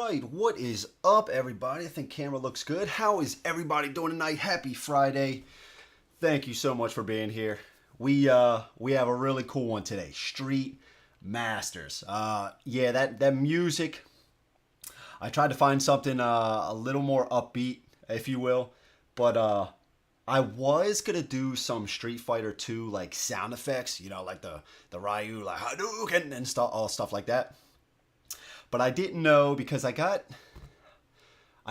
right, what is up, everybody? I think camera looks good. How is everybody doing tonight? Happy Friday. Thank you so much for being here. We have a really cool one today. Street Masters. Yeah, that music. I tried to find something a little more upbeat, if you will, but I was gonna do some Street Fighter 2 like sound effects, like the Ryu like Hadouken and stuff, all stuff like that. But I didn't know because I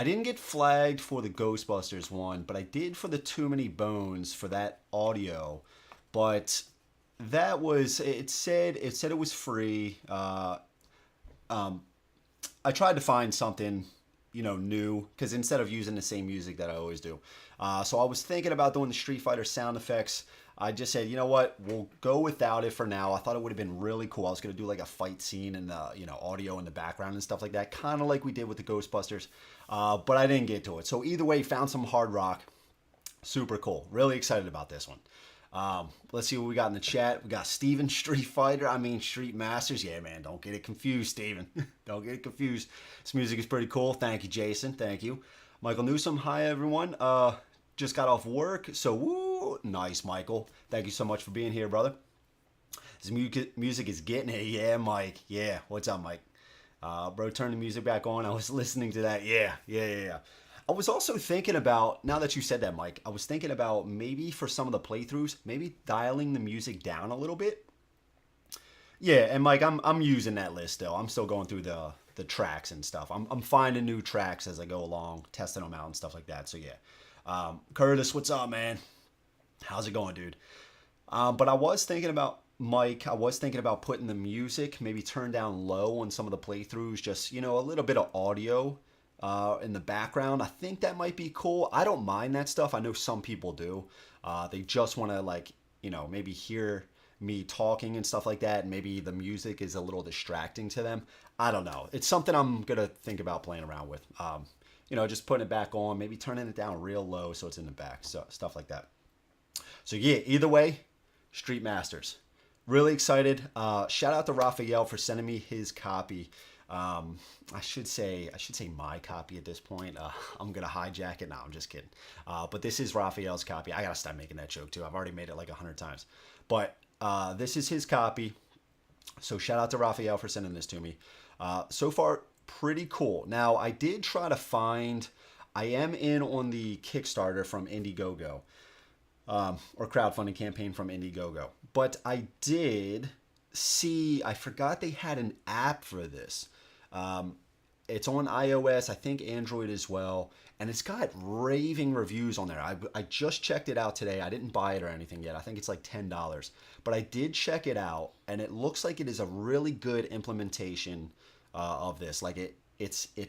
didn't get flagged for the Ghostbusters one, but I did for the Too Many Bones for that audio. But that was it said it was free. Um, I tried to find something new because instead of using the same music that I always do, so I was thinking about doing the Street Fighter sound effects. I just said, you know what, we'll go without it for now. I thought it would have been really cool. I was gonna do like a fight scene and audio in the background and stuff like that, kind of like we did with the Ghostbusters, but I didn't get to it. So either way, found some hard rock. Super cool. Really excited about this one. Let's see what we got in the chat. We got Steven Street Fighter. I mean Street Masters. Yeah, man, don't get it confused, Steven. Don't get it confused. This music is pretty cool. Thank you, Jason. Thank you. Michael Newsom. Hi, everyone. Just got off work. So, woo. Nice, Michael. Thank you so much for being here, brother. This music is getting it. Yeah, Mike. Yeah. What's up, Mike? Bro, turn the music back on. I was listening to that. Yeah. I was also thinking about, now that you said that, Mike, I was thinking about maybe for some of the playthroughs, maybe dialing the music down a little bit. Yeah, and Mike, I'm using that list still. I'm still going through the tracks and stuff. I'm finding new tracks as I go along, testing them out and stuff like that. So yeah. Curtis, what's up, man? How's it going, dude? But I was thinking about, Mike, I was thinking about putting the music maybe turn down low on some of the playthroughs, just, a little bit of audio in the background. I think that might be cool. I don't mind that stuff. I know some people do. They just want to maybe hear me talking and stuff like that. And maybe the music is a little distracting to them. I don't know. It's something I'm going to think about playing around with. Just putting it back on, maybe turning it down real low so it's in the back, so stuff like that. So yeah, either way, Street Masters. Really excited. Shout out to Raphael for sending me his copy. I should say my copy at this point. I'm gonna hijack it. No, I'm just kidding. But this is Raphael's copy. I gotta stop making that joke too. I've already made it like 100 times. But this is his copy. So shout out to Raphael for sending this to me. So far, pretty cool. Now, I did try to find, I am in on the Kickstarter from Indiegogo, or crowdfunding campaign from Indiegogo. But I did see, I forgot they had an app for this. It's on iOS, I think Android as well, and it's got raving reviews on there. I just checked it out today. I didn't buy it or anything yet. I think it's like $10. But I did check it out, and it looks like it is a really good implementation of this. Like it's a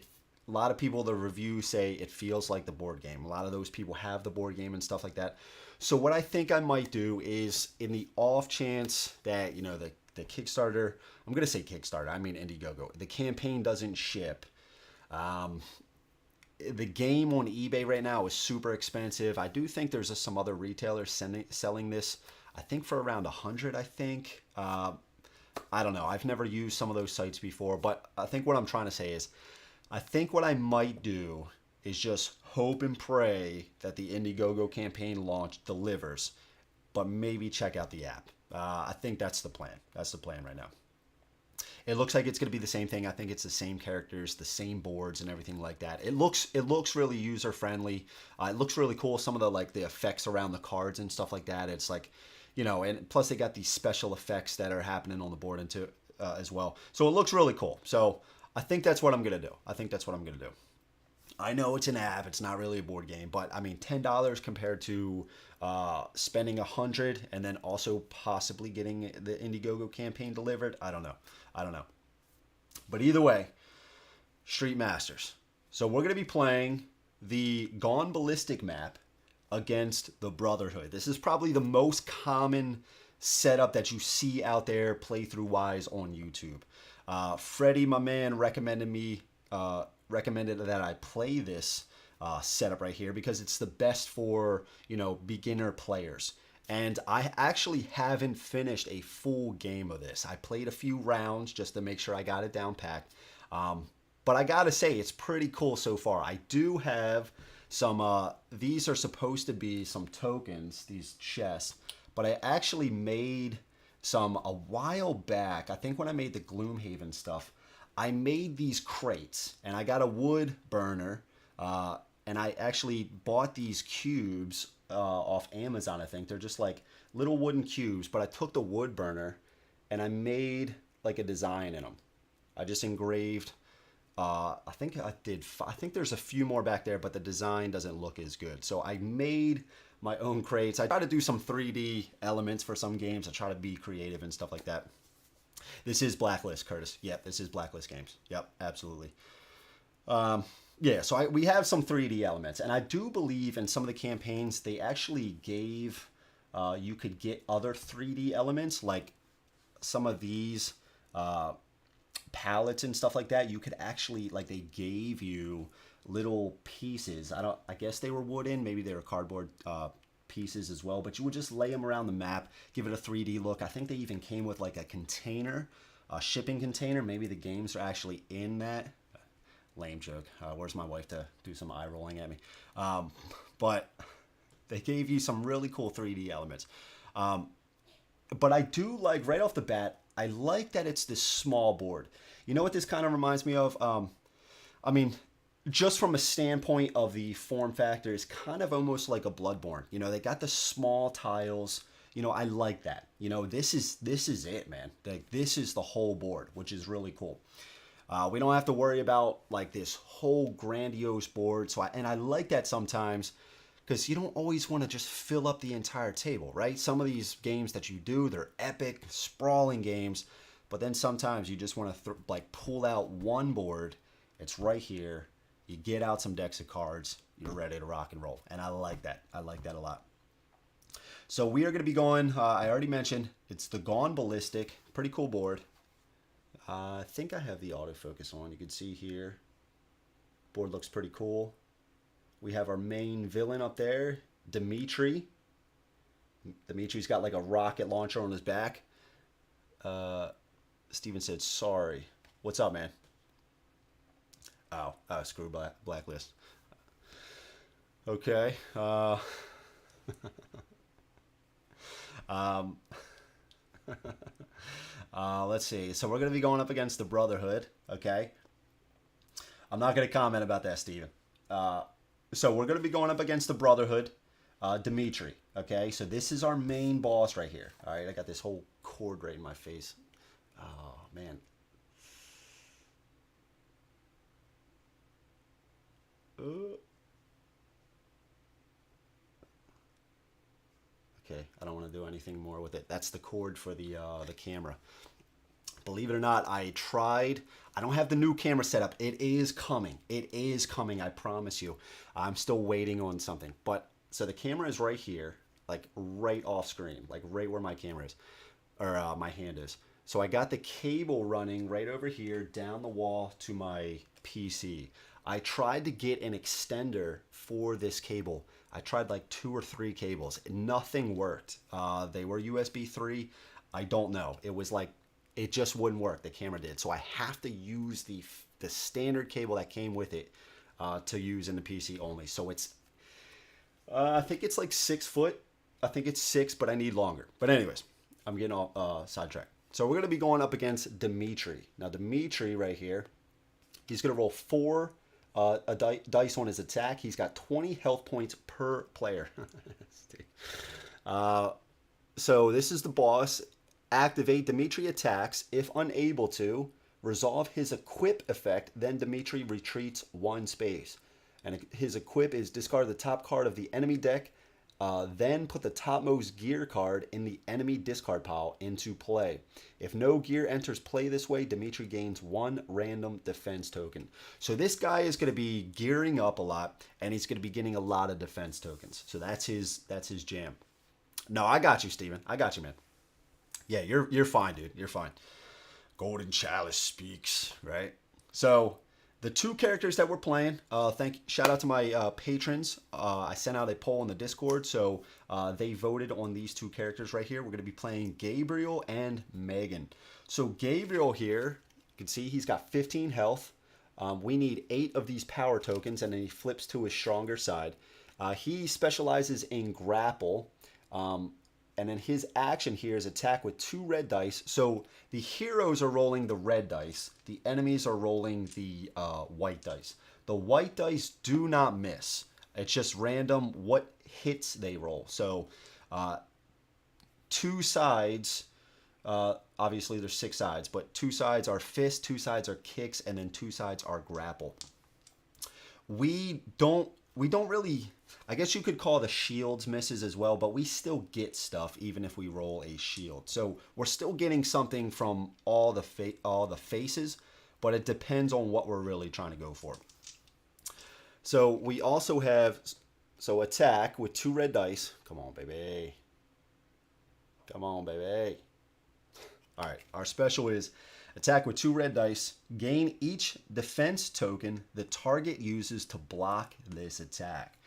lot of people, the reviews say it feels like the board game. A lot of those people have the board game and stuff like that. So what I think I might do is, in the off chance that the Kickstarter, I'm gonna say Kickstarter, I mean Indiegogo, the campaign doesn't ship. The game on eBay right now is super expensive. I do think there's some other retailers selling this, I think for around 100, I think. I don't know. I've never used some of those sites before, but I think what I'm trying to say is, I think what I might do is just hope and pray that the Indiegogo campaign launch delivers, but maybe check out the app. I think that's the plan. That's the plan right now. It looks like it's going to be the same thing. I think it's the same characters, the same boards and everything like that. It looks really user friendly. It looks really cool. Some of the effects around the cards and stuff like that. It's like, and plus they got these special effects that are happening on the board into as well. So it looks really cool. So I think that's what I'm going to do. I know it's an app, it's not really a board game, but I mean, $10 compared to spending 100 and then also possibly getting the Indiegogo campaign delivered. I don't know. But either way, Street Masters. So we're going to be playing the Gone Ballistic map against the Brotherhood. This is probably the most common setup that you see out there playthrough wise on YouTube. Freddie, my man, recommended that I play this setup right here because it's the best for beginner players. And I actually haven't finished a full game of this. I played a few rounds just to make sure I got it down packed. But I gotta say, it's pretty cool so far. I do have some, these are supposed to be some tokens, these chests, but I actually made some a while back. I think when I made the Gloomhaven stuff, I made these crates, and I got a wood burner, and I actually bought these cubes off Amazon, I think. They're just like little wooden cubes, but I took the wood burner and I made like a design in them. I just engraved, I think I think there's a few more back there, but the design doesn't look as good. So I made my own crates. I try to do some 3D elements for some games. I try to be creative and stuff like that. This is Blacklist, Curtis. Yep, this is Blacklist Games. Yep, absolutely. Yeah, so we have some 3D elements, and I do believe in some of the campaigns they actually gave, you could get other 3D elements, like some of these pallets and stuff like that. You could actually, like, they gave you little pieces. I guess they were wooden, maybe they were cardboard pieces as well, but you would just lay them around the map, give it a 3D look. I think they even came with like a container, a shipping container. Maybe the games are actually in that. Lame joke. Where's my wife to do some eye rolling at me? But they gave you some really cool 3D elements. But I do like, right off the bat, I like that it's this small board. You know what this kind of reminds me of? I mean, just from a standpoint of the form factor, it's kind of almost like a Bloodborne. You know, they got the small tiles. You know, I like that. You know, this is it, man. Like, this is the whole board, which is really cool. We don't have to worry about like this whole grandiose board. So I like that sometimes, because you don't always want to just fill up the entire table, right? Some of these games that you do, they're epic, sprawling games, but then sometimes you just want to like pull out one board. It's right here. You get out some decks of cards. You're ready to rock and roll, and I like that. I like that a lot. So we are going to be going. I already mentioned it's the Gone Ballistic. Pretty cool board. I think I have the autofocus on. You can see here. Board looks pretty cool. We have our main villain up there, Dimitri. Dimitri's got like a rocket launcher on his back. Steven said, sorry. What's up, man? Oh, screw Blacklist. Okay. Let's see. So we're going to be going up against the Brotherhood, okay? I'm not going to comment about that, Steven. So we're going to be going up against the Brotherhood, Dimitri, okay? So this is our main boss right here. All right, I got this whole cord right in my face. Oh, man. Okay, I don't want to do anything more with it. That's the cord for the camera. Believe it or not, I tried. I don't have the new camera set up. It is coming. It is coming, I promise you. I'm still waiting on something. But, so the camera is right here, like right off screen, like right where my camera is, or my hand is. So I got the cable running right over here down the wall to my PC. I tried to get an extender for this cable. I tried like 2 or 3 cables. Nothing worked. They were USB 3. I don't know. It was like, it just wouldn't work. The camera did. So I have to use the standard cable that came with it to use in the PC only. So it's, I think it's like 6 foot. I think it's 6, but I need longer. But anyways, I'm getting all sidetracked. So we're going to be going up against Dimitri. Now Dimitri right here, he's going to roll 4 dice on his attack. He's got 20 health points per player. So this is the boss. Activate. Dimitri attacks. If unable to, resolve his equip effect. Then Dimitri retreats 1 space. And his equip is discard the top card of the enemy deck. Then put the topmost gear card in the enemy discard pile into play. If no gear enters play this way, Dimitri gains 1 random defense token. So this guy is going to be gearing up a lot, and he's going to be getting a lot of defense tokens. So that's his jam. No, I got you, Steven. I got you, man. Yeah, you're fine, dude. You're fine. Golden Chalice speaks, right? So the 2 characters that we're playing, shout out to my patrons. I sent out a poll in the Discord, so they voted on these 2 characters right here. We're going to be playing Gabriel and Megan. So Gabriel here, you can see he's got 15 health. We need 8 of these power tokens, and then he flips to his stronger side. He specializes in grapple, and then his action here is attack with 2 red dice. So the heroes are rolling the red dice. The enemies are rolling the white dice. The white dice do not miss. It's just random what hits they roll. So 2 sides, obviously there's 6 sides, but 2 sides are fists, 2 sides are kicks, and then 2 sides are grapple. We don't really, I guess you could call the shields misses as well, but we still get stuff even if we roll a shield. So we're still getting something from all the faces, but it depends on what we're really trying to go for. So we also have, so attack with 2 red dice. Come on, baby. Come on, baby. All right, our special is attack with 2 red dice. Gain each defense token the target uses to block this attack.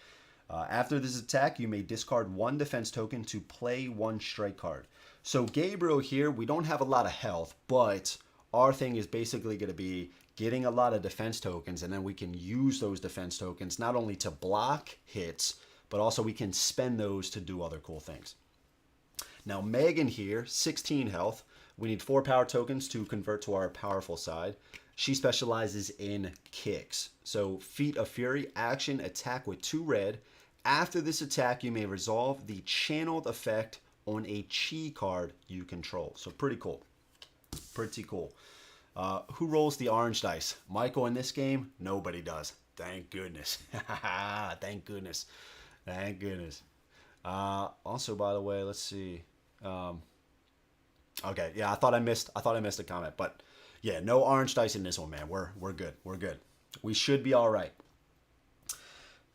After this attack, you may discard 1 defense token to play 1 strike card. So Gabriel here, we don't have a lot of health, but our thing is basically going to be getting a lot of defense tokens, and then we can use those defense tokens not only to block hits, but also we can spend those to do other cool things. Now Megan here, 16 health. We need 4 power tokens to convert to our powerful side. She specializes in kicks. So Feet of Fury, action, attack with 2 red. After this attack, you may resolve the channeled effect on a chi card you control. So pretty cool. Pretty cool. Who rolls the orange dice? Michael in this game? Nobody does. Thank goodness. Thank goodness. Thank goodness. Also, by the way, let's see. Okay, yeah, I thought I missed a comment, but yeah, no orange dice in this one, man. We're good. We're good. We should be all right.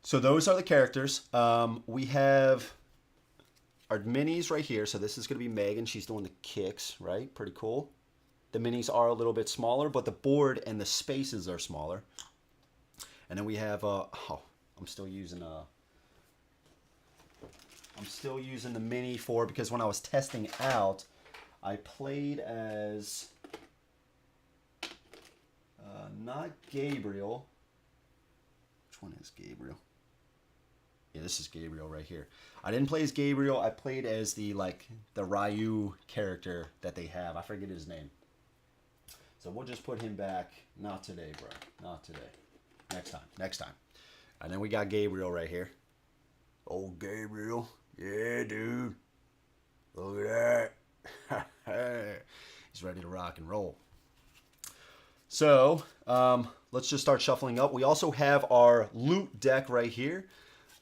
So those are the characters. We have our minis right here. So this is going to be Megan. She's doing the kicks, right? Pretty cool. The minis are a little bit smaller, but the board and the spaces are smaller. And then we have I'm still using the mini for, because when I was testing out, I played as not Gabriel. Which one is Gabriel? Yeah, this is Gabriel right here. I didn't play as Gabriel. I played as the Ryu character that they have. I forget his name. So we'll just put him back. Not today, bro. Not today. Next time. Next time. And then we got Gabriel right here. Oh, Gabriel. Yeah, dude. Look at that. He's ready to rock and roll. So, let's just start shuffling up. We also have our loot deck right here.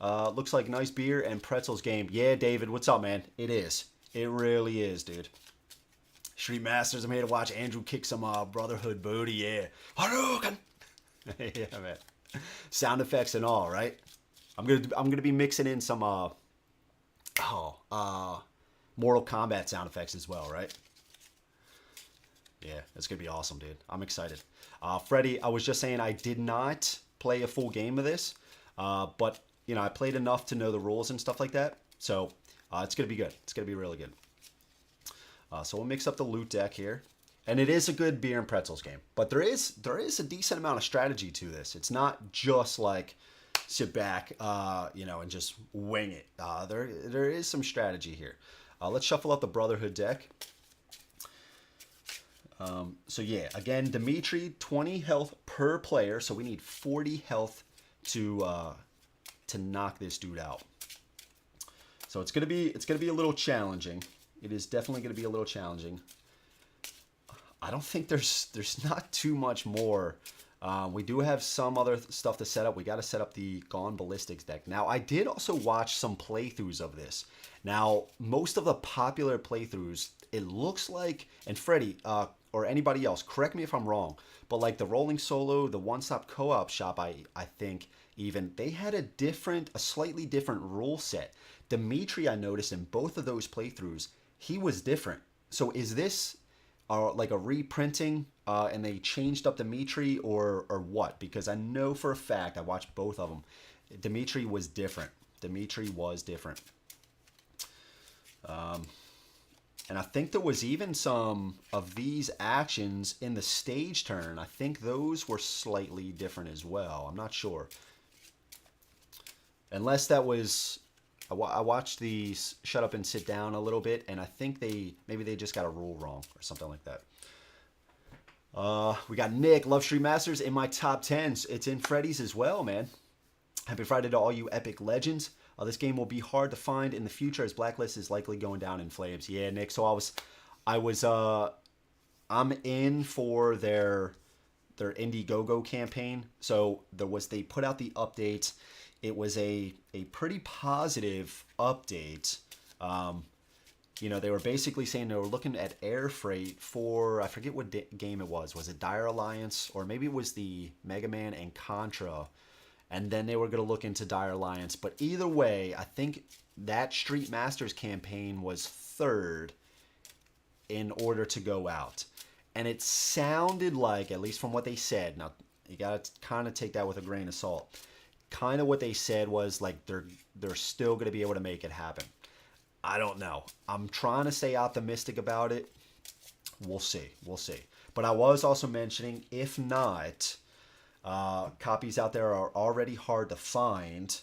Looks like nice beer and pretzels game. Yeah, David, what's up, man? It is. It really is, dude. Street Masters, I'm here to watch Andrew kick some Brotherhood booty, yeah. Hadouken! Yeah, man. Sound effects and all, right? I'm gonna be mixing in some Mortal Kombat sound effects as well, right? Yeah, it's gonna be awesome, dude. I'm excited. Freddie, I was just saying I did not play a full game of this, but you know I played enough to know the rules and stuff like that. So it's gonna be good. It's gonna be really good. So we'll mix up the loot deck here, and it is a good beer and pretzels game. But there is a decent amount of strategy to this. It's not just like sit back, and just wing it. There is some strategy here. Let's shuffle up the Brotherhood deck. So yeah, again, Dimitri, 20 health per player. So we need 40 health to knock this dude out. So it's gonna be a little challenging. It is definitely gonna be a little challenging. I don't think there's not too much more. We do have some other stuff to set up. We got to set up the Gone Ballistics deck. Now, I did also watch some playthroughs of this. Now, most of the popular playthroughs, it looks like, and Freddie, or anybody else, correct me if I'm wrong, but like the Rolling Solo, the One Stop Co-op Shop, I think even, they had a slightly different rule set. Dimitri, I noticed in both of those playthroughs, he was different. So is this like a reprinting and they changed up Dimitri or what? Because I know for a fact, I watched both of them, Dimitri was different. And And I think there was even some of these actions in the stage turn. I think those were slightly different as well. I'm not sure. Unless that was... I watched the Shut Up and Sit Down a little bit, and I think maybe they just got a rule wrong or something like that. We got Nick, Love Street Masters in my top 10s. It's in Freddy's as well, man. Happy Friday to all you epic legends. This game will be hard to find in the future as Blacklist is likely going down in flames. Yeah, Nick. So I'm in for their Indiegogo campaign. So they put out the updates. It was a pretty positive update. You know, they were basically saying they were looking at air freight for, I forget what game it was. Was it Dire Alliance? Or maybe it was the Mega Man and Contra. And then they were going to look into Dire Alliance. But either way, I think that Street Masters campaign was third in order to go out. And it sounded like, at least from what they said, now you got to kind of take that with a grain of salt. Kind of what they said was like they're still going to be able to make it happen. I don't know. I'm trying to stay optimistic about it. We'll see. We'll see. But I was also mentioning, if not... copies out there are already hard to find.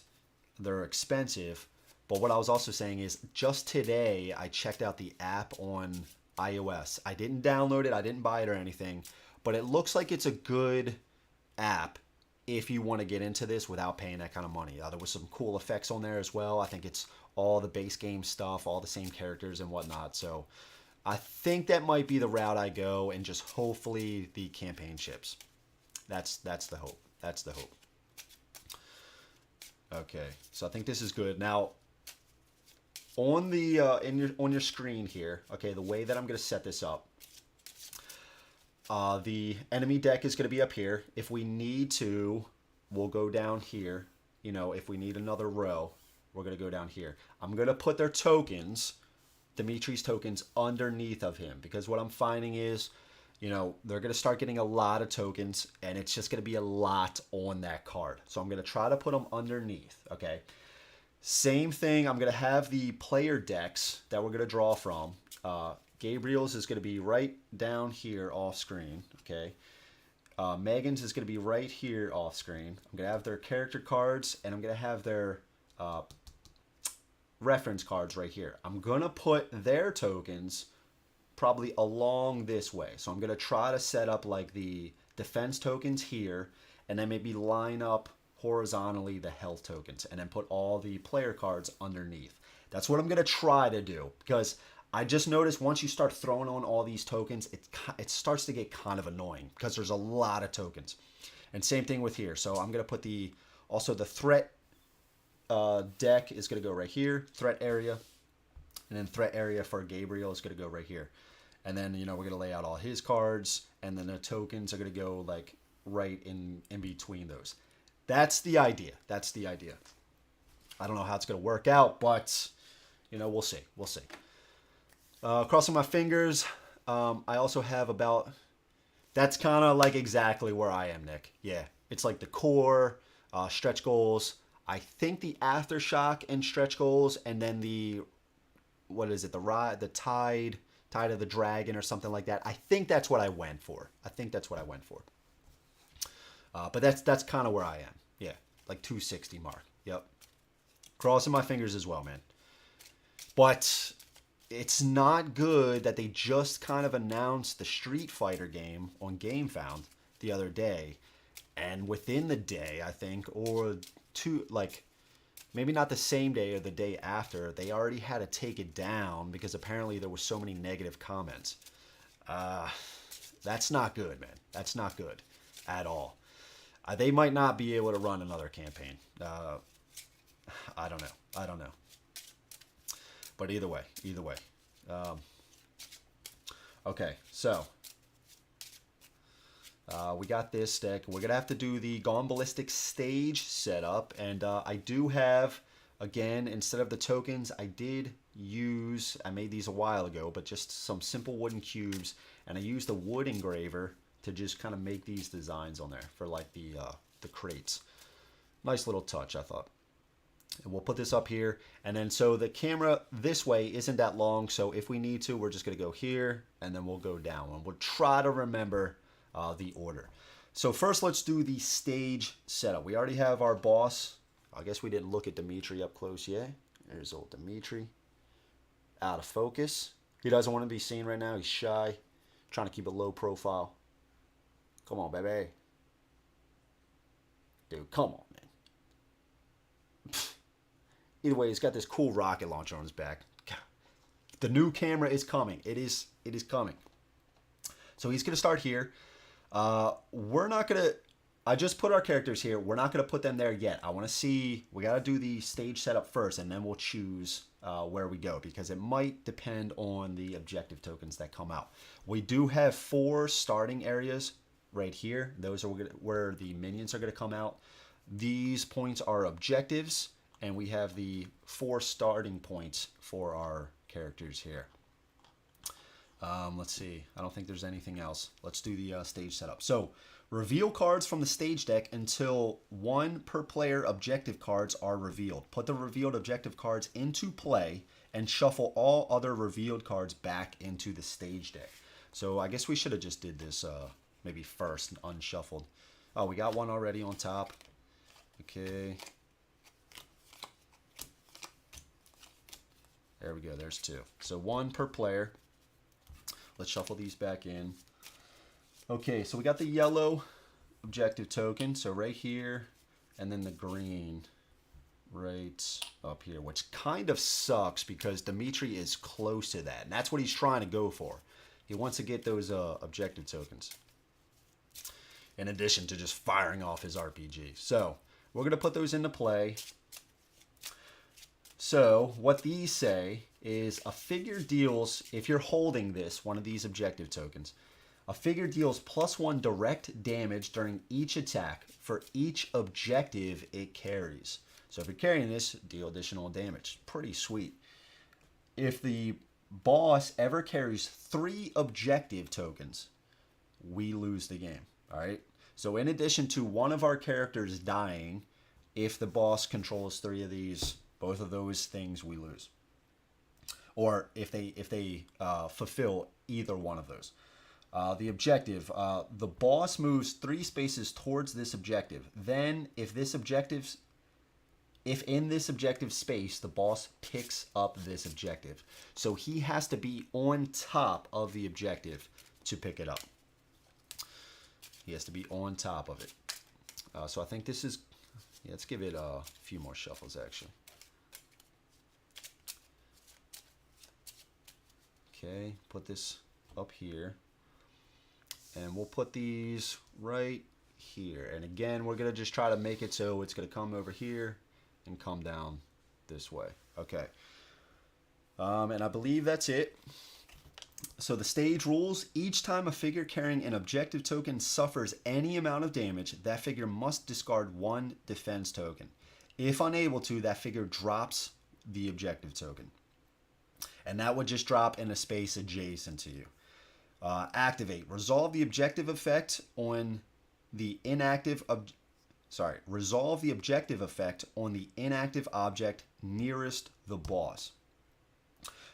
They're expensive. But what I was also saying is just today I checked out the app on iOS. I didn't download it. I didn't buy it or anything. But it looks like it's a good app if you want to get into this without paying that kind of money. There was some cool effects on there as well. I think it's all the base game stuff, all the same characters and whatnot. So I think that might be the route I go, and just hopefully the campaign ships. That's the hope. That's the hope. Okay, so I think this is good. Now, on the on your screen here, okay, the way that I'm going to set this up, the enemy deck is going to be up here. If we need to, we'll go down here. You know, if we need another row, we're going to go down here. I'm going to put their tokens, Dimitri's tokens, underneath of him, because what I'm finding is, you know, they're going to start getting a lot of tokens, and it's just going to be a lot on that card. So I'm going to try to put them underneath, okay? Same thing, I'm going to have the player decks that we're going to draw from. Gabriel's is going to be right down here off screen, okay? Megan's is going to be right here off screen. I'm going to have their character cards, and I'm going to have their reference cards right here. I'm going to put their tokens probably along this way. So I'm going to try to set up like the defense tokens here, and then maybe line up horizontally the health tokens, and then put all the player cards underneath. That's what I'm going to try to do, because I just noticed once you start throwing on all these tokens, it starts to get kind of annoying because there's a lot of tokens. And same thing with here. So I'm going to put also the threat deck is going to go right here, threat area, and then threat area for Gabriel is going to go right here. And then, you know, we're going to lay out all his cards, and then the tokens are going to go like right in between those. That's the idea. That's the idea. I don't know how it's going to work out, but, you know, we'll see. We'll see. Crossing my fingers. I also have that's kind of like exactly where I am, Nick. Yeah. It's like the core, stretch goals. I think the aftershock and stretch goals, and then the tide of the dragon or something like that. I think that's what I went for. But that's kind of where I am. Yeah, like 260 mark. Yep. Crossing my fingers as well, man. But it's not good that they just kind of announced the Street Fighter game on GameFound the other day, and within the day, I think, or two, like maybe not the same day or the day after, they already had to take it down because apparently there were so many negative comments. That's not good, man. That's not good at all. They might not be able to run another campaign. I don't know. But either way. Okay, so we got this deck. We're gonna have to do the Gone Ballistic stage setup, and I do have, again, instead of the tokens, I made these a while ago, but just some simple wooden cubes, and I used a wood engraver to just kind of make these designs on there for like the crates. Nice little touch, I thought. And we'll put this up here. And then so the camera this way isn't that long. So if we need to, we're just going to go here and then we'll go down. And we'll try to remember the order. So first, let's do the stage setup. We already have our boss. I guess we didn't look at Dimitri up close yet. There's old Dimitri. Out of focus. He doesn't want to be seen right now. He's shy. Trying to keep a low profile. Come on, baby. Dude, come on, man. Either way, he's got this cool rocket launcher on his back. The new camera is coming. It is coming. So he's going to start here. We're not going to... I just put our characters here. We're not going to put them there yet. I want to see... We got to do the stage setup first, and then we'll choose where we go, because it might depend on the objective tokens that come out. We do have 4 starting areas right here. Those are where the minions are going to come out. These points are objectives, and we have the 4 starting points for our characters here. Let's see. I don't think there's anything else. Let's do the stage setup. So, reveal cards from the stage deck until 1 per player objective cards are revealed. Put the revealed objective cards into play and shuffle all other revealed cards back into the stage deck. So, I guess we should have just did this maybe first, unshuffled. Oh, we got one already on top. Okay. There we go. There's 2. So, 1 per player. Let's shuffle these back in. Okay, so we got the yellow objective token, so right here, and then the green right up here, which kind of sucks because Dimitri is close to that, and that's what he's trying to go for. He wants to get those objective tokens, in addition to just firing off his RPG. So we're going to put those into play. So what these say is a figure deals, if you're holding this, one of these objective tokens, a figure deals +1 direct damage during each attack for each objective it carries. So if you're carrying this, deal additional damage. Pretty sweet. If the boss ever carries 3 objective tokens, we lose the game. All right. So in addition to one of our characters dying, if the boss controls 3 of these, both of those things we lose. Or if they fulfill either one of those. The objective, the boss moves 3 spaces towards this objective. Then if in this objective space, the boss picks up this objective. So he has to be on top of the objective to pick it up. He has to be on top of it. So I think this is, yeah, let's give it a few more shuffles actually. Okay, put this up here. And we'll put these right here. And again, we're going to just try to make it so it's going to come over here and come down this way. Okay. And I believe that's it. So the stage rules: each time a figure carrying an objective token suffers any amount of damage, that figure must discard 1 defense token. If unable to, that figure drops the objective token. And that would just drop in a space adjacent to you. Activate. Resolve the objective effect on the inactive resolve the objective effect on the inactive object nearest the boss.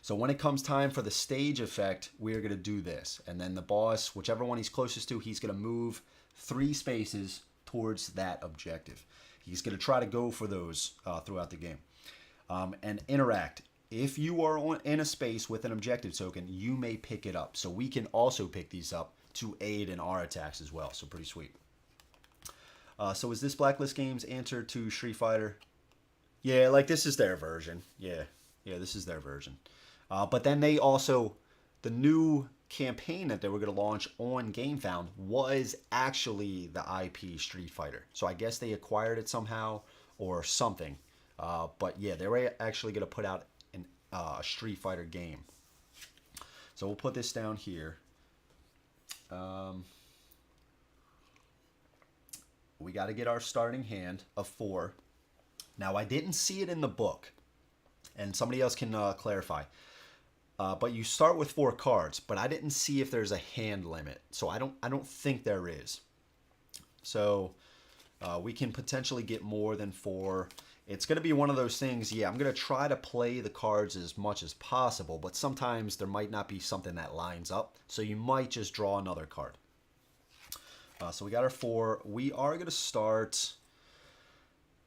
So when it comes time for the stage effect, we're going to do this. And then the boss, whichever one he's closest to, he's going to move 3 spaces towards that objective. He's going to try to go for those throughout the game. And interact. If you are in a space with an objective token, you may pick it up. So we can also pick these up to aid in our attacks as well. So pretty sweet. So is this Blacklist Games answer to Street Fighter? Yeah, like this is their version. Yeah, this is their version. But then they also, the new campaign that they were going to launch on GameFound was actually the IP Street Fighter. So I guess they acquired it somehow or something. But yeah, they were actually going to put out a Street Fighter game. So we'll put this down here. We got to get our starting hand of 4. Now I didn't see it in the book, and somebody else can clarify. But you start with 4 cards, but I didn't see if there's a hand limit, so I don't think there is. So we can potentially get more than 4. It's going to be one of those things, yeah, I'm going to try to play the cards as much as possible, but sometimes there might not be something that lines up, so you might just draw another card. So we got our 4. We are going to start,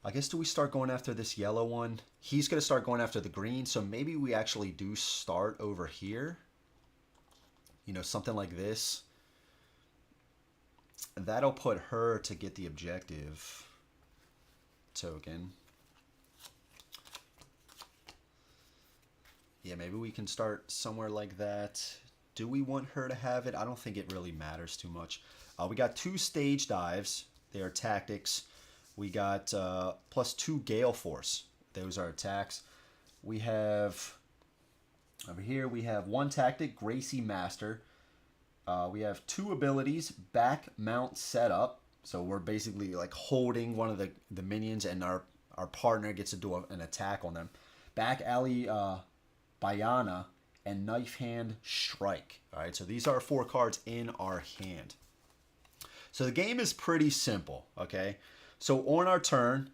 I guess, do we start going after this yellow one? He's going to start going after the green, so maybe we actually do start over here. You know, something like this. That'll put her to get the objective token. Yeah, maybe we can start somewhere like that. Do we want her to have it? I don't think it really matters too much. We got 2 stage dives. They are tactics. We got +2 gale force. Those are attacks. We have, over here, we have 1 tactic, Gracie Master. We have 2 abilities, back mount setup. So we're basically like holding one of the minions, and our partner gets to do an attack on them. Back alley Bayana, and Knife Hand Strike. All right, so these are 4 cards in our hand. So the game is pretty simple, okay? So on our turn,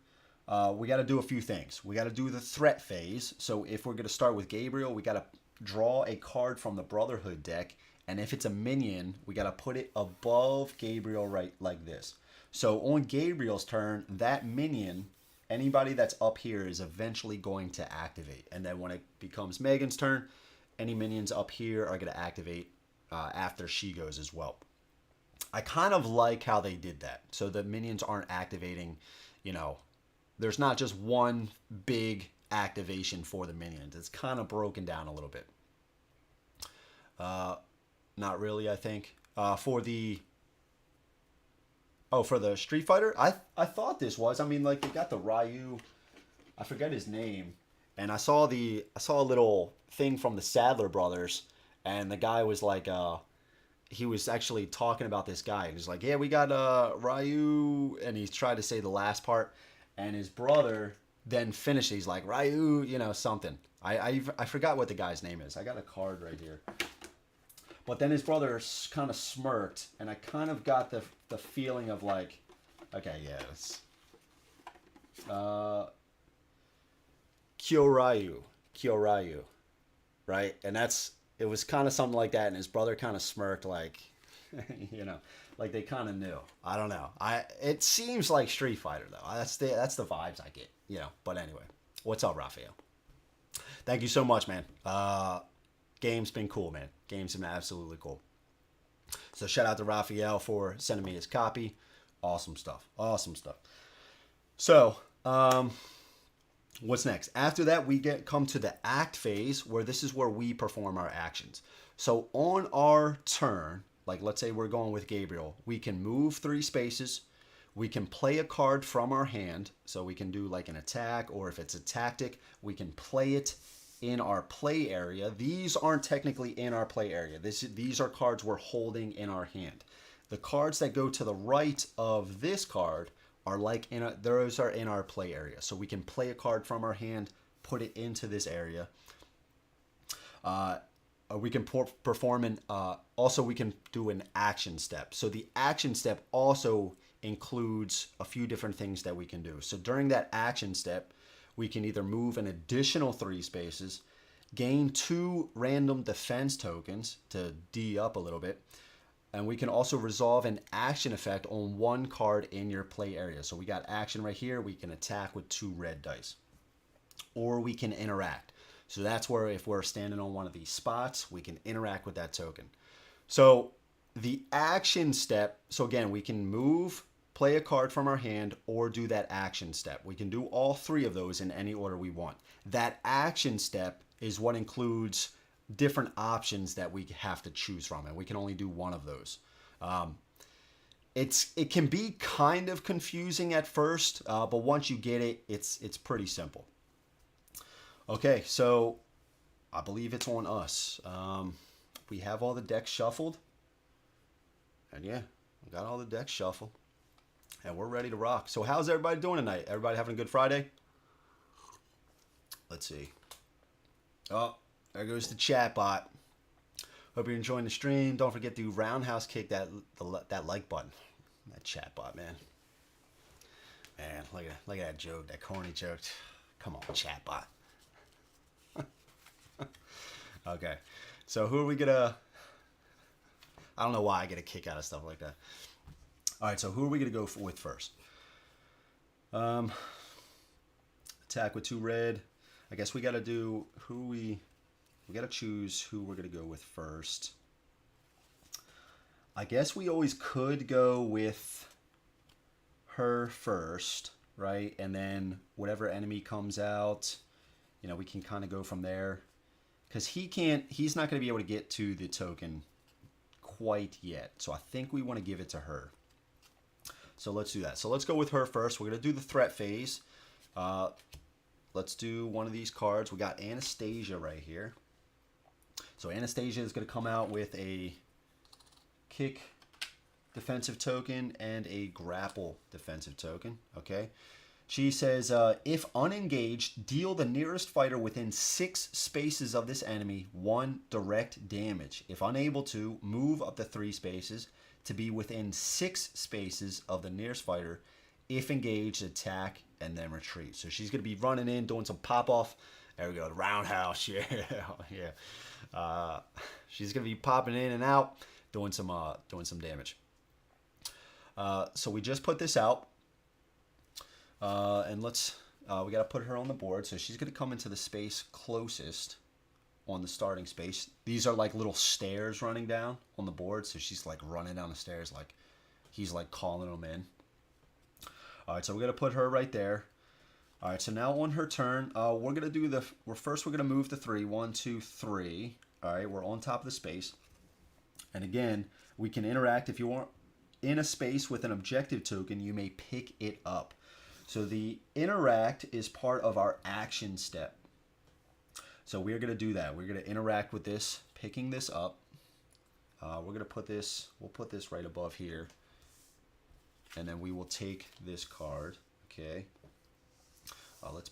we got to do a few things. We got to do the threat phase. So if we're going to start with Gabriel, we got to draw a card from the Brotherhood deck, and if it's a minion, we got to put it above Gabriel right like this. So on Gabriel's turn, that minion, anybody that's up here, is eventually going to activate. And then when it becomes Megan's turn, any minions up here are going to activate after she goes as well. I kind of like how they did that. So the minions aren't activating, you know, there's not just one big activation for the minions. It's kind of broken down a little bit. Not really, I think. For the Street Fighter, I thought this was. I mean, like, they got the Ryu, I forget his name, and I saw a little thing from the Sadler brothers, and the guy was like, he was actually talking about this guy. He's like, yeah, we got Ryu, and he tried to say the last part, and his brother then finished. He's like, Ryu, you know, something. I forgot what the guy's name is. I got a card right here. But then his brother kind of smirked, and I kind of got the feeling of like, okay, yeah, it's Kyoryu, right? And it was kind of something like that, and his brother kind of smirked, like, you know, like they kind of knew. I don't know. It seems like Street Fighter though. That's the vibes I get, you know. But anyway, what's up, Raphael? Thank you so much, man. Game's been cool, man. Game's been absolutely cool. So shout out to Raphael for sending me his copy. Awesome stuff. Awesome stuff. So, what's next? After that, we come to the act phase, where this is where we perform our actions. So on our turn, like let's say we're going with Gabriel, we can move 3 spaces. We can play a card from our hand. So we can do like an attack, or if it's a tactic, we can play it in our play area. These aren't technically in our play area. These are cards we're holding in our hand. The cards that go to the right of this card are like those are in our play area. So we can play a card from our hand, put it into this area. We can perform also we can do an action step. So the action step also includes a few different things that we can do. So during that action step, we can either move an additional 3 spaces, gain 2 random defense tokens to D up a little bit, and we can also resolve an action effect on 1 card in your play area. So we got action right here. We can attack with 2 red dice, or we can interact. So that's where if we're standing on one of these spots, we can interact with that token. So the action step, so again, we can move, play a card from our hand, or do that action step. We can do all 3 of those in any order we want. That action step is what includes different options that we have to choose from, and we can only do one of those. It can be kind of confusing at first, but once you get it, it's pretty simple. Okay, so I believe it's on us. We have all the decks shuffled, and yeah, we got all the decks shuffled. And we're ready to rock. So how's everybody doing tonight? Everybody having a good Friday? Let's see. Oh, there goes the chat bot. Hope you're enjoying the stream. Don't forget to roundhouse kick that like button. That chat bot, man. Man, look at that joke, that corny joke. Come on, chatbot. Okay, so who are we gonna? I don't know why I get a kick out of stuff like that. All right, so who are we gonna go with first? Attack with 2 red. I guess we gotta do who we gotta choose who we're gonna go with first. I guess we always could go with her first, right? And then whatever enemy comes out, you know, we can kind of go from there. Because he's not going to be able to get to the token quite yet. So I think we want to give it to her. So let's do that. So let's go with her first. We're going to do the threat phase. Let's do one of these cards. We got Anastasia right here. So Anastasia is going to come out with a kick defensive token and a grapple defensive token. Okay. She says, if unengaged, deal the nearest fighter within 6 spaces of this enemy 1 direct damage. If unable to, move up to 3 spaces to be within 6 spaces of the nearest fighter. If engaged, attack and then retreat. So she's going to be running in, doing some pop-off. There we go, the roundhouse. Yeah, yeah. She's going to be popping in and out, doing some damage. So we just put this out. And let's, we got to put her on the board. So she's going to come into the space closest on the starting space. These are like little stairs running down on the board. So she's like running down the stairs like he's like calling them in. All right, so we're going to put her right there. All right, so now on her turn, we're going to do we're going to move to 3. 1, 2, 3. All right, we're on top of the space. And again, we can interact. If you want in a space with an objective token, you may pick it up. So the interact is part of our action step. So we're going to do that. We're going to interact with this, picking this up. We're going to put this, we'll put this right above here. And then we will take this card. Okay. Let's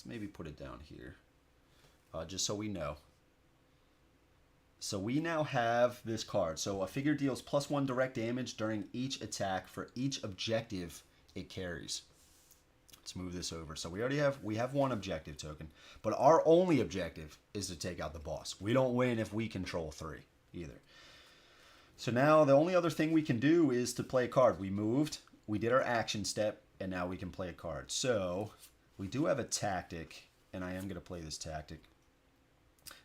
maybe put it down here. Just so we know. So we now have this card. So a figure deals +1 direct damage during each attack for each objective it carries. Let's move this over. So we have 1 objective token, but our only objective is to take out the boss. We don't win if we control 3 either. So now the only other thing we can do is to play a card. We moved, we did our action step, and now we can play a card. So we do have a tactic, and I am going to play this tactic.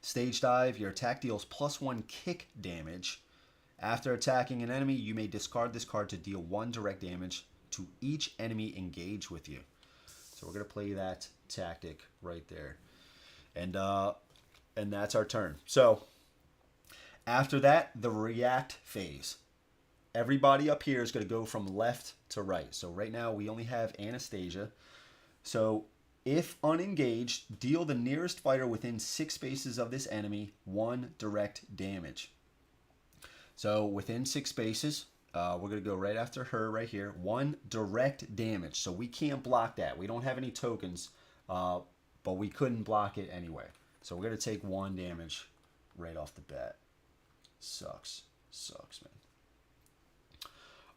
Stage dive, your attack deals +1 kick damage. After attacking an enemy, you may discard this card to deal 1 direct damage to each enemy engaged with you. So we're going to play that tactic right there. And that's our turn. So after that, the react phase. Everybody up here is going to go from left to right. So right now we only have Anastasia. So if unengaged, deal the nearest fighter within 6 spaces of this enemy 1 direct damage. So within 6 spaces, we're going to go right after her right here. 1 direct damage. So we can't block that. We don't have any tokens, but we couldn't block it anyway. So we're going to take 1 damage right off the bat. Sucks, man.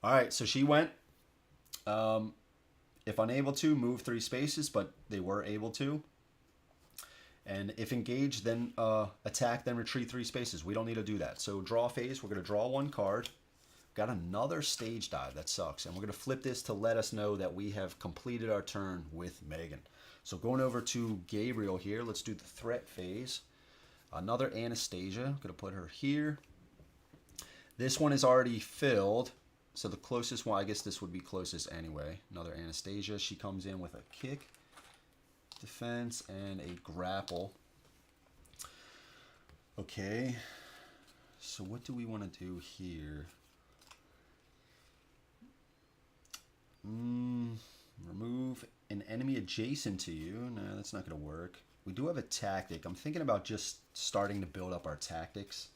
All right, so she went. If unable to, move 3 spaces, but they were able to. And if engaged, then attack, then retreat 3 spaces. We don't need to do that. So draw phase, we're going to draw 1 card. Got another stage dive. That sucks. And we're going to flip this to let us know that we have completed our turn with Megan. So going over to Gabriel here, let's do the threat phase. Another Anastasia. I'm going to put her here. This one is already filled. So the closest one, I guess this would be closest anyway. Another Anastasia. She comes in with a kick, defense, and a grapple. Okay. So what do we want to do here? Remove an enemy adjacent to you. No, that's not going to work. We do have a tactic. I'm thinking about just starting to build up our tactics.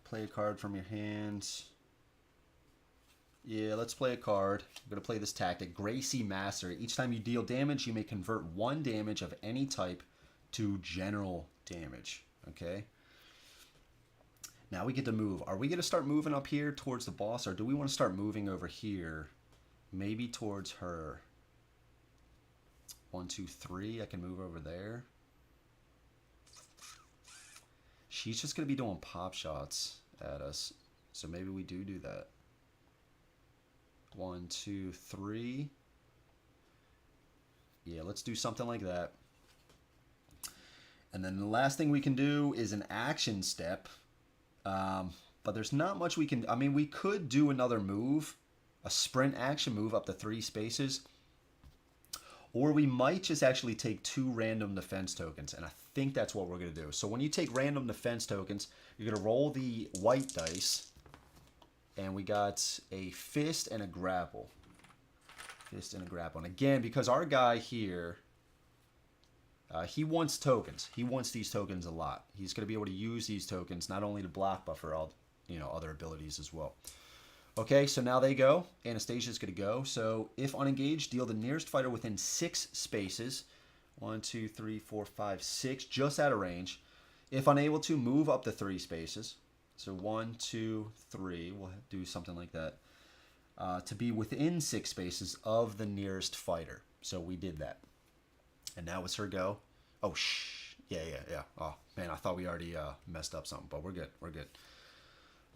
Play a card from your hands. Yeah, let's play a card. I'm going to play this tactic. Gracie Master. Each time you deal damage, you may convert 1 damage of any type to general damage. Okay? Now we get to move. Are we going to start moving up here towards the boss, or do we want to start moving over here? Maybe towards her. 1, 2, 3. I can move over there. She's just going to be doing pop shots at us. So maybe we do that. 1, 2, 3. Yeah, let's do something like that. And then the last thing we can do is an action step. But there's not much we can... I mean, we could do another move. A sprint action move up to 3 spaces. Or we might just actually take 2 random defense tokens. And I think that's what we're going to do. So when you take random defense tokens, you're going to roll the white dice. And we got a fist and a grapple. Fist and a grapple. And again, because our guy here, he wants tokens. He wants these tokens a lot. He's going to be able to use these tokens not only to block, but for all, other abilities as well. Okay, so now they go. Anastasia's going to go. So if unengaged, deal the nearest fighter within 6 spaces. 1, 2, 3, 4, 5, 6, just out of range. If unable to, move up to 3 spaces. So 1, 2, 3, we'll do something like that. To be within 6 spaces of the nearest fighter. So we did that. And now it's her go. Oh, shh. Yeah. Oh, man, I thought we already messed up something, but we're good. We're good.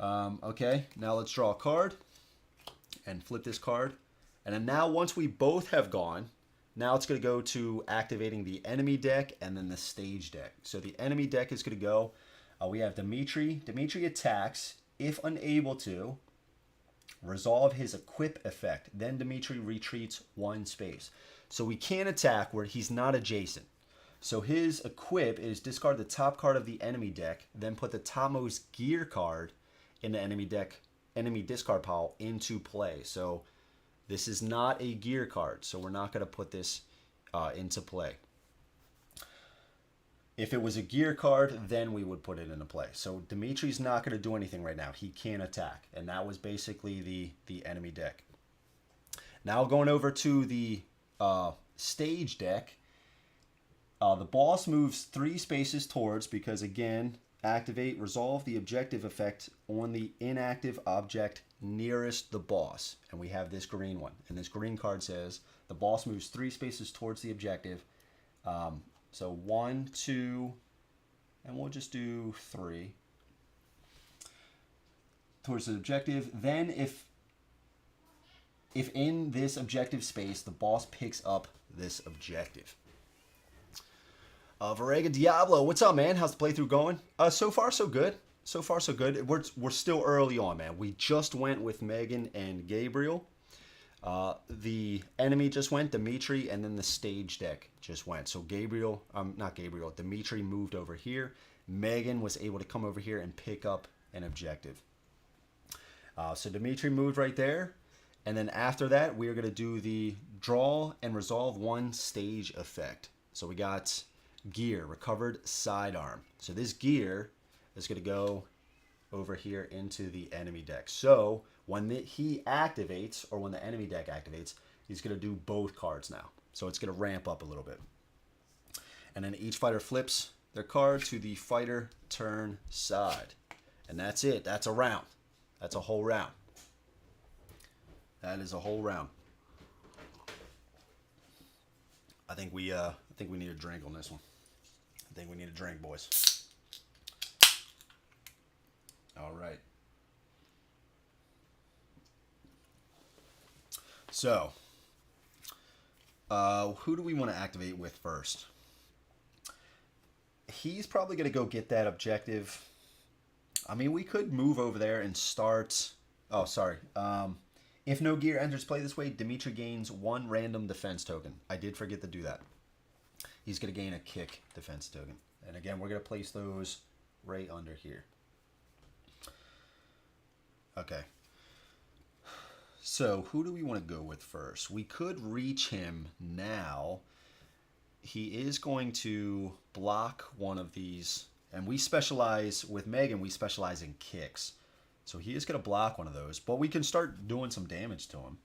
Okay, now let's draw a card and flip this card. And then now once we both have gone, now it's going to go to activating the enemy deck and then the stage deck. So the enemy deck is going to go. We have Dimitri. Dimitri attacks. If unable to, resolve his equip effect. Then Dimitri retreats 1 space. So we can't attack where he's not adjacent. So his equip is discard the top card of the enemy deck, then put the topmost gear card in the enemy discard pile into play. So this is not a gear card, so we're not going to put this into play. If it was a gear card, then we would put it into play. So Dimitri's not going to do anything right now. He can't attack. And that was basically the enemy deck. Now going over to the stage deck. The boss moves 3 spaces towards, because again, activate, resolve the objective effect on the inactive object nearest the boss. And we have this green one. And this green card says the boss moves 3 spaces towards the objective. So 1, 2, and we'll just do 3 towards the objective. Then if in this objective space, the boss picks up this objective. Varega Diablo, what's up, man? How's the playthrough going? So far, so good. So far, so good. We're still early on, man. We just went with Megan and Gabriel. The enemy just went, Dimitri, and then the stage deck just went. So Dimitri moved over here. Megan was able to come over here and pick up an objective. So Dimitri moved right there. And then after that, we're going to do the draw and resolve 1 stage effect. So we got gear, recovered sidearm. So this gear is going to go over here into the enemy deck. So when he activates, or when the enemy deck activates, he's going to do both cards now. So it's going to ramp up a little bit. And then each fighter flips their card to the fighter turn side. And that's it. That's a round. That's a whole round. That is a whole round. I think we need a drink on this one. I think we need a drink, boys. All right. So, who do we want to activate with first? He's probably going to go get that objective. I mean, we could move over there and start... Oh, sorry. If no gear enters play this way, Dimitri gains 1 random defense token. I did forget to do that. He's going to gain a kick defense token. And again, we're going to place those right under here. Okay. So, who do we want to go with first? We could reach him now. He is going to block one of these. And we specialize, with Megan, we specialize in kicks. So he is going to block one of those. But we can start doing some damage to him.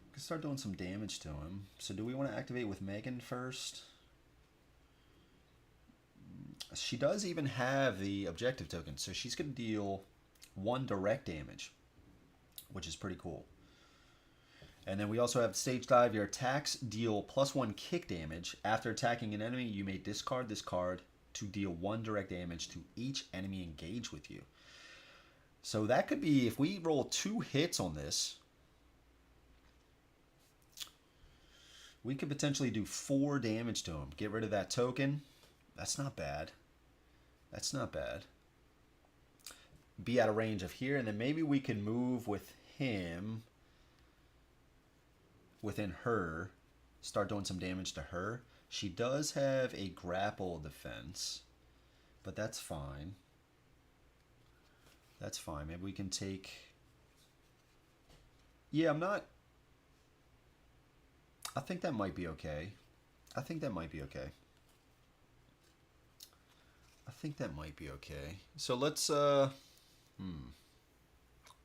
We can start doing some damage to him. So do we want to activate with Megan first? She does even have the objective token, so she's going to deal 1 direct damage, which is pretty cool. And then we also have Stage Dive. Your attacks deal +1 kick damage. After attacking an enemy, you may discard this card to deal 1 direct damage to each enemy engaged with you. So that could be, if we roll 2 hits on this, we could potentially do 4 damage to him. Get rid of that token. That's not bad. That's not bad. Be out of range of here, and then maybe we can move with him within her, start doing some damage to her. She does have a grapple defense, but that's fine. That's fine. Maybe we can take... Yeah, I'm not... I think that might be okay. I think that might be okay. I think that might be okay. So let's...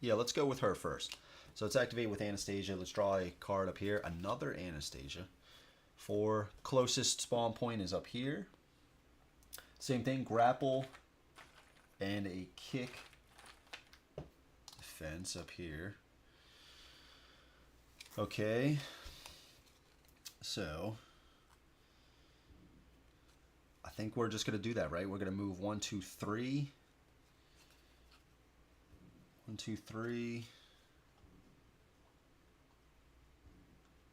Yeah, let's go with her first. So let's activate with Anastasia. Let's draw a card up here. Another Anastasia. For closest spawn point is up here. Same thing, grapple and a kick defense up here. Okay. So I think we're just going to do that, right? We're going to move 1, 2, 3. 1, 2, 3.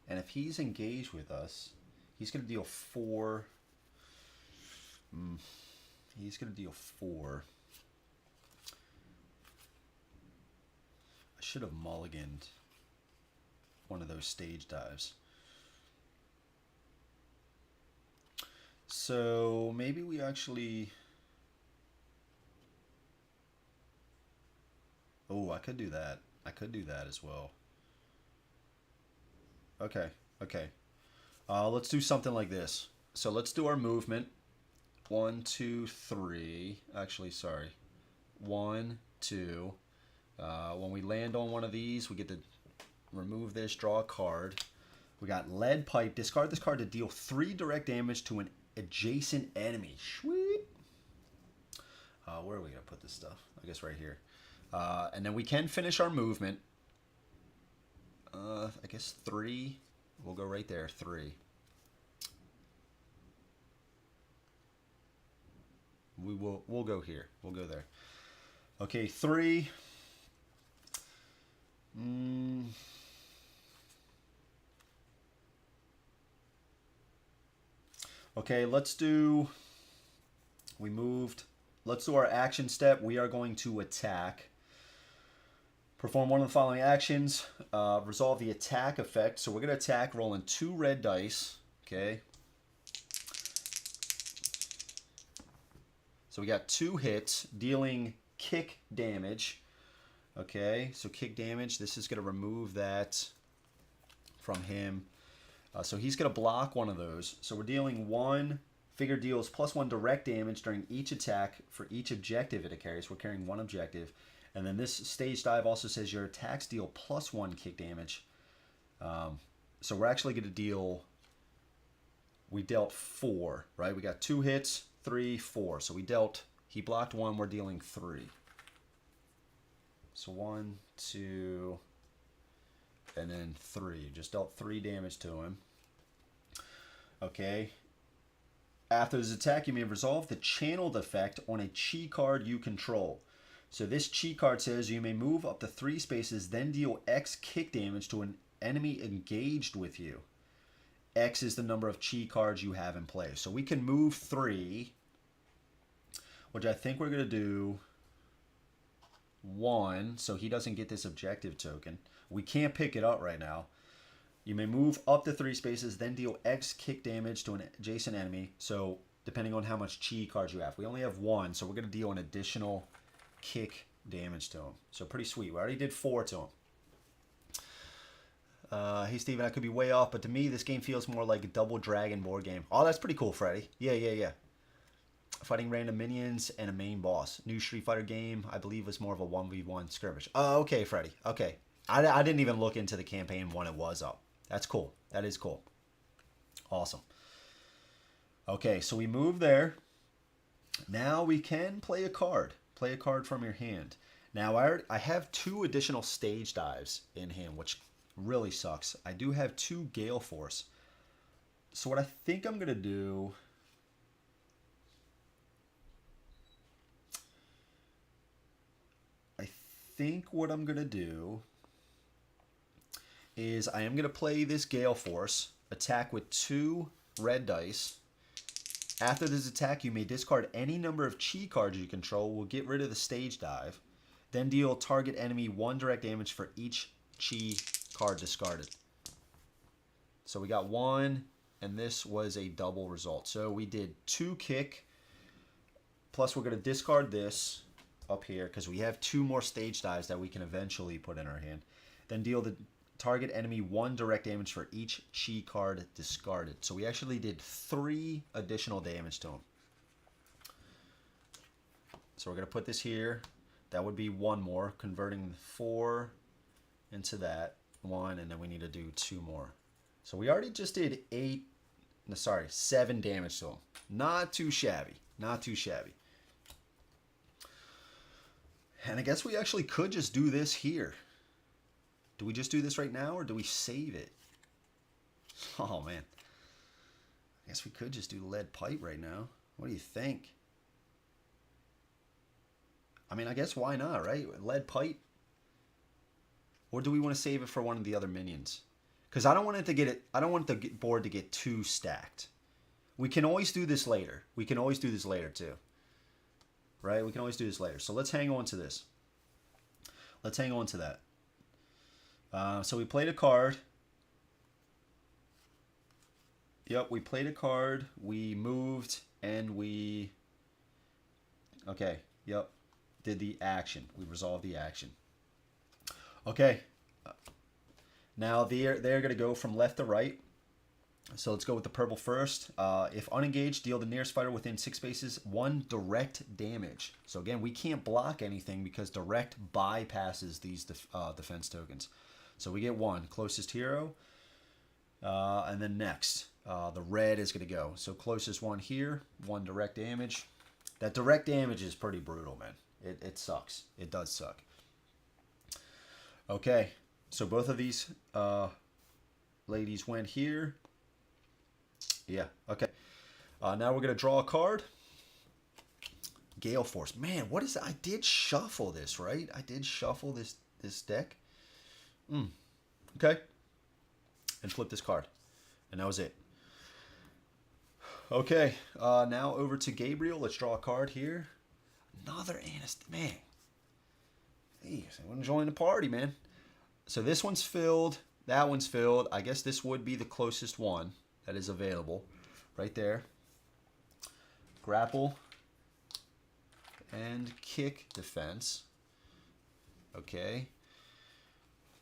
And if he's engaged with us, he's going to deal 4. He's going to deal 4. I should have mulliganed one of those stage dives. So maybe we actually... Oh, I could do that. I could do that as well. Okay, okay. Let's do something like this. So let's do our movement. 1, 2, 3. Actually, sorry. 1, 2. When we land on one of these, we get to remove this, draw a card. We got Lead Pipe. Discard this card to deal 3 direct damage to an adjacent enemy. Sweet. Where are we going to put this stuff? I guess right here. And then we can finish our movement. I guess 3. We'll go right there. 3. We'll go here. We'll go there. Okay, 3. Okay, let's do... We moved. Let's do our action step. We are going to attack. Perform one of the following actions. Resolve the attack effect. So we're going to attack rolling 2 red dice. Okay. So we got 2 hits dealing kick damage. Okay. So kick damage. This is going to remove that from him. So he's going to block one of those. So we're dealing 1. Figure deals +1 direct damage during each attack for each objective it carries. We're carrying 1 objective. And then this stage dive also says your attacks deal +1 kick damage. So we're actually going to deal... We dealt 4, right? We got 2 hits, 3, 4. So we dealt... He blocked 1, we're dealing 3. So 1, 2, and then 3. Just dealt 3 damage to him. Okay. After this attack, you may resolve the channeled effect on a chi card you control. So this chi card says you may move up to 3 spaces, then deal X kick damage to an enemy engaged with you. X is the number of chi cards you have in play. So we can move 3, which I think we're going to do 1, so he doesn't get this objective token. We can't pick it up right now. You may move up to 3 spaces, then deal X kick damage to an adjacent enemy. So depending on how much chi cards you have. We only have 1, so we're going to deal an additional kick damage to him. So pretty sweet. We already did 4 to him. Hey Steven, I could be way off, but to me this game feels more like a Double Dragon board game. Oh, that's pretty cool, Freddy. Yeah. Fighting random minions and a main boss. New Street Fighter game, I believe, was more of a 1v1 skirmish. Oh, okay, Freddy. Okay. I didn't even look into the campaign when it was up. That's cool. That is cool. Awesome. Okay, so we move there. Now we can play a card. Play a card from your hand. Now I have 2 additional stage dives in hand, which really sucks. I do have 2 Gale Force. So what I think I'm going to do... I think what I'm going to do is I am going to play this Gale Force, attack with 2 red dice. After this attack, you may discard any number of chi cards you control. We'll get rid of the stage dive. Then deal target enemy 1 direct damage for each chi card discarded. So we got 1, and this was a double result. So we did 2 kick, plus we're going to discard this up here because we have 2 more stage dives that we can eventually put in our hand. Then deal the target enemy 1 direct damage for each chi card discarded. So we actually did 3 additional damage to him. So we're going to put this here. That would be 1 more, converting 4 into that 1, and then we need to do 2 more. So we already just did 7 damage to him. Not too shabby. Not too shabby. And I guess we actually could just do this here. Do we just do this right now, or do we save it? Oh, man. I guess we could just do lead pipe right now. What do you think? I mean, I guess why not, right? Lead pipe. Or do we want to save it for one of the other minions? Because I don't want it to get it. I don't want the board to get too stacked. We can always do this later. We can always do this later too. Right? We can always do this later. So let's hang on to this. Let's hang on to that. So we played a card. Yep, we played a card. We moved and we... Okay, yep. Did the action. We resolved the action. Okay. Now they're going to go from left to right. So let's go with the purple first. If unengaged, deal the nearest fighter within 6 spaces 1 direct damage. So again, we can't block anything because direct bypasses these defense tokens. So we get 1, closest hero. And then next, the red is going to go. So closest one here, 1 direct damage. That direct damage is pretty brutal, man. It sucks. It does suck. Okay, so both of these ladies went here. Yeah, okay. Now we're going to draw a card. Gale Force. Man, what is that? I did shuffle this, right? I did shuffle this deck. Okay. And flip this card. And that was it. Okay, now over to Gabriel. Let's draw a card here. Another Anast. Man. Hey, I want to join the party, man. So this one's filled. That one's filled. I guess this would be the closest one that is available. Right there. Grapple. And kick defense. Okay.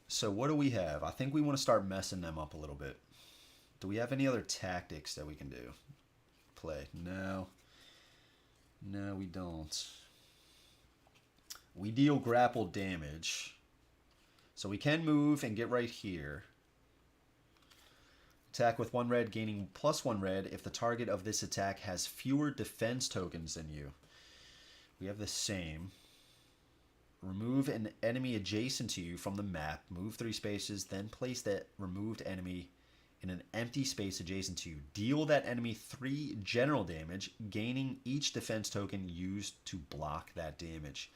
So what do we have? I think we want to start messing them up a little bit. Do we have any other tactics that we can do? Play. No. No, we don't. We deal grapple damage. So we can move and get right here. Attack with 1 red, gaining +1 red if the target of this attack has fewer defense tokens than you. We have the same. Remove an enemy adjacent to you from the map. Move 3 spaces, then place that removed enemy in an empty space adjacent to you. Deal that enemy 3 general damage, gaining each defense token used to block that damage.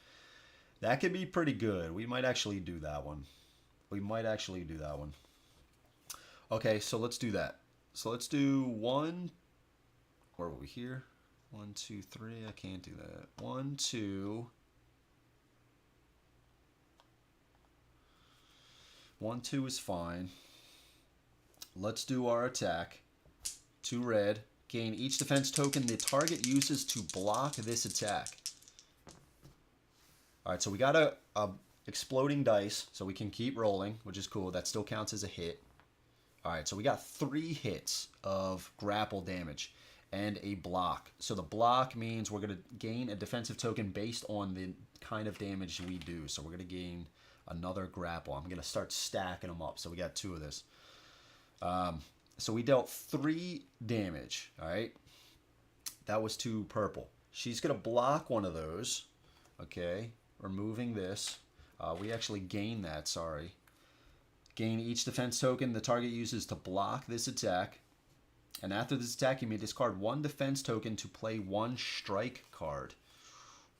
That could be pretty good. We might actually do that one. We might actually do that one. Okay, so let's do that. So let's do 1. Where were we here? 1, 2, 3. I can't do that. 1, 2. 1, 2 is fine. Let's do our attack. 2 red. Gain each defense token the target uses to block this attack. Alright, so we got a exploding dice, so we can keep rolling, which is cool. That still counts as a hit. Alright, so we got 3 hits of grapple damage and a block. So the block means we're going to gain a defensive token based on the kind of damage we do. So we're going to gain another grapple. I'm going to start stacking them up. So we got 2 of this. So we dealt 3 damage. Alright, that was to purple. she's going to block one of those. Okay, removing this. We actually gain that, sorry. Gain each defense token the target uses to block this attack. And after this attack, you may discard one defense token to play one strike card.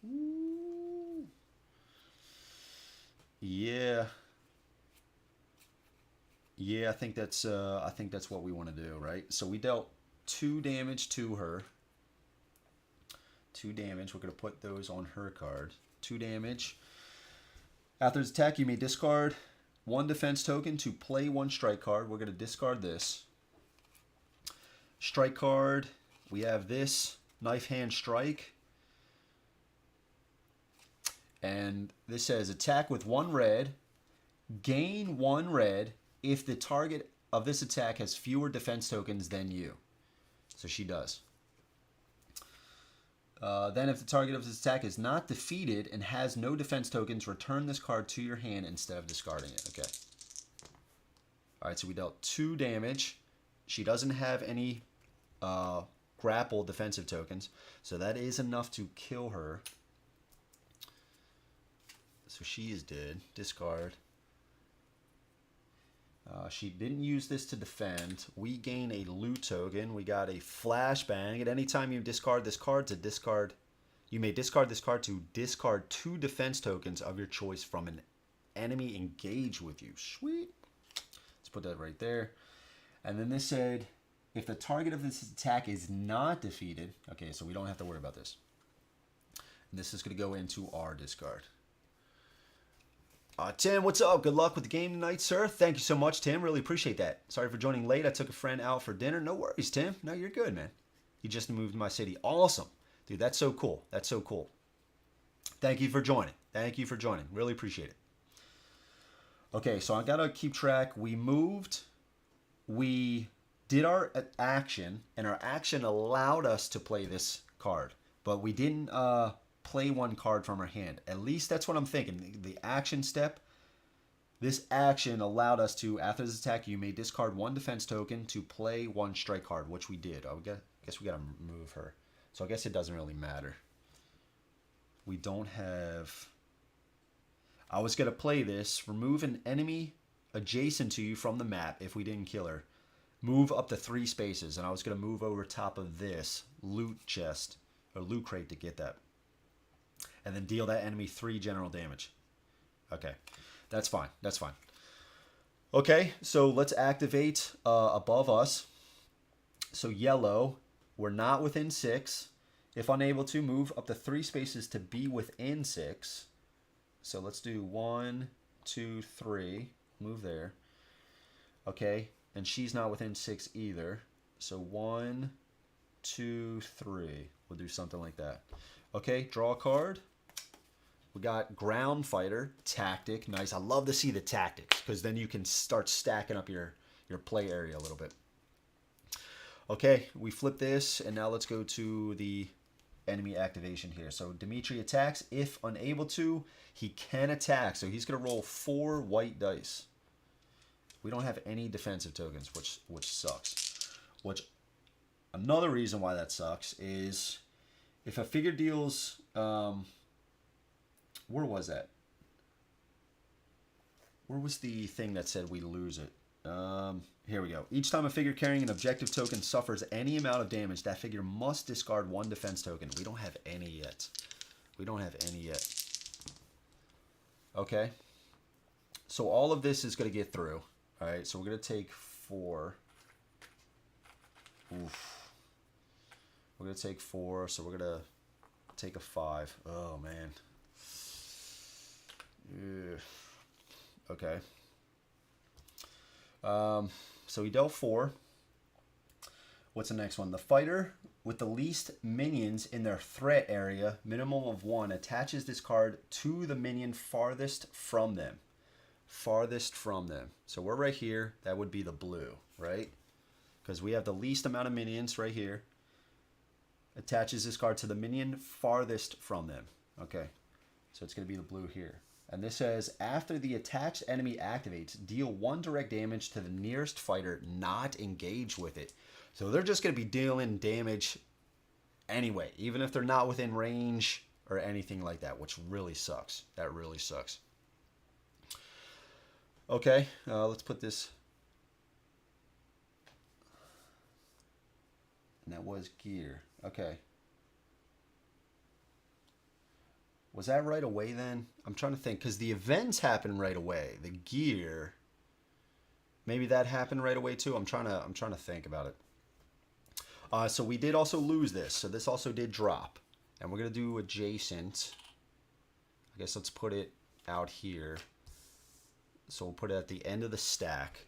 Ooh. Yeah. Yeah, I think that's what we want to do, right? So we dealt 2 damage to her. 2 damage. We're going to put those on her card. 2 damage. After this attack, you may discard one defense token to play one strike card. We're going to discard this. Strike card, we have this knife hand strike. And this says attack with 1 red, gain 1 red if the target of this attack has fewer defense tokens than you. So she does. Then if the target of this attack is not defeated and has no defense tokens, return this card to your hand instead of discarding it. Okay. Alright, so we dealt 2 damage. She doesn't have any grapple defensive tokens, so that is enough to kill her. So she is dead. Discard. She didn't use this to defend. We gain a loot token. We got a flashbang. At any time you discard this card to discard, you may discard this card to discard 2 defense tokens of your choice from an enemy engaged with you. Sweet. Let's put that right there. And then this said, if the target of this attack is not defeated, okay, so we don't have to worry about this. And this is going to go into our discard. Tim, what's up? Good luck with the game tonight, sir. Thank you so much, Tim. Really appreciate that. Sorry for joining late. I took a friend out for dinner. No worries, Tim. No, you're good, man. He just moved to my city. Awesome. Dude, that's so cool. That's so cool. Thank you for joining. Thank you for joining. Really appreciate it. Okay, so I got to keep track. We moved. We did our action, and our action allowed us to play this card. But we didn't play one card from our hand. At least that's what I'm thinking. The action step, this action allowed us to, after this attack, you may discard 1 defense token to play 1 strike card, which we did. I guess we got to move her. So I guess it doesn't really matter. We don't have... I was going to play this. Remove an enemy adjacent to you from the map if we didn't kill her. Move up to 3 spaces. And I was going to move over top of this loot chest, or loot crate to get that. And then deal that enemy 3 general damage. Okay, that's fine. That's fine. Okay, so let's activate above us. So yellow, we're not within 6. If unable to, move up to 3 spaces to be within 6. So let's do 1, 2, 3. Move there. Okay, and she's not within 6 either. So 1, 2, 3. We'll do something like that. Okay, draw a card. We got ground fighter, tactic. Nice. I love to see the tactics because then you can start stacking up your play area a little bit. Okay, we flip this, and now let's go to the enemy activation here. So Dimitri attacks. If unable to, he can attack. So he's going to roll 4 white dice. We don't have any defensive tokens, which sucks. Which another reason why that sucks is if a figure deals... where was that? Where was the thing that said we lose it? Here we go. Each time a figure carrying an objective token suffers any amount of damage, that figure must discard 1 defense token. We don't have any yet. We don't have any yet. Okay. So all of this is going to get through. All right. So we're going to take 4. Oof. We're going to take 4. So we're going to take a 5. Oh, man. Ugh. Okay. So he dealt 4. What's the next one? The fighter with the least minions in their threat area, minimum of 1, attaches this card to the minion farthest from them. Farthest from them. So we're right here. That would be the blue, right? Because we have the least amount of minions right here. Attaches this card to the minion farthest from them. Okay. So it's going to be the blue here. And this says, after the attached enemy activates, deal 1 direct damage to the nearest fighter not engaged with it. So they're just going to be dealing damage anyway, even if they're not within range or anything like that, which really sucks. That really sucks. Okay, let's put this. And that was gear. Okay. Was that right away then? I'm trying to think, because the events happen right away. The gear, maybe that happened right away too. I'm trying to think about it. So we did also lose this. So this also did drop. And we're going to do adjacent. I guess let's put it out here. So we'll put it at the end of the stack.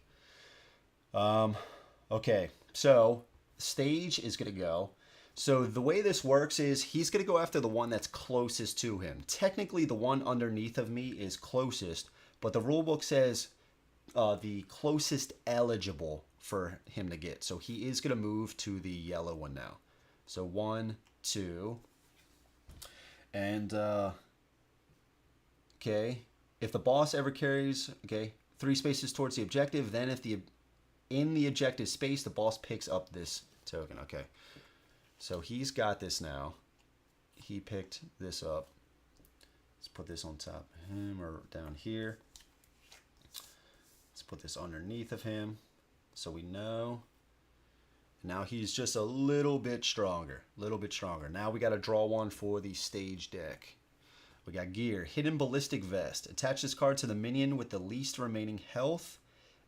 Okay, so stage is going to go. So the way this works is he's going to go after the one that's closest to him. Technically, the one underneath of me is closest, but the rulebook says the closest eligible for him to get. So he is going to move to the yellow one now. So 1, 2, and okay. If the boss ever carries 3 spaces towards the objective, then if in the objective space, the boss picks up this token. Okay. So he's got this now. He picked this up. Let's put this on top of him or down here. Let's put this underneath of him so we know. Now he's just a little bit stronger. Now we got to draw one for the stage deck. We got gear. Hidden Ballistic Vest. Attach this card to the minion with the least remaining health.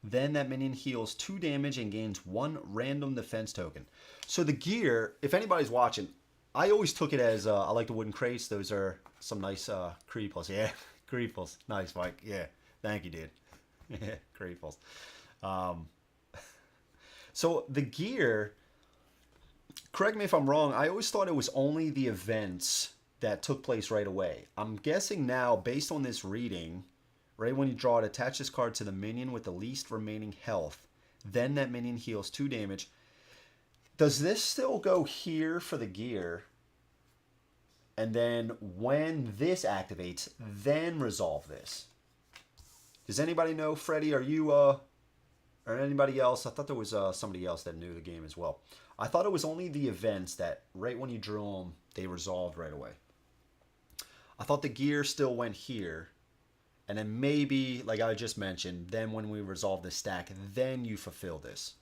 Then that minion heals 2 damage and gains 1 random defense token. So the gear, if anybody's watching, I always took it as, I like the wooden crates. Those are some nice creeples. Yeah, creeples. Nice, Mike. Yeah, thank you, dude. Yeah, creeples. So the gear, correct me if I'm wrong, I always thought it was only the events that took place right away. I'm guessing now, based on this reading, right when you draw it, attach this card to the minion with the least remaining health. Then that minion heals 2 damage. Does this still go here for the gear? And then when this activates, then resolve this. Does anybody know, Freddie? Are you, or anybody else? I thought there was somebody else that knew the game as well. I thought it was only the events that right when you drew them, they resolved right away. I thought the gear still went here. And then maybe, like I just mentioned, then when we resolve this stack, then you fulfill this.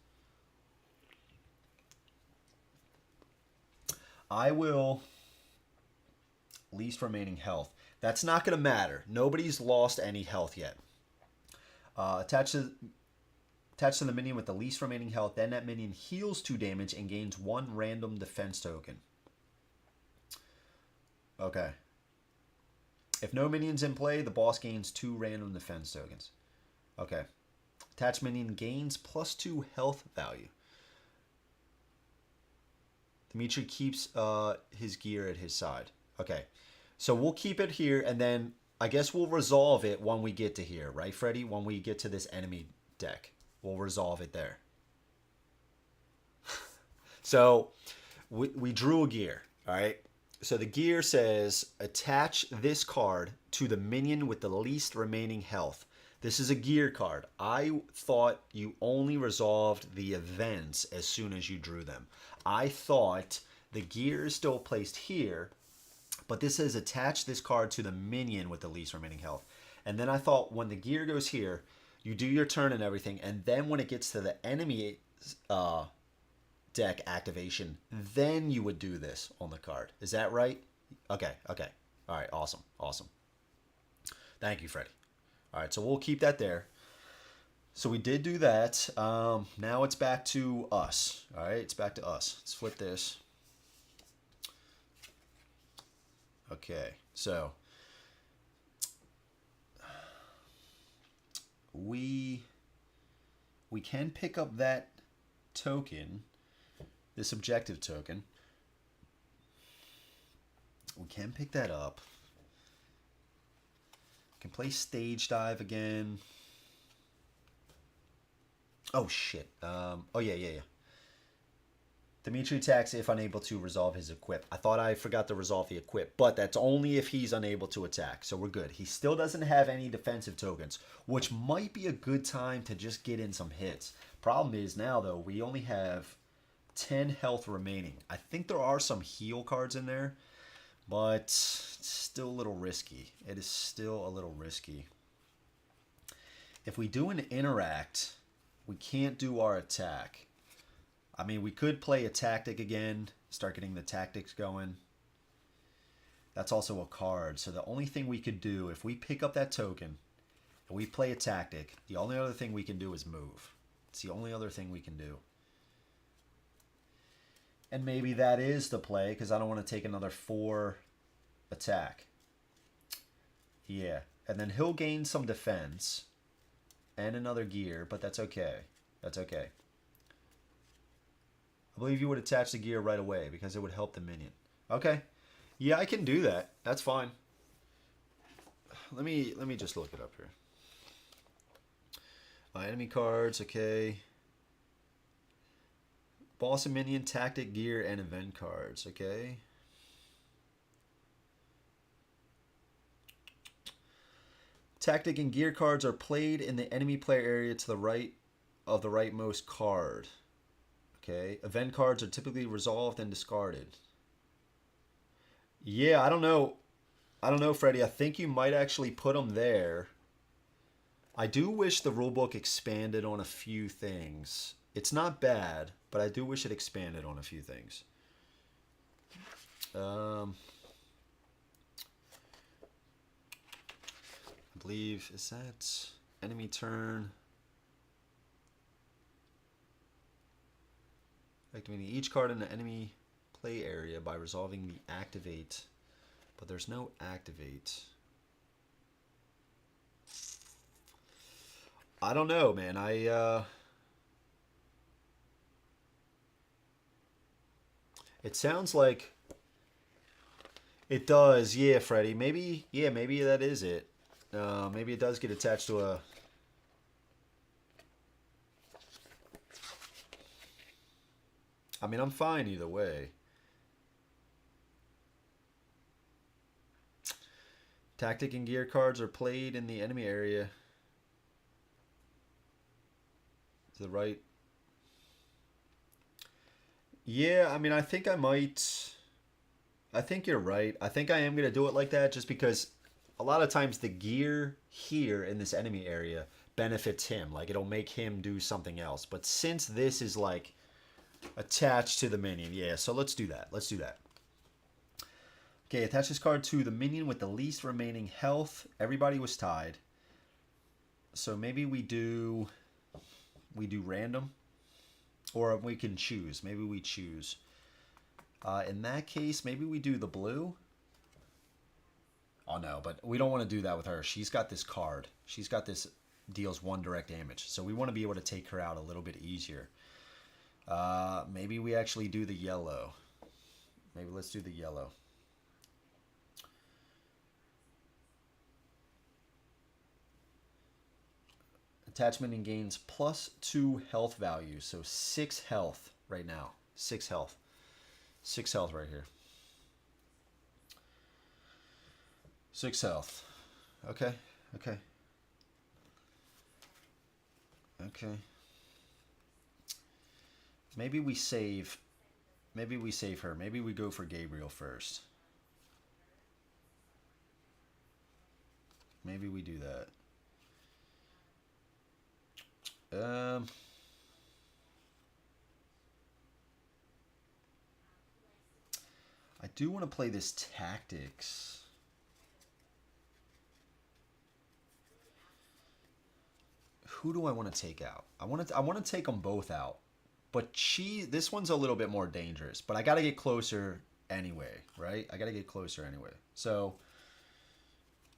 I will least remaining health. That's not going to matter. Nobody's lost any health yet. Attach to the minion with the least remaining health. Then that minion heals 2 damage and gains 1 random defense token. Okay. If no minions in play, the boss gains 2 random defense tokens. Okay. Attached minion gains +2 health value. Dimitri keeps his gear at his side. Okay. So we'll keep it here, and then I guess we'll resolve it when we get to here, right, Freddy? When we get to this enemy deck. We'll resolve it there. So we drew a gear, all right? So the gear says, attach this card to the minion with the least remaining health. This is a gear card. I thought you only resolved the events as soon as you drew them. I thought the gear is still placed here, but this says attach this card to the minion with the least remaining health. And then I thought when the gear goes here, you do your turn and everything, and then when it gets to the enemy deck activation, then you would do this on the card. Is that right? Okay. All right, awesome. Thank you, Freddie. All right, so we'll keep that there. So we did do that. Now it's back to us. All right, it's back to us. Let's flip this. Okay, so we can pick up that token, this objective token. We can pick that up. Can play stage dive again. Oh shit. Oh yeah. Dimitri attacks if unable to resolve his equip. I thought I forgot to resolve the equip, but that's only if he's unable to attack. So we're good. He still doesn't have any defensive tokens, which might be a good time to just get in some hits. Problem is now though, we only have 10 health remaining. I think there are some heal cards in there, but it's still a little risky. It is still a little risky. If we do an interact, we can't do our attack. I mean, we could play a tactic again, start getting the tactics going. That's also a card. So the only thing we could do, if we pick up that token and we play a tactic, the only other thing we can do is move. It's the only other thing we can do. And maybe that is the play, because I don't want to take another 4 attack. Yeah. And then he'll gain some defense and another gear, but that's okay. That's okay. I believe you would attach the gear right away because it would help the minion. Okay. Yeah, I can do that. That's fine. Let me just look it up here. Enemy cards, okay. Boss and minion, tactic, gear, and event cards, okay. Tactic and gear cards are played in the enemy player area to the right of the rightmost card. Okay. Event cards are typically resolved and discarded. Yeah, I don't know. I don't know, Freddy. I think you might actually put them there. I do wish the rulebook expanded on a few things. It's not bad, but I do wish it expanded on a few things. I believe, is that enemy turn? Activating each card in the enemy play area by resolving the activate. But there's no activate. I don't know, man. It sounds like it does. Yeah, Freddy. Maybe that is it. Maybe it does get attached to a... I mean, I'm fine either way. Tactic and gear cards are played in the enemy area. To the right. Yeah, I mean, I think I might... I think you're right. I think I am going to do it like that just because a lot of times the gear here in this enemy area benefits him. Like, it'll make him do something else. But since this is, like, attached to the minion, yeah, so let's do that. Let's do that. Okay, attach this card to the minion with the least remaining health. Everybody was tied. So maybe we do random. Or we can choose. Maybe we choose. In that case, maybe we do the blue. Oh, no, but we don't want to do that with her. She's got this card. She's got this deals 1 direct damage. So we want to be able to take her out a little bit easier. Maybe we actually do the yellow. Maybe let's do the yellow. Attachment and gains +2 health value. So 6 health right now. 6 health. 6 health right here. 6 health. Okay. Okay. Okay. Maybe we save. Maybe we save her. Maybe we go for Gabriel first. Maybe we do that. I do want to play this tactics. Who do I want to take out? I want to take them both out. But this one's a little bit more dangerous. But I got to get closer anyway, right? I got to get closer anyway. So,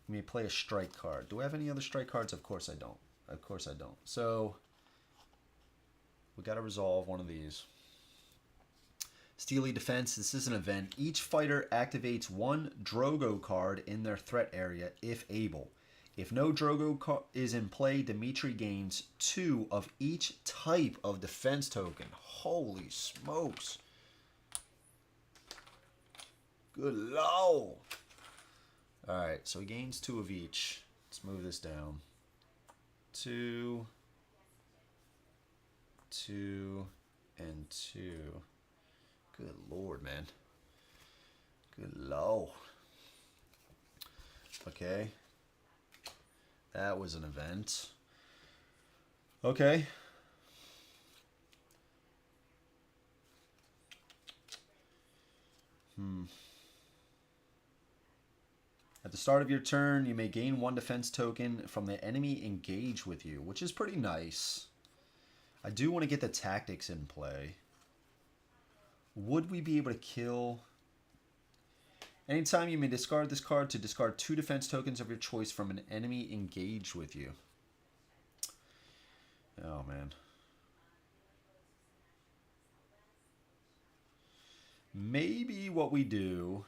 let me play a strike card. Do I have any other strike cards? Of course I don't. Of course I don't. So, we got to resolve one of these. Steely Defense. This is an event. Each fighter activates 1 Drogo card in their threat area if able. If no Drogo is in play, Dimitri gains 2 of each type of defense token. Holy smokes. Good lord. Alright, so he gains 2 of each. Let's move this down. 2, 2, and 2. Good Lord, man. Good Lord. Okay. That was an event. Okay. At the start of your turn, you may gain 1 defense token from the enemy engaged with you, which is pretty nice. I do want to get the tactics in play. Would we be able to kill... Anytime you may discard this card to discard 2 defense tokens of your choice from an enemy engaged with you. Oh, man. Maybe what we do...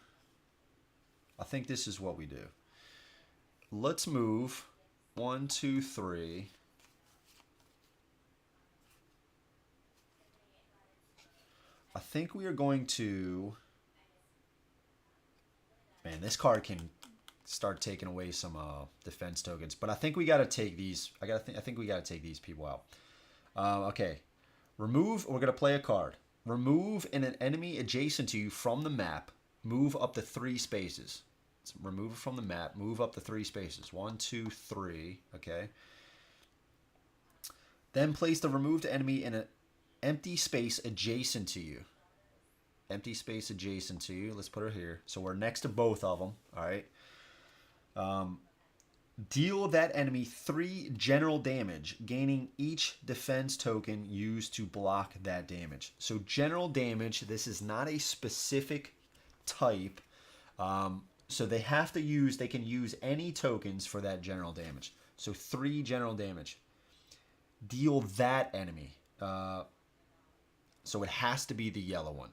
I think this is what we do. Let's move 1, 2, 3. I think we are going to... Man, this card can start taking away some defense tokens, but I think we got to take these. I think we got to take these people out. Okay, remove. We're gonna play a card. Remove an enemy adjacent to you from the map. Move up to 3 spaces. So remove it from the map. Move up to 3 spaces. 1, 2, 3. Okay. Then place the removed enemy in an empty space adjacent to you. Empty space adjacent to you. Let's put her here. So we're next to both of them. All right. Deal that enemy 3 general damage, gaining each defense token used to block that damage. So general damage, this is not a specific type. So they have to use, they can use any tokens for that general damage. So 3 general damage. Deal that enemy. So it has to be the yellow one.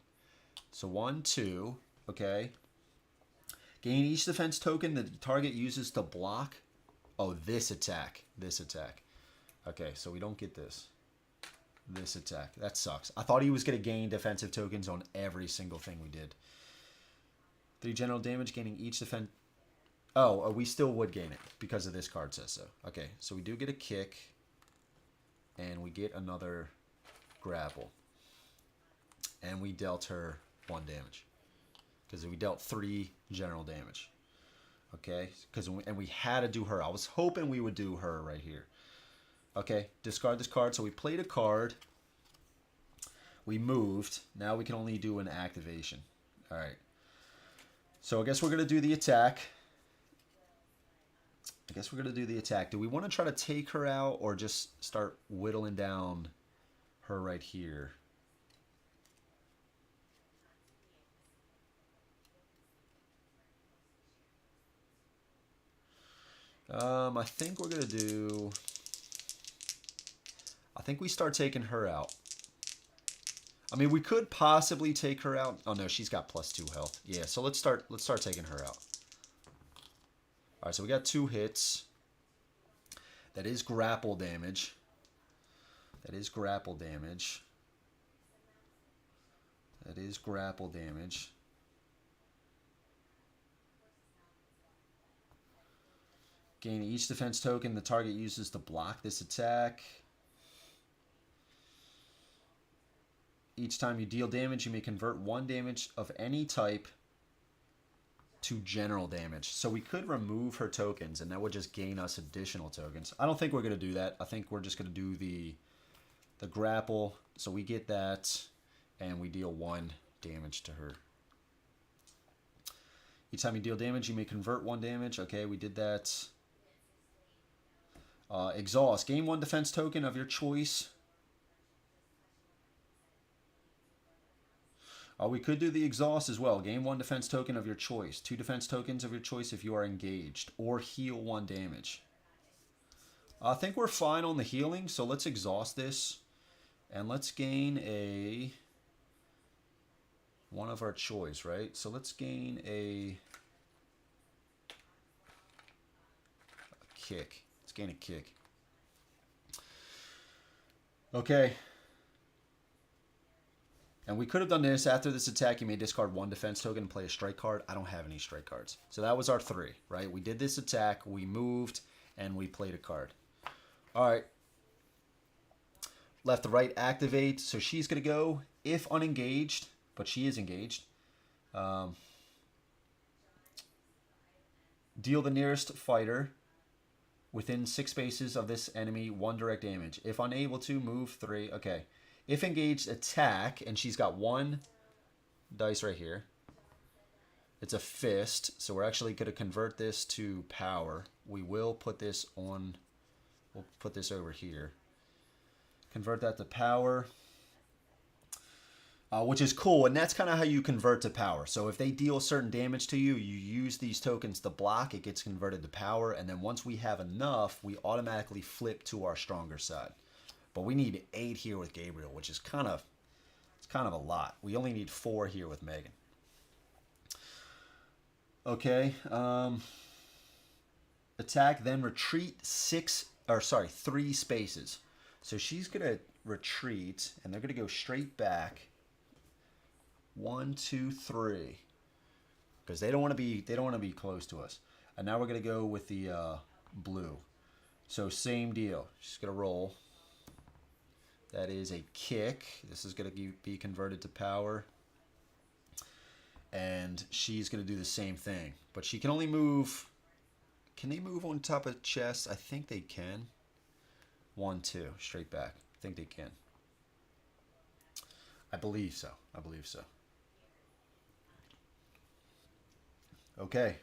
So 1, 2, okay. Gain each defense token that the target uses to block. Oh, this attack. This attack. Okay, so we don't get this. This attack. That sucks. I thought he was going to gain defensive tokens on every single thing we did. 3 general damage, gaining each defense. Oh, we still would gain it because of this card says so. Okay, so we do get a kick. And we get another grapple. And we dealt her 1 damage. Because we dealt 3 general damage. Okay? And we had to do her. I was hoping we would do her right here. Okay, discard this card. So we played a card. We moved. Now we can only do an activation. Alright. So I guess we're going to do the attack. Do we want to try to take her out or just start whittling down her right here? I think we're going to do... I think we start taking her out. I mean, we could possibly take her out. Oh, no, she's got +2 health. Yeah, so let's start taking her out. All right, so we got 2 hits. That is grapple damage. That is grapple damage. That is grapple damage. Gain each defense token the target uses to block this attack. Each time you deal damage, you may convert 1 damage of any type to general damage. So we could remove her tokens, and that would just gain us additional tokens. I don't think we're going to do that. I think we're just going to do the grapple. So we get that, and we deal 1 damage to her. Each time you deal damage, you may convert 1 damage. Okay, we did that. Exhaust. Gain 1 defense token of your choice. We could do the exhaust as well. Gain 1 defense token of your choice. 2 defense tokens of your choice if you are engaged. Or heal 1 damage. I think we're fine on the healing, so let's exhaust this. And let's gain one of our choice, right? So let's gain a kick. Let's gain a kick. Okay. And we could have done this. After this attack, you may discard 1 defense token and play a strike card. I don't have any strike cards. So that was our 3, right? We did this attack, we moved, and we played a card. All right. left to right activate. So she's going to go if unengaged, but she is engaged. Deal the nearest fighter within 6 spaces of this enemy 1 direct damage. If unable to, move 3. Okay. If engaged, attack, and she's got 1 dice right here. It's a fist, so we're actually going to convert this to power. We will put this on, we'll put this over here. Convert that to power, which is cool, and that's kind of how you convert to power. So if they deal certain damage to you, you use these tokens to block, it gets converted to power, and then once we have enough, we automatically flip to our stronger side. But we need 8 here with Gabriel, which is kind of a lot. We only need 4 here with Megan. Okay, attack, then retreat 3 spaces. So she's gonna retreat, and they're gonna go straight back. 1, 2, 3, because they don't want to be close to us. And now we're gonna go with the blue. So same deal. She's gonna roll. That is a kick. This is gonna be converted to power. And she's going to do the same thing. But she can only move... Can they move on top of chest? I think they can. 1, 2. Straight back. I think they can. I believe so. I believe so. Okay.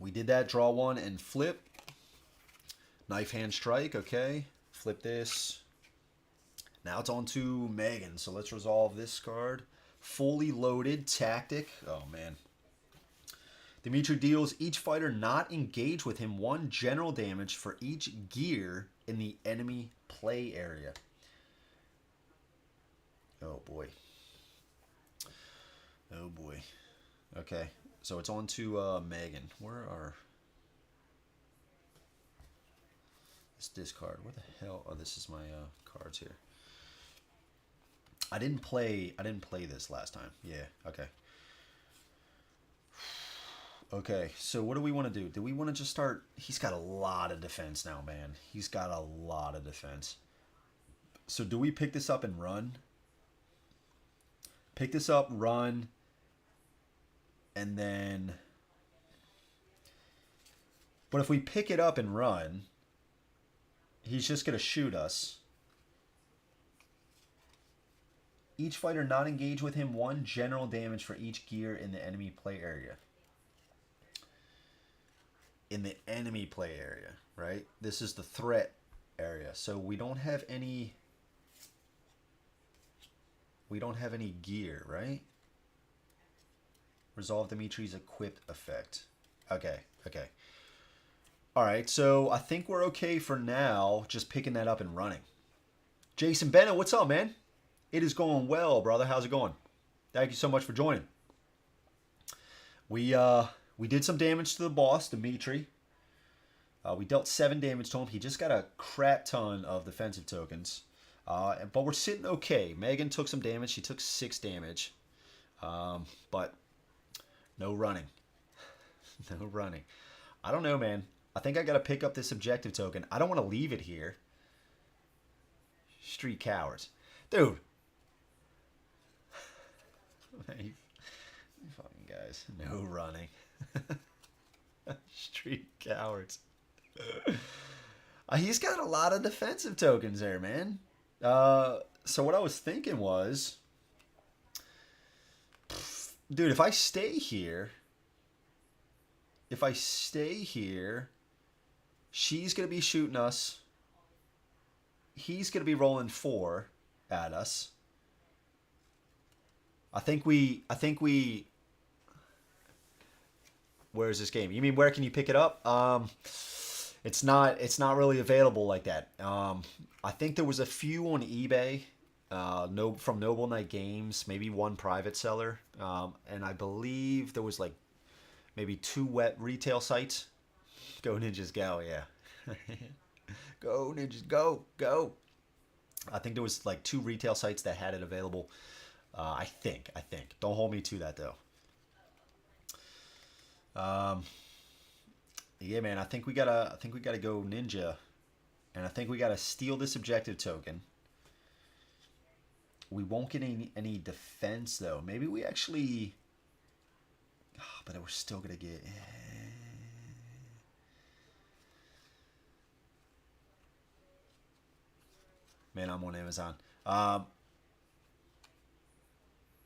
We did that. Draw 1 and flip. Knife hand strike. Okay. Flip this. Now it's on to Megan. So let's resolve this card. Fully loaded tactic. Oh, man. Dimitri deals each fighter not engaged with him 1 general damage for each gear in the enemy play area. Oh, boy. Oh, boy. Okay. So it's on to Megan. Where are... This discard. Where the hell... Oh, this is my cards here. I didn't play this last time. Yeah, okay. Okay, so what do we want to do? Do we want to just start... He's got a lot of defense now, man. He's got a lot of defense. So do we pick this up and run? Pick this up, run, and then... But if we pick it up and run, he's just going to shoot us. Each fighter not engaged with him 1 general damage for each gear in the enemy play area. In the enemy play area, right? This is the threat area. So we don't have any... We don't have any gear, right? Resolve Dimitri's equipped effect. Okay, okay. Alright, so I think we're okay for now, just picking that up and running. Jason Bennett, what's up, man? It is going well, brother. How's it going? Thank you so much for joining. We did some damage to the boss, Dimitri. We dealt 7 damage to him. He just got a crap ton of defensive tokens. But we're sitting okay. Megan took some damage. She took 6 damage. But no running. No running. I don't know, man. I think I got to pick up this objective token. I don't want to leave it here. Street cowards. Dude. You fucking guys. No running. Street cowards. He's got a lot of defensive tokens there, man. So what I was thinking was... Dude, if I stay here... She's going to be shooting us. He's going to be rolling 4 at us. I think we... Where's this game? You mean where can you pick it up? It's not really available like that. I think there was a few on eBay. From Noble Knight Games, maybe 1 private seller. And I believe there was like maybe 2 wet retail sites. Go Ninjas go, yeah. Go Ninjas go, go. I think there was like 2 retail sites that had it available. I think. Don't hold me to that though. Yeah, man. I think we gotta go ninja And I think we got to steal this objective token. We won't get any defense, though. Maybe we actually... Oh, but we're still going to get... Man, I'm on Amazon.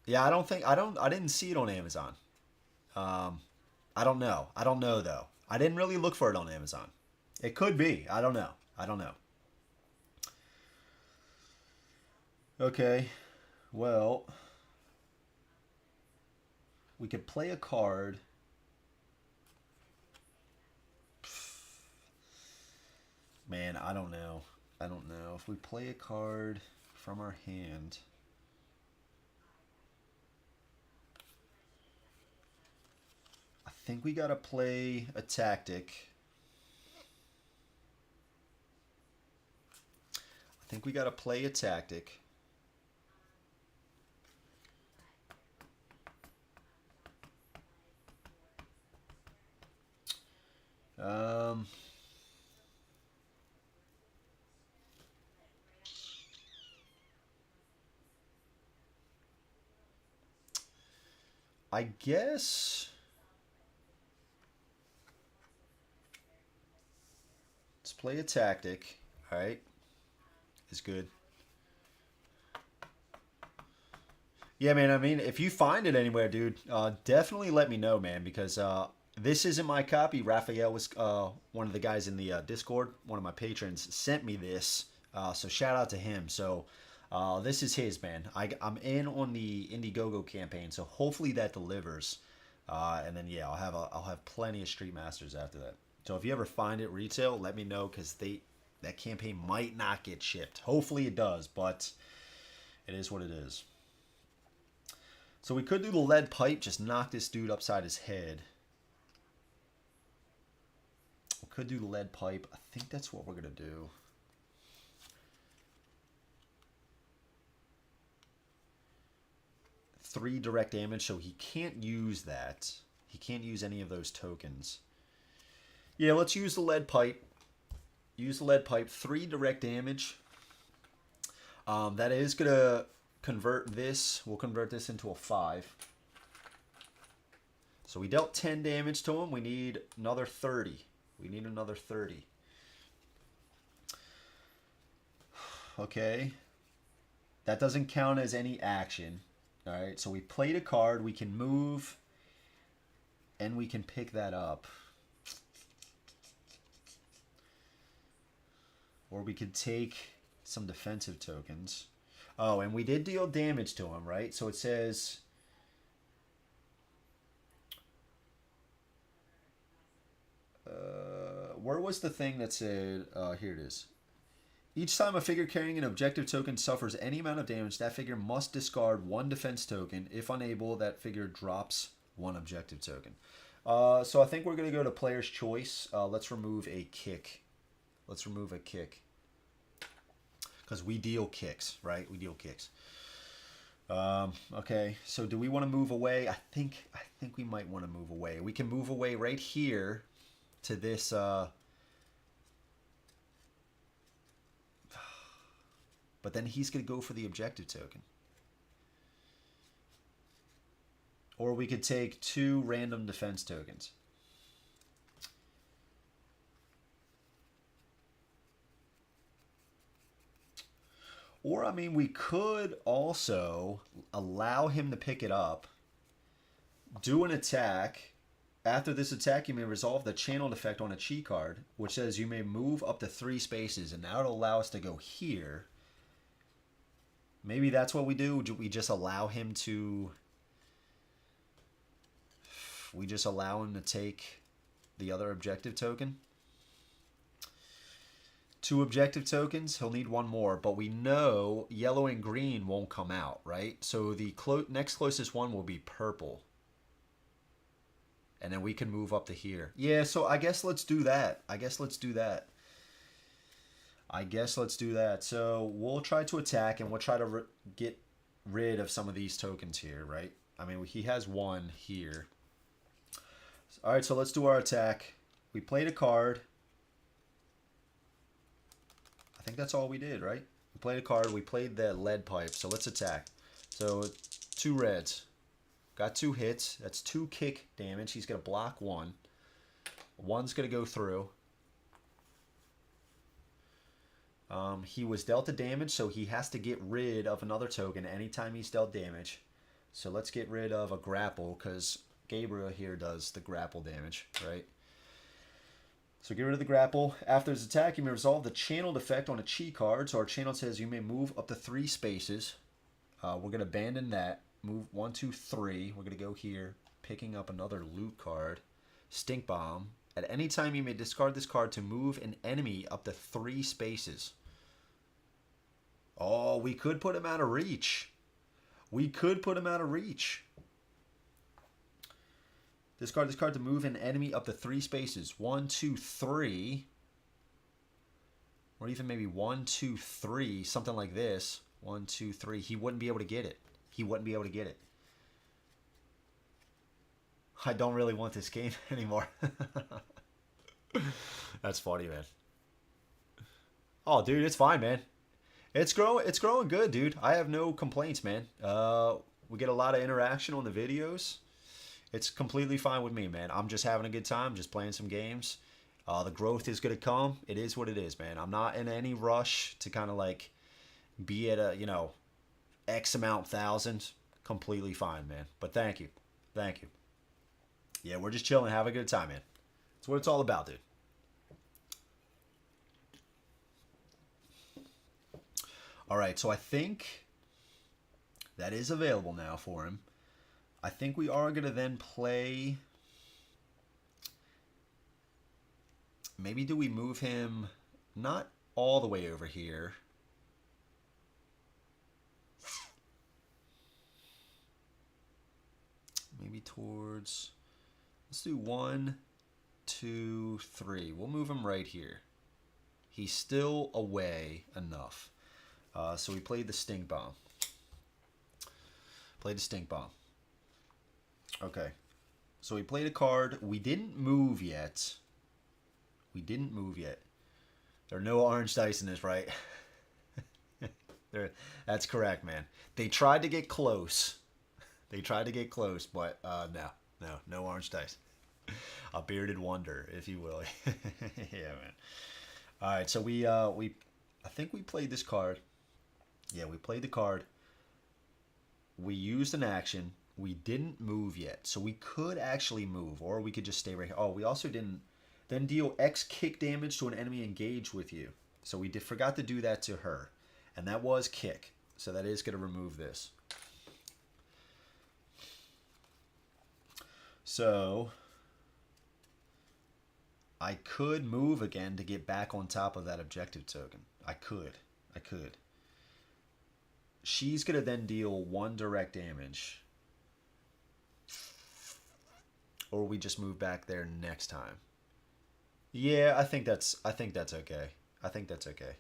Yeah, I didn't see it on Amazon. I don't know. I don't know, though. I didn't really look for it on Amazon. It could be. I don't know. I don't know. Okay. Well, we could play a card. Man, I don't know. I don't know. If we play a card from our hand... I think we gotta play a tactic. I think we gotta play a tactic. I guess... Let's play a tactic. All right. It's good. Yeah, man. I mean, if you find it anywhere, dude, definitely let me know, man, because this isn't my copy. Raphael was one of the guys in the Discord. One of my patrons sent me this. So shout out to him. So this is his, man. I'm in on the Indiegogo campaign, so hopefully that delivers. And then yeah, I'll have plenty of Street Masters after that. So if you ever find it retail, let me know, because that campaign might not get shipped. Hopefully it does, but it is what it is. So we could do the lead pipe, just knock this dude upside his head. We could do the lead pipe. I think that's what we're going to do. Three direct damage, so he can't use that. He can't use any of those tokens. Yeah, let's use the lead pipe. Use the lead pipe. 3 direct damage. That is going to convert this. We'll convert this into a 5. So we dealt 10 damage to him. We need another 30. We need another 30. Okay. That doesn't count as any action. All right, so we played a card. We can move, and we can pick that up. Or we could take some defensive tokens. Oh, and we did deal damage to him, right? So it says... where was the thing that said... here it is. Each time a figure carrying an objective token suffers any amount of damage, that figure must discard 1 defense token. If unable, that figure drops 1 objective token. So I think we're going to go to player's choice. Let's remove a kick. Let's remove a kick. Because we deal kicks, right? We deal kicks. Okay, so do we want to move away? I think we might want to move away. We can move away right here to this... but then he's going to go for the objective token. Or we could take 2 random defense tokens. Or, I mean, we could also allow him to pick it up, do an attack. After this attack, you may resolve the channeled effect on a cheat card, which says you may move up to 3 spaces, and now it'll allow us to go here. Maybe that's what we do. We just allow him to... We just allow him to take the other objective token. 2 objective tokens. He'll need 1 more. But we know yellow and green won't come out, right? So the next closest one will be purple. And then we can move up to here. Yeah, so I guess let's do that. I guess let's do that. So we'll try to attack, and we'll try to get rid of some of these tokens here, right? I mean, he has 1 here. All right, so let's do our attack. We played a card. I think that's all we did, right? We played a card. We played the lead pipe. So let's attack. So 2 reds. Got 2 hits. That's 2 kick damage. He's going to block 1. 1's going to go through. He was dealt a damage, so he has to get rid of another token anytime he's dealt damage. So let's get rid of a grapple, because Gabriel here does the grapple damage, right? So get rid of the grapple. After his attack, you may resolve the channeled effect on a chi card. So our channel says you may move up to 3 spaces. We're going to abandon that. Move 1, 2, 3. We're going to go here, picking up another loot card. Stink Bomb. At any time, you may discard this card to move an enemy up to 3 spaces. Oh, we could put him out of reach. We could put him out of reach. Discard this card to move an enemy up to 3 spaces. 1, 2, 3. Or even maybe 1, 2, 3. Something like this. 1, 2, 3. He wouldn't be able to get it. He wouldn't be able to get it. I don't really want this game anymore. That's funny, man. Oh, dude, it's fine, man. It's growing good, dude. I have no complaints, man. We get a lot of interaction on the videos. It's completely fine with me, man. I'm just having a good time, just playing some games. The growth is going to come. It is what it is, man. I'm not in any rush to kind of like be at a, you know, X amount thousand. Completely fine, man. But thank you. Thank you. Yeah, we're just chilling, having a good time, man. That's what it's all about, dude. All right, so I think that is available now for him. I think we are going to then play... Maybe do we move him not all the way over here? Maybe towards... Let's do 1, 2, 3. We'll move him right here. He's still away enough. So we played the Stink Bomb. Played the Stink Bomb. Okay. So we played a card. We didn't move yet. We didn't move yet. There are no orange dice in this, right? That's correct, man. They tried to get close. They tried to get close, but no orange dice. A bearded wonder, if you will. Yeah, man. All right, so I think we played this card. Yeah, we played the card. We used an action. We didn't move yet, so we could actually move, or we could just stay right here. Oh, we also didn't. Then deal X kick damage to an enemy engaged with you. So we forgot to do that to her, and that was kick. So that is going to remove this. So I could move again to get back on top of that objective token. I could. She's going to then deal 1 direct damage. Or we just move back there next time. Yeah, I think that's okay. I think that's okay.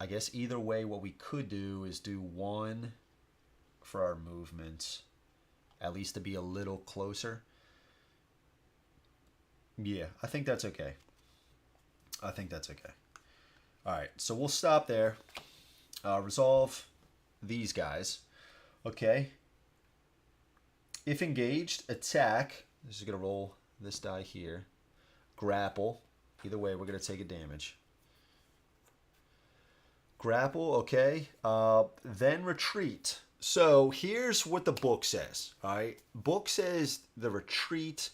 I guess either way, what we could do is do 1 for our movements. At least to be a little closer. Yeah, I think that's okay. I think that's okay. Alright, so we'll stop there. Resolve these guys. Okay. If engaged, attack. This is going to roll this die here. Grapple. Either way, we're going to take a damage. Grapple, okay. Then retreat. So here's what the book says. Alright. Book says the retreat,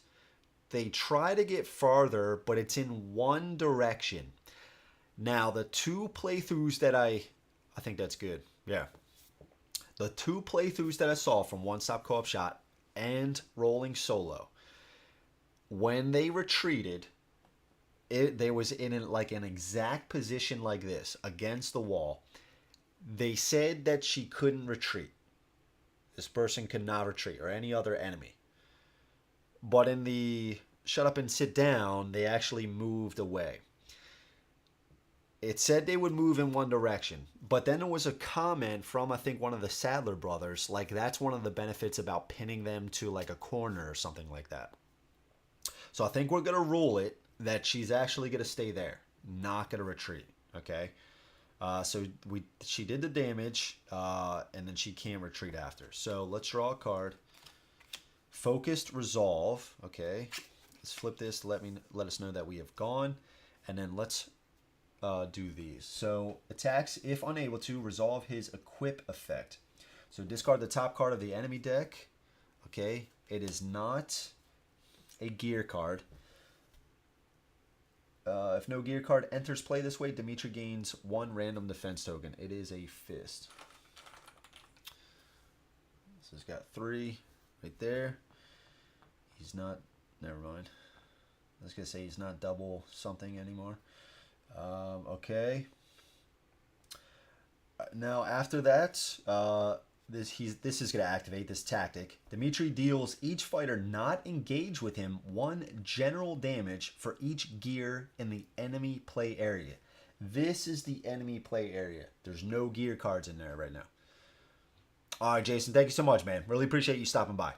they try to get farther, but it's in one direction. Now, the 2 playthroughs that I think that's good. Yeah. The 2 playthroughs that I saw from One Stop Co-op Shot and Rolling Solo, when they retreated, they was in like an exact position like this, against the wall. They said that she couldn't retreat. This person could not retreat, or any other enemy. But in the shut up and sit down, they actually moved away. It said they would move in one direction, but then there was a comment from, I think, one of the Sadler brothers, like that's one of the benefits about pinning them to like a corner or something like that. So I think we're going to rule it that she's actually going to stay there. not going to retreat. Okay. So she did the damage, and then she can't retreat after. So let's draw a card. Focused Resolve. Okay. Let's flip this. Let us know that we have gone. And then let's do these. So attacks if unable to resolve his equip effect. So discard the top card of the enemy deck. Okay. It is not a gear card. If no gear card enters play this way, Dimitri gains 1 random defense token. It is a fist. So it's got 3 right there. He's not, never mind. I was going to say he's not double something anymore. Okay. Now after that, this is going to activate this tactic. Dimitri deals each fighter not engaged with him 1 general damage for each gear in the enemy play area. This is the enemy play area. There's no gear cards in there right now. All right, Jason, thank you so much, man. Really appreciate you stopping by.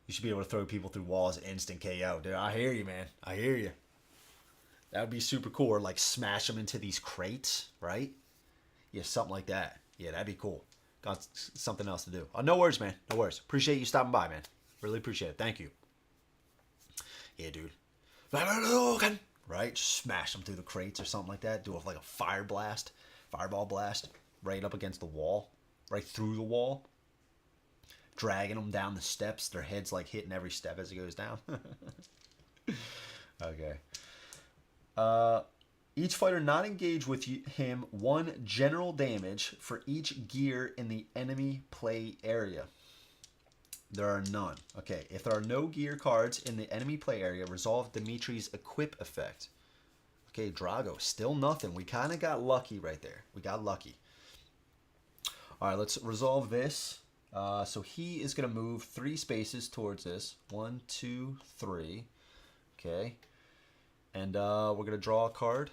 You should be able to throw people through walls instant KO. Dude, I hear you, man. I hear you. That would be super cool. Or like smash them into these crates, right? Yeah, something like that. Yeah, that'd be cool. Got something else to do. Oh, no worries, man. No worries. Appreciate you stopping by, man. Really appreciate it. Thank you. Yeah, dude. Right? Just smash them through the crates or something like that. Do like a fireball blast, right up against the wall, right through the wall. Dragging them down the steps. Their head's like hitting every step as it goes down. Okay. Each fighter not engaged with him 1 general damage for each gear in the enemy play area. There are none. Okay, if there are no gear cards in the enemy play area, resolve Dimitri's equip effect. Okay, Drago, still nothing. We kind of got lucky right there. We got lucky. All right, let's resolve this. So he is going to move 3 spaces towards this. 1, 2, 3. Okay. And we're going to draw a card.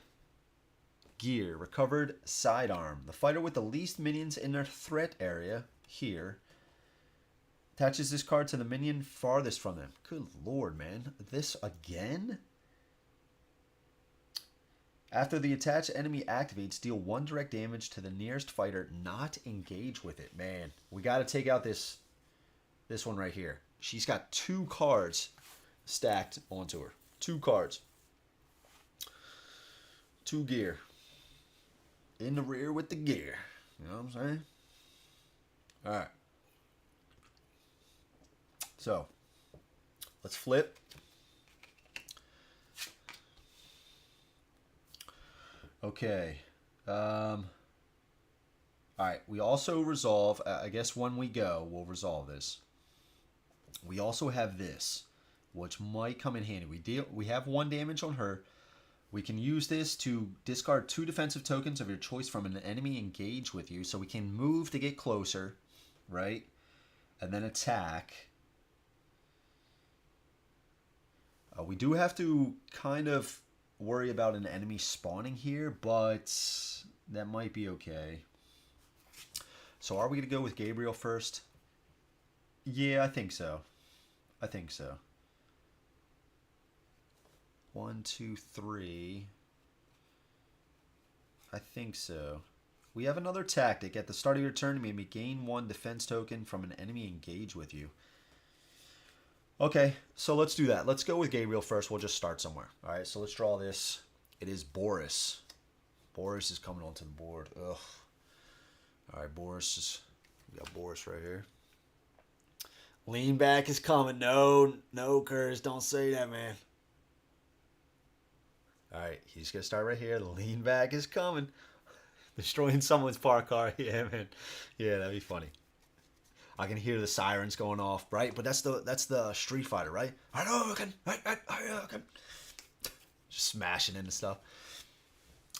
Gear. Recovered sidearm. The fighter with the least minions in their threat area, here, attaches this card to the minion farthest from them. Good lord, man. This again? After the attached enemy activates, deal 1 direct damage to the nearest fighter not engaged with it. Man, we got to take out this one right here. She's got 2 cards stacked onto her. 2 cards. 2 gear. In the rear with the gear. You know what I'm saying? All right. So, let's flip. Okay. All right. We also resolve, I guess when we go, we'll resolve this. We also have this, which might come in handy. We have 1 damage on her. We can use this to discard 2 defensive tokens of your choice from an enemy engaged with you. So we can move to get closer, right? And then attack. We do have to kind of worry about an enemy spawning here, but that might be okay. So are we going to go with Gabriel first? Yeah, I think so. I think so. 1, 2, 3. I think so. We have another tactic. At the start of your turn, you may gain 1 defense token from an enemy engaged with you. Okay, so let's do that. Let's go with Gabriel first. We'll just start somewhere. All right, so let's draw this. It is Boris. Boris is coming onto the board. Ugh. All right, Boris. We got Boris right here. Lean back is coming. No, Curse. Don't say that, man. All right, he's going to start right here. The lean back is coming. Destroying someone's park car. Yeah, man. Yeah, that'd be funny. I can hear the sirens going off, right? But that's the Street Fighter, right? Just smashing into stuff.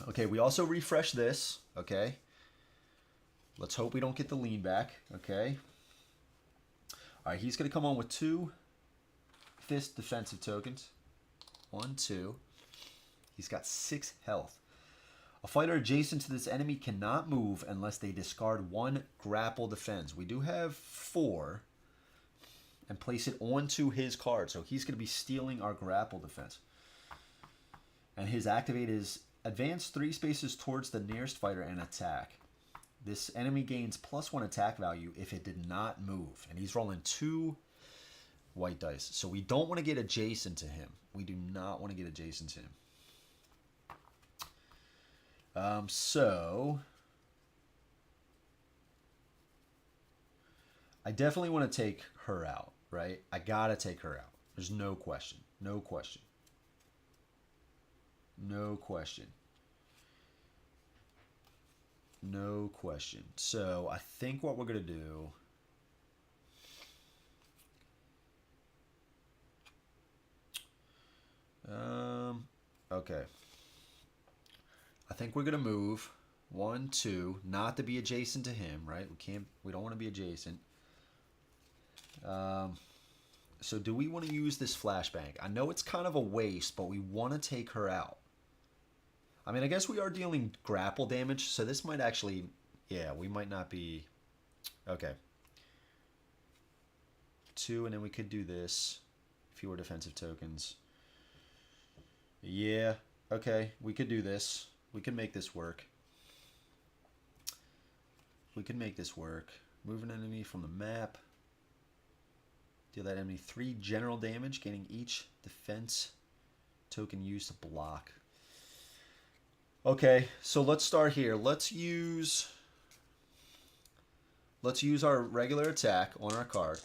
Okay, we also refresh this. Okay. Let's hope we don't get the lean back. Okay. All right, he's going to come on with 2 fist defensive tokens. 1, 2. He's got 6 health. A fighter adjacent to this enemy cannot move unless they discard 1 grapple defense. We do have 4. And place it onto his card. So he's going to be stealing our grapple defense. And his activate is advance 3 spaces towards the nearest fighter and attack. This enemy gains +1 attack value if it did not move. And he's rolling 2 white dice. So we don't want to get adjacent to him. We do not want to get adjacent to him. So I definitely want to take her out, right? I got to take her out. There's no question. No question. No question. No question. So I think what we're going to do... okay. I think we're going to move 1, 2, not to be adjacent to him, right? We don't want to be adjacent. So do we want to use this flashbang? I know it's kind of a waste, but we want to take her out. I mean, I guess we are dealing grapple damage, so this might actually... yeah, we might not be... okay. 2, and then we could do this. Fewer defensive tokens. Yeah, okay. We could do this. We can make this work. We can make this work. Move an enemy from the map. Deal that enemy 3 general damage, gaining each defense token used to block. Okay, so let's start here. Let's use our regular attack on our card.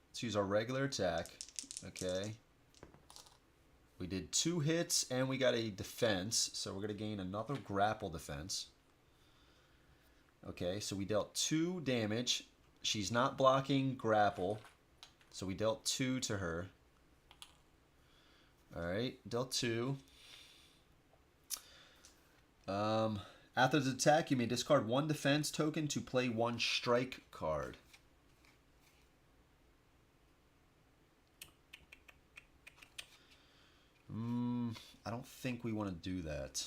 Let's use our regular attack. Okay. We did 2 hits and we got a defense, so we're going to gain another grapple defense. Okay, so we dealt 2 damage. She's not blocking grapple, so we dealt 2 to her. Alright, dealt 2. After the attack, you may discard 1 defense token to play 1 strike card. I don't think we want to do that.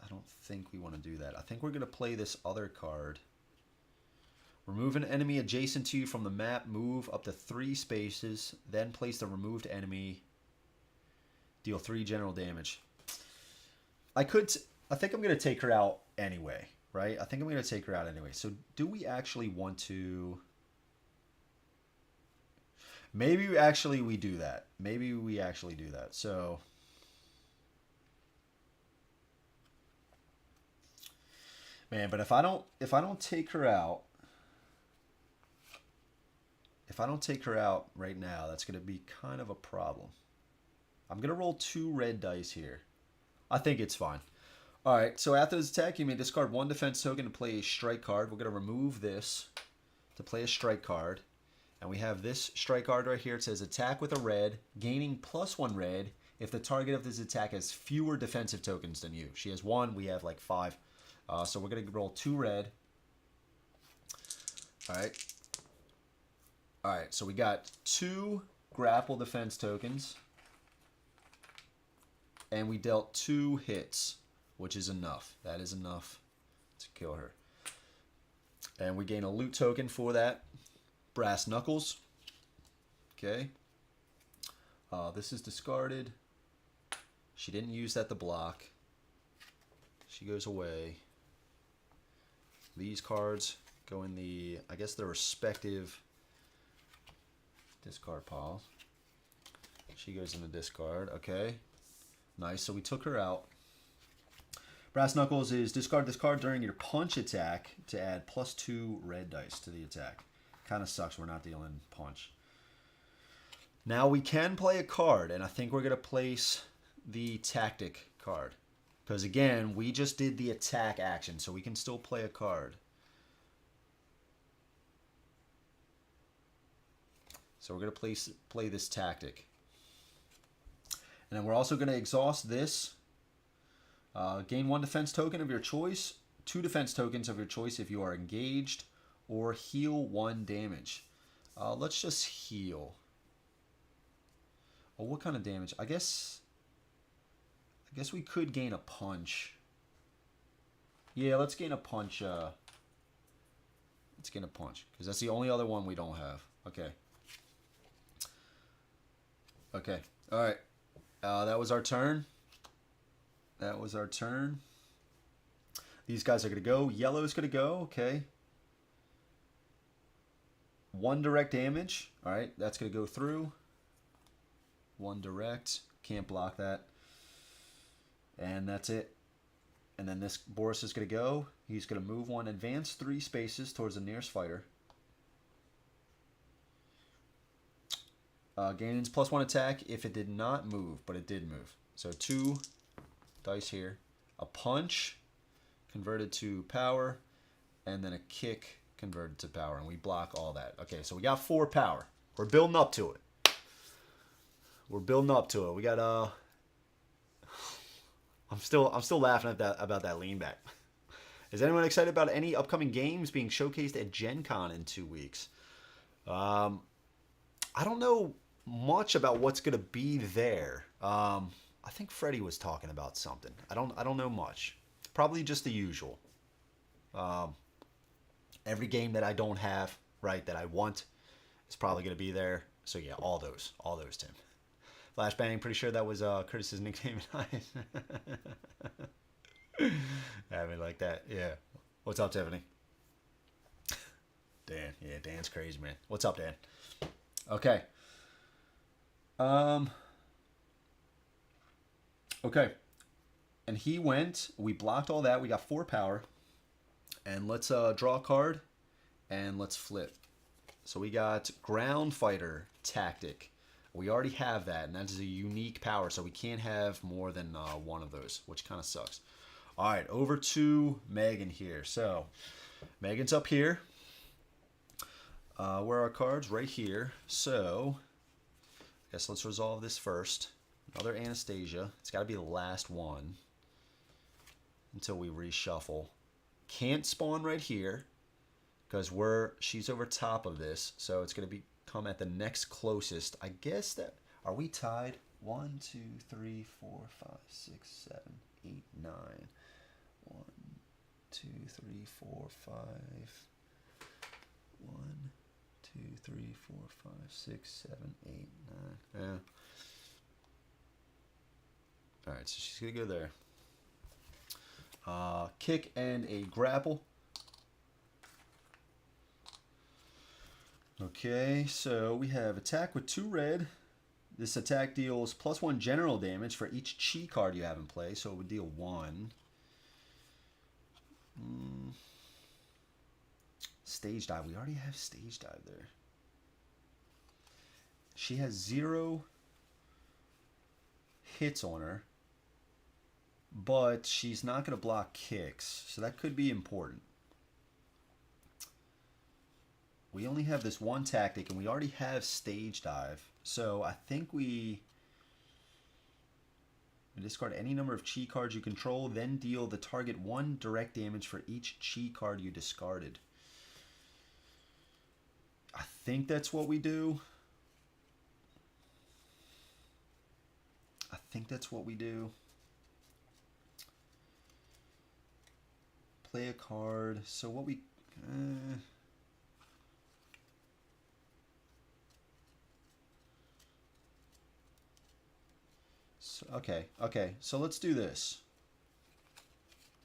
I don't think we want to do that. I think we're going to play this other card. Remove an enemy adjacent to you from the map. Move up to 3 spaces. Then place the removed enemy. Deal 3 general damage. I think I'm going to take her out anyway, right? I think I'm going to take her out anyway. So do we actually want to... maybe we do that. Maybe we actually do that. So... man, but if I don't take her out... if I don't take her out right now, that's going to be kind of a problem. I'm going to roll 2 red dice here. I think it's fine. Alright, so after this attack, you may discard 1 defense token to play a strike card. We're going to remove this to play a strike card. And we have this strike card right here. It says attack with a red, gaining +1 red if the target of this attack has fewer defensive tokens than you. She has 1, we have like 5. So we're going to roll 2 red. Alright. Alright, so we got 2 grapple defense tokens. And we dealt 2 hits, which is enough. That is enough to kill her. And we gain a loot token for that. Brass knuckles. Okay. This is discarded. She didn't use that to block. She goes away. These cards go in the, I guess, the respective discard piles. She goes in the discard. Okay. Nice. So we took her out. Brass knuckles is discard this card during your punch attack to add +2 red dice to the attack. Kind of sucks we're not dealing punch. Now we can play a card, and I think we're going to place the tactic card. Because again, we just did the attack action, so we can still play a card. So we're going to play this tactic. And then we're also going to exhaust this. Gain 1 defense token of your choice. 2 defense tokens of your choice if you are engaged. Or heal 1 damage. Let's just heal. Oh, what kind of damage? I guess we could gain a punch. Yeah, let's gain a punch. Let's gain a punch. Because that's the only other one we don't have. Okay. Okay. Alright. That was our turn. That was our turn. These guys are going to go. Yellow's going to go. Okay. 1 direct damage. All right, that's going to go through. 1 direct. Can't block that. And that's it. And then this Boris is going to go. He's going to move 1, advance 3 spaces towards the nearest fighter. Gains +1 attack if it did not move, but it did move. So 2 dice here. A punch converted to power, and then a kick converted to power, and we block all that. Okay, so we got 4 power. We're building up to it. We're building up to it. We got I'm still laughing at that about that lean back. Is anyone excited about any upcoming games being showcased at Gen Con in 2 weeks? I don't know much about what's gonna be there. I think Freddie was talking about something. I don't know much. Probably just the usual. Every game that I don't have, right, that I want, is probably gonna be there. So yeah, all those, Tim. Flashbang, pretty sure that was Curtis's nickname. I mean, like that. Yeah. What's up, Tiffany? Dan. Yeah, Dan's crazy, man. What's up, Dan? Okay. Okay. And he went. We blocked all that. We got 4 power. And let's draw a card. And let's flip. So we got Ground Fighter Tactic. We already have that, and that is a unique power, so we can't have more than 1 of those, which kind of sucks. All right, over to Megan here. So Megan's up here. Where are our cards? Right here. So I guess let's resolve this first. Another Anastasia. It's got to be the last one until we reshuffle. Can't spawn right here because she's over top of this, so it's going to come at the next closest. I guess that, are we tied? 1, 2, 3, 4, 5, 6, 7, 8, 9. 1, 2, 3, 4, 5. 1, 2, 3, 4, 5, 6, 7, 8, 9. Yeah. All right, so she's gonna go there. Kick and a grapple. Okay, so we have attack with 2 red. This attack deals +1 general damage for each chi card you have in play, so it would deal 1. Stage dive. We already have stage dive there. She has 0 hits on her, but she's not going to block kicks, so that could be important. We only have this 1 tactic, and we already have stage dive. So I think we discard any number of chi cards you control, then deal the target 1 direct damage for each chi card you discarded. I think that's what we do. Play a card. So what we... Okay, so let's do this.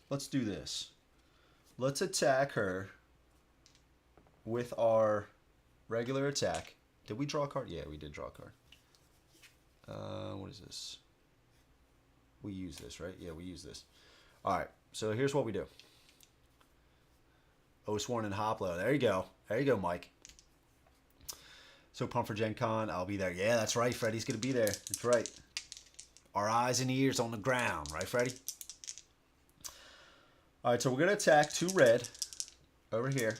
Let's attack her with our regular attack. Did we draw a card? Yeah, we did draw a card. What is this? We use this, right? Yeah, we use this. All right, so here's what we do. Osworn and Hoplo. There you go, Mike. So pumped for Gen Con. I'll be there. Yeah, that's right. Freddie's going to be there. That's right. Our eyes and ears on the ground. Right, Freddie? All right, so we're going to attack 2 red over here.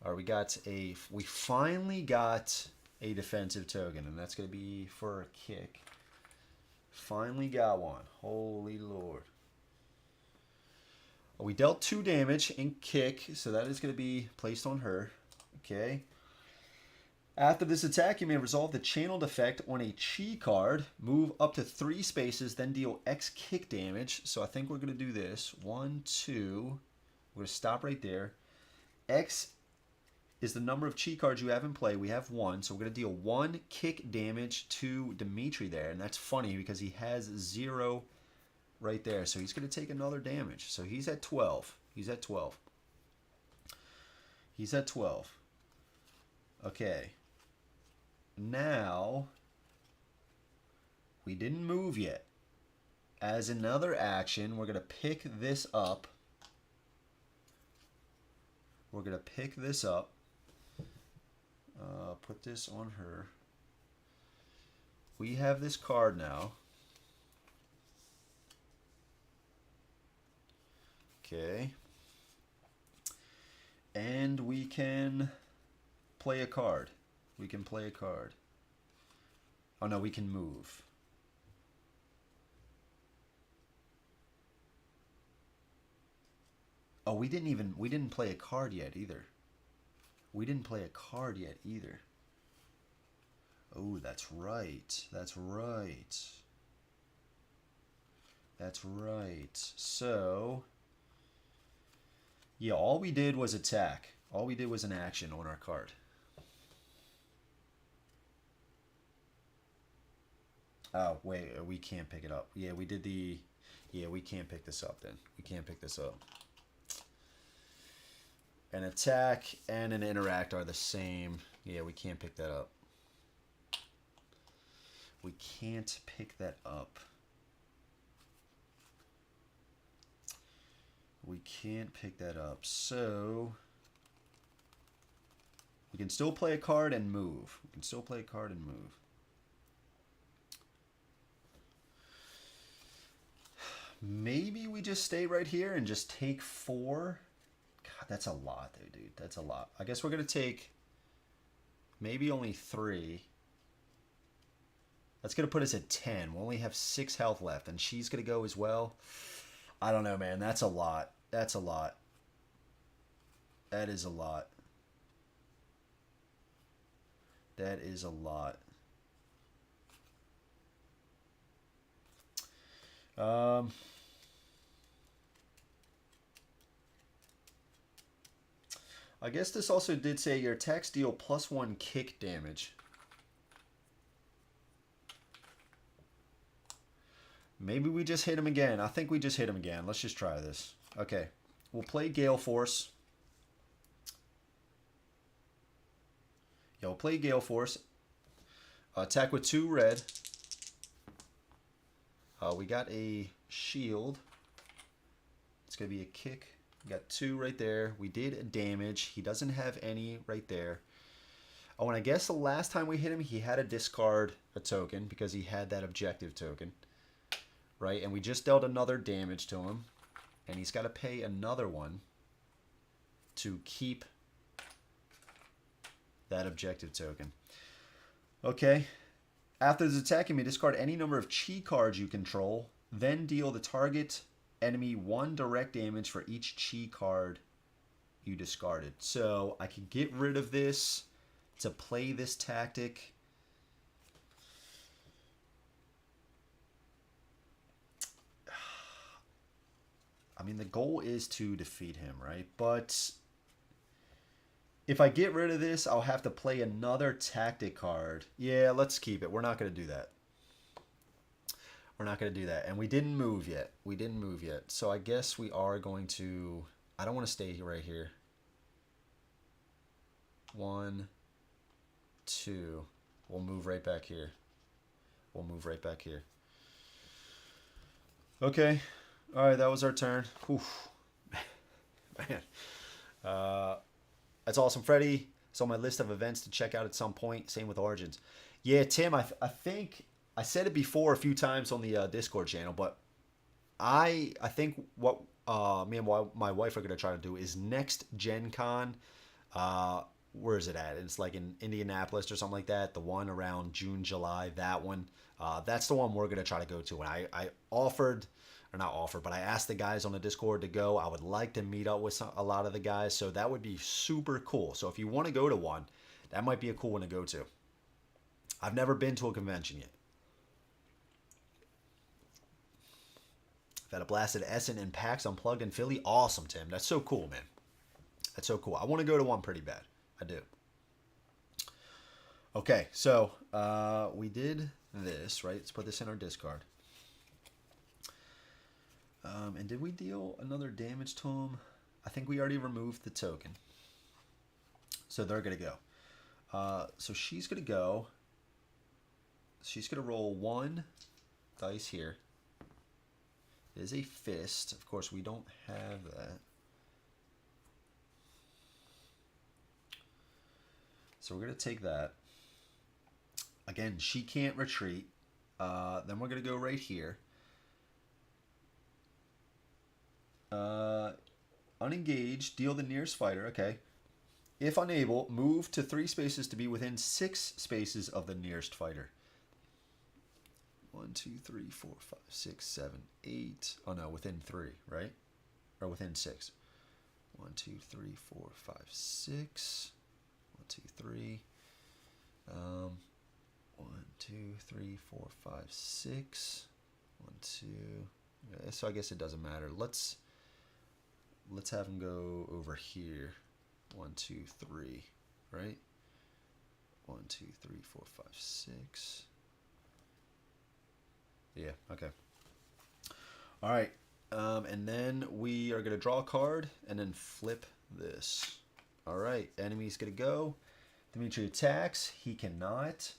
All right, we finally got a defensive token, and that's going to be for a kick. Finally got one. Holy Lord. We dealt 2 damage in kick, so that is going to be placed on her. Okay. After this attack, you may resolve the channeled effect on a chi card. Move up to 3 spaces, then deal X kick damage. So I think we're going to do this. 1, 2. We're going to stop right there. X is the number of chi cards you have in play. We have 1, so we're going to deal 1 kick damage to Dimitri there. And that's funny because he has 0 right there. So he's going to take another damage. So he's at 12. He's at 12. He's at 12. Okay. Now, we didn't move yet. As another action, we're going to pick this up. We're going to pick this up. Put this on her. We have this card now. Okay. And we can play a card. We can play a card. Oh no, we can move. Oh, we didn't play a card yet either. We didn't play a card yet either. Oh, that's right. That's right. That's right. So, yeah, all we did was attack. All we did was an action on our card. Oh, wait, we can't pick it up. Yeah, we did the... Yeah, we can't pick this up then. We can't pick this up. An attack and an interact are the same. Yeah, we can't pick that up. We can't pick that up. We can't pick that up. So, we can still play a card and move. We can still play a card and move. Maybe we just stay right here and just take 4. God, that's a lot, dude. That's a lot. I guess we're going to take maybe only 3. That's going to put us at 10. We'll only have 6 health left, and she's going to go as well. I don't know, man. That's a lot. That's a lot. That is a lot. That is a lot. I guess this also did say your attacks deal +1 kick damage. Maybe we just hit him again. I think we just hit him again. Let's just try this. Okay. We'll play Gale Force. Yeah, we'll play Gale Force. Attack with 2 red. We got a shield. It's going to be a kick. We got 2 right there. We did damage. He doesn't have any right there. Oh, and I guess the last time we hit him, he had to discard a token because he had that objective token. Right? And we just dealt another damage to him. And he's got to pay another one to keep that objective token. Okay. After this attack, you may discard any number of chi cards you control. Then deal the target enemy 1 direct damage for each chi card you discarded. So I can get rid of this to play this tactic. I mean, the goal is to defeat him, right? But if I get rid of this, I'll have to play another tactic card. Yeah, let's keep it. We're not going to do that. We're not going to do that. And we didn't move yet. We didn't move yet. So I guess we are going to... I don't want to stay right here. 1, 2. We'll move right back here. We'll move right back here. Okay. All right, that was our turn. Oof. Man. That's awesome, Freddie. It's on my list of events to check out at some point. Same with Origins. Yeah, Tim, I think... I said it before a few times on the Discord channel, but I think what me and my wife are going to try to do is next Gen Con. Where is it at? It's like in Indianapolis or something like that. The one around June, July, that one. That's the one we're going to try to go to. And I offered, or not offered, but I asked the guys on the Discord to go. I would like to meet up with a lot of the guys, so that would be super cool. So if you want to go to one, that might be a cool one to go to. I've never been to a convention yet. I've had a blast at Essen and PAX Unplugged in Philly. Awesome, Tim. That's so cool, man. That's so cool. I want to go to one pretty bad. I do. Okay, so we did this, right? Let's put this in our discard. And did we deal another damage to him? I think we already removed the token. So they're going to go. So she's going to go. She's going to roll 1 dice here. It is a fist. Of course, we don't have that. So we're going to take that. Again, she can't retreat. Then we're going to go right here. Unengaged, deal the nearest fighter. Okay. If unable, move to 3 spaces to be within 6 spaces of the nearest fighter. 1, 2, 3, 4, 5, 6, 7, 8. Oh no, within 3, right? Or within 6. 1, 2, 3, 4, 5, 6. 1, 2, 3. 1, 2, 3, 4, 5, 6. 1, 2. Yeah, so I guess it doesn't matter. Let's have him go over here. 1, 2, 3, right? 1, 2, 3, 4, 5, 6. Yeah, okay. All right. And then we are going to draw a card and then flip this. All right. Enemy's going to go. Dimitri attacks. He cannot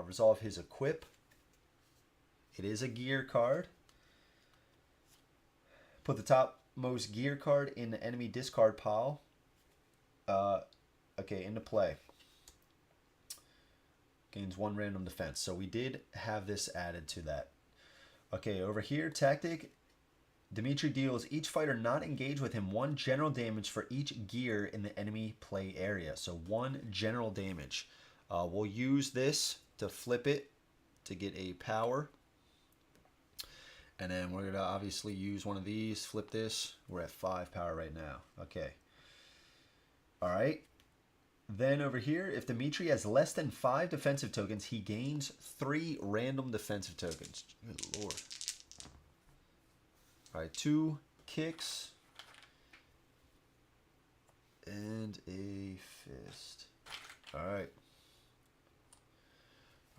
resolve his equip. It is a gear card. Put the topmost gear card in the enemy discard pile. Okay, into play. Gains 1 random defense. So we did have this added to that. Okay, over here, tactic. Dimitri deals each fighter not engaged with him 1 general damage for each gear in the enemy play area. So 1 general damage. We'll use this to flip it to get a power. And then we're going to obviously use one of these, flip this. We're at 5 power right now. Okay. All right. Then over here, if Dimitri has less than 5 defensive tokens, he gains 3 random defensive tokens. Good Lord. All right, 2 kicks and a fist. All right.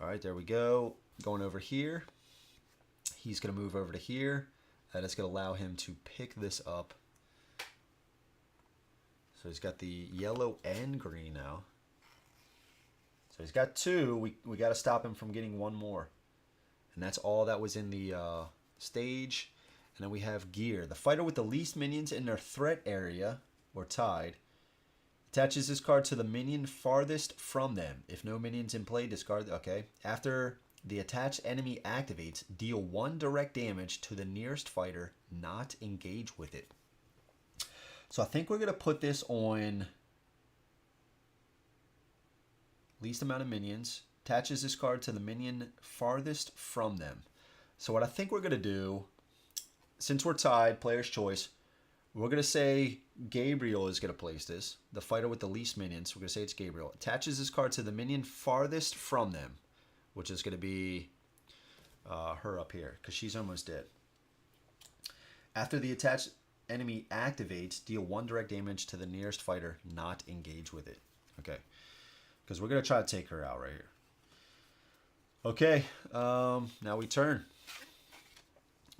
All right, there we go. Going over here. He's going to move over to here. That is going to allow him to pick this up. So he's got the yellow and green now. So he's got 2. We got to stop him from getting 1 more. And that's all that was in the stage. And then we have gear. The fighter with the least minions in their threat area, or tied, attaches this card to the minion farthest from them. If no minions in play, discard. Okay. After the attached enemy activates, deal 1 direct damage to the nearest fighter, not engage with it. So I think we're going to put this on least amount of minions. Attaches this card to the minion farthest from them. So what I think we're going to do, since we're tied, player's choice, we're going to say Gabriel is going to place this. The fighter with the least minions, we're going to say it's Gabriel. Attaches this card to the minion farthest from them, which is going to be her up here, because she's almost dead. After the attached enemy activates, deal 1 direct damage to the nearest fighter, not engage with it. Okay. Because we're going to try to take her out right here. Okay. Now we turn.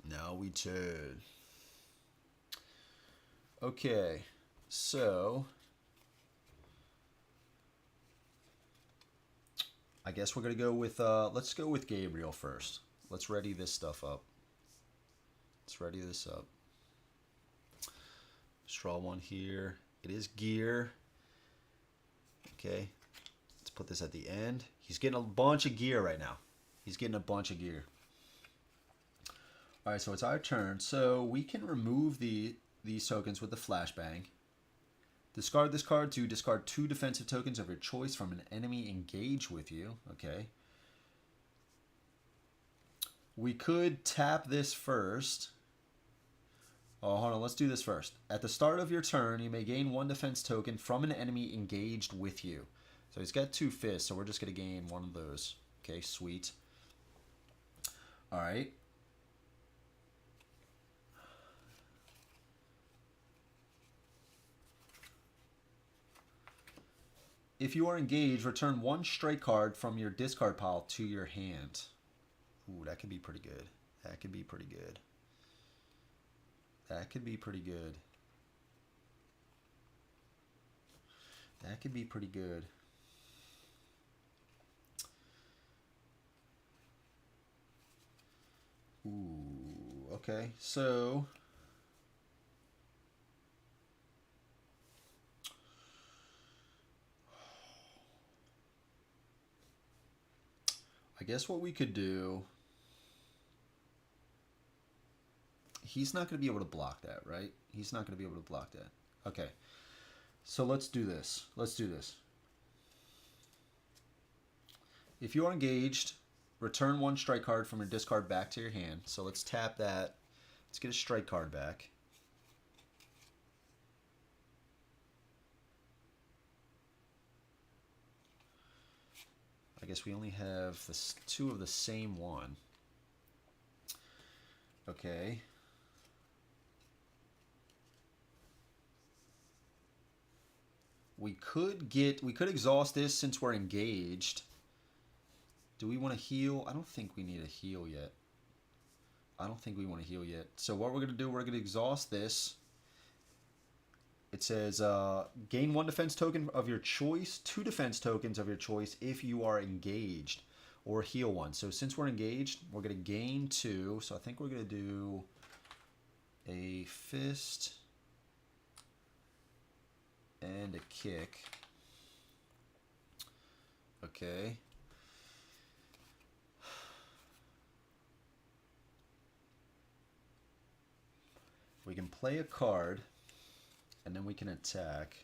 Now we turn. Okay. So I guess we're going to go with, let's go with Gabriel first. Let's ready this stuff up. Let's ready this up. Let's draw 1 here. It is gear. Okay. Let's put this at the end. He's getting a bunch of gear right now. He's getting a bunch of gear. All right, so it's our turn. So we can remove these tokens with the flashbang. Discard this card to discard 2 defensive tokens of your choice from an enemy engaged with you. Okay. We could tap this first. Oh, hold on. Let's do this first. At the start of your turn, you may gain 1 defense token from an enemy engaged with you. So he's got 2 fists, so we're just going to gain 1 of those. Okay, sweet. All right. If you are engaged, return 1 strike card from your discard pile to your hand. Ooh, that could be pretty good. That could be pretty good. That could be pretty good. That could be pretty good. Ooh, okay. So I guess what we could do, he's not going to be able to block that, right? He's not going to be able to block that. Okay. So let's do this. Let's do this. If you are engaged, return 1 strike card from your discard back to your hand. So let's tap that. Let's get a strike card back. I guess we only have 2 of the same one. Okay. We could exhaust this since we're engaged. Do we want to heal? I don't think we need a heal yet. I don't think we want to heal yet. So what we're going to do, we're going to exhaust this. It says gain 1 defense token of your choice, 2 defense tokens of your choice if you are engaged, or heal 1. So since we're engaged, we're going to gain 2. So I think we're going to do a fist and a kick. Okay. We can play a card, and then we can attack.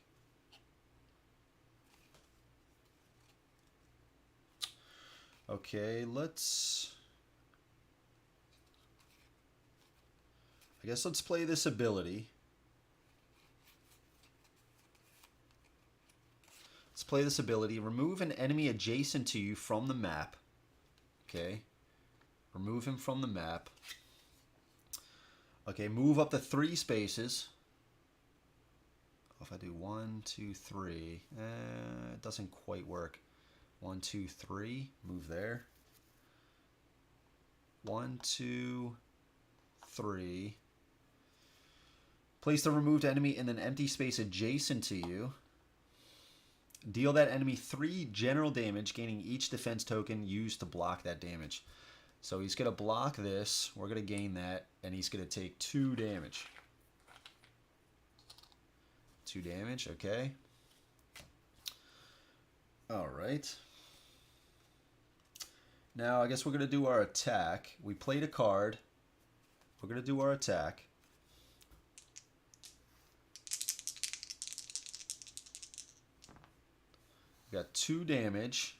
Okay, I guess let's play this ability. Let's play this ability. Remove an enemy adjacent to you from the map. Okay. Remove him from the map. Okay, move up to 3 spaces. If I do 1, 2, 3, it doesn't quite work. 1, 2, 3, move there. 1, 2, 3. Place the removed enemy in an empty space adjacent to you. Deal that enemy 3 general damage, gaining each defense token used to block that damage. So he's going to block this. We're going to gain that, and he's going to take 2 damage. 2 damage, okay. All right. Now, I guess we're going to do our attack. We played a card. We're going to do our attack. We got 2 damage.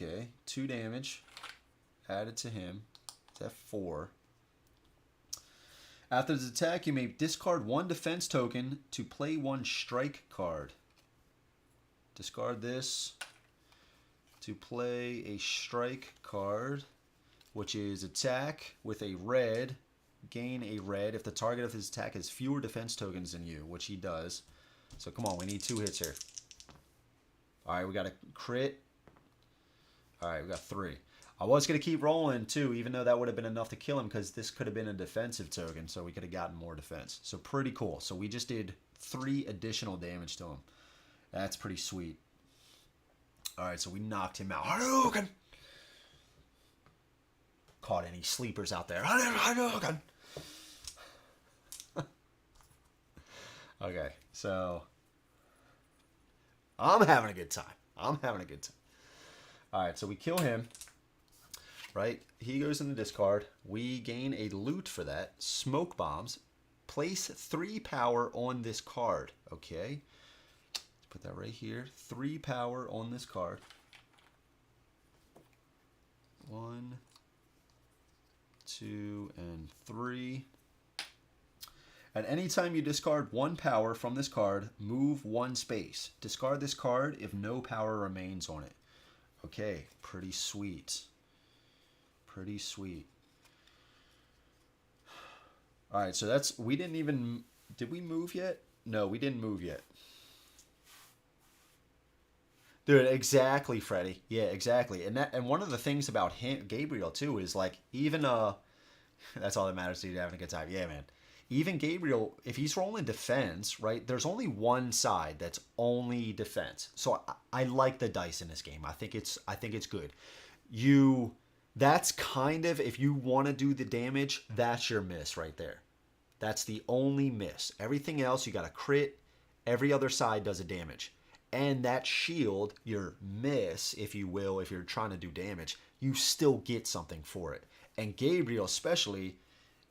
Okay, 2 damage added to him. That's 4. After this attack, you may discard 1 defense token to play 1 strike card. Discard this to play a strike card, which is attack with a red, gain a red if the target of his attack has fewer defense tokens than you, which he does. So come on, we need 2 hits here. All right, we got a crit. All right, we got 3. I was going to keep rolling, too, even though that would have been enough to kill him, because this could have been a defensive token, so we could have gotten more defense. So pretty cool. So we just did 3 additional damage to him. That's pretty sweet. All right, so we knocked him out. Hadouken! Caught any sleepers out there. Hadouken! Okay, so I'm having a good time. I'm having a good time. All right, so we kill him, right? He goes in the discard. We gain a loot for that. Smoke bombs. Place 3 power on this card, okay? Let's put that right here. 3 power on this card. 1, 2, and 3. At any time you discard 1 power from this card, move 1 space. Discard this card if no power remains on it. Okay, pretty sweet. Pretty sweet. All right, so that's, we didn't even, did we move yet? No, we didn't move yet. Dude, exactly, Freddie. Yeah, exactly. And one of the things about him, Gabriel too, is like even that's all that matters to you having a good time. Yeah, man. Even Gabriel, if he's rolling defense, right? There's only one side that's only defense. So I like the dice in this game. I think it's good. You that's kind of if you want to do the damage, that's your miss right there. That's the only miss. Everything else you got to crit. Every other side does a damage. And that shield, your miss, if you will, if you're trying to do damage, you still get something for it. And Gabriel, especially,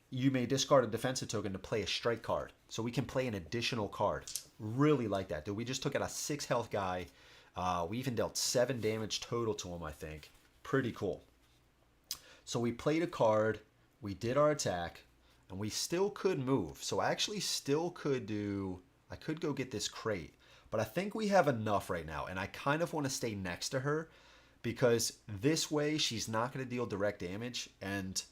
you may discard a defensive token to play a strike card. So we can play an additional card. Really like that, dude. We just took out a 6 health guy. We even dealt 7 damage total to him, I think. Pretty cool. So we played a card. We did our attack. And we still could move. So I actually still could do... I could go get this crate. But I think we have enough right now. And I kind of want to stay next to her. Because this way, she's not going to deal direct damage. And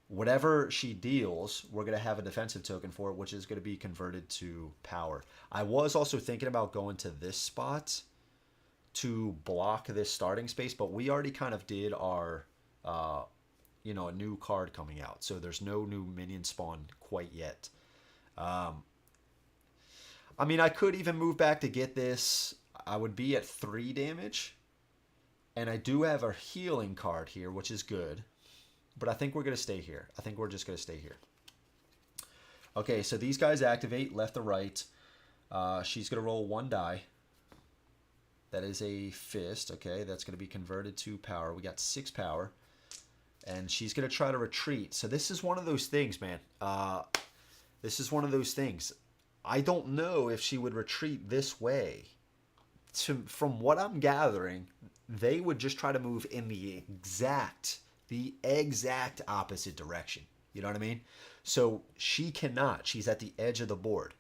whatever she deals, we're going to have a defensive token for it, which is going to be converted to power. I was also thinking about going to this spot to block this starting space. But we already kind of did our... a new card coming out. So there's no new minion spawn quite yet. I mean, I could even move back to get this. I would be at 3 damage. And I do have a healing card here, which is good. But I think we're going to stay here. I think we're just going to stay here. Okay, so these guys activate left to right. She's going to roll 1 die. That is a fist. Okay, that's going to be converted to power. We got 6 power. And she's going to try to retreat. So this is one of those things, man. This is one of those things. I don't know if she would retreat this way. From what I'm gathering, they would just try to move in the exact opposite direction. You know what I mean? So she cannot. She's at the edge of the board.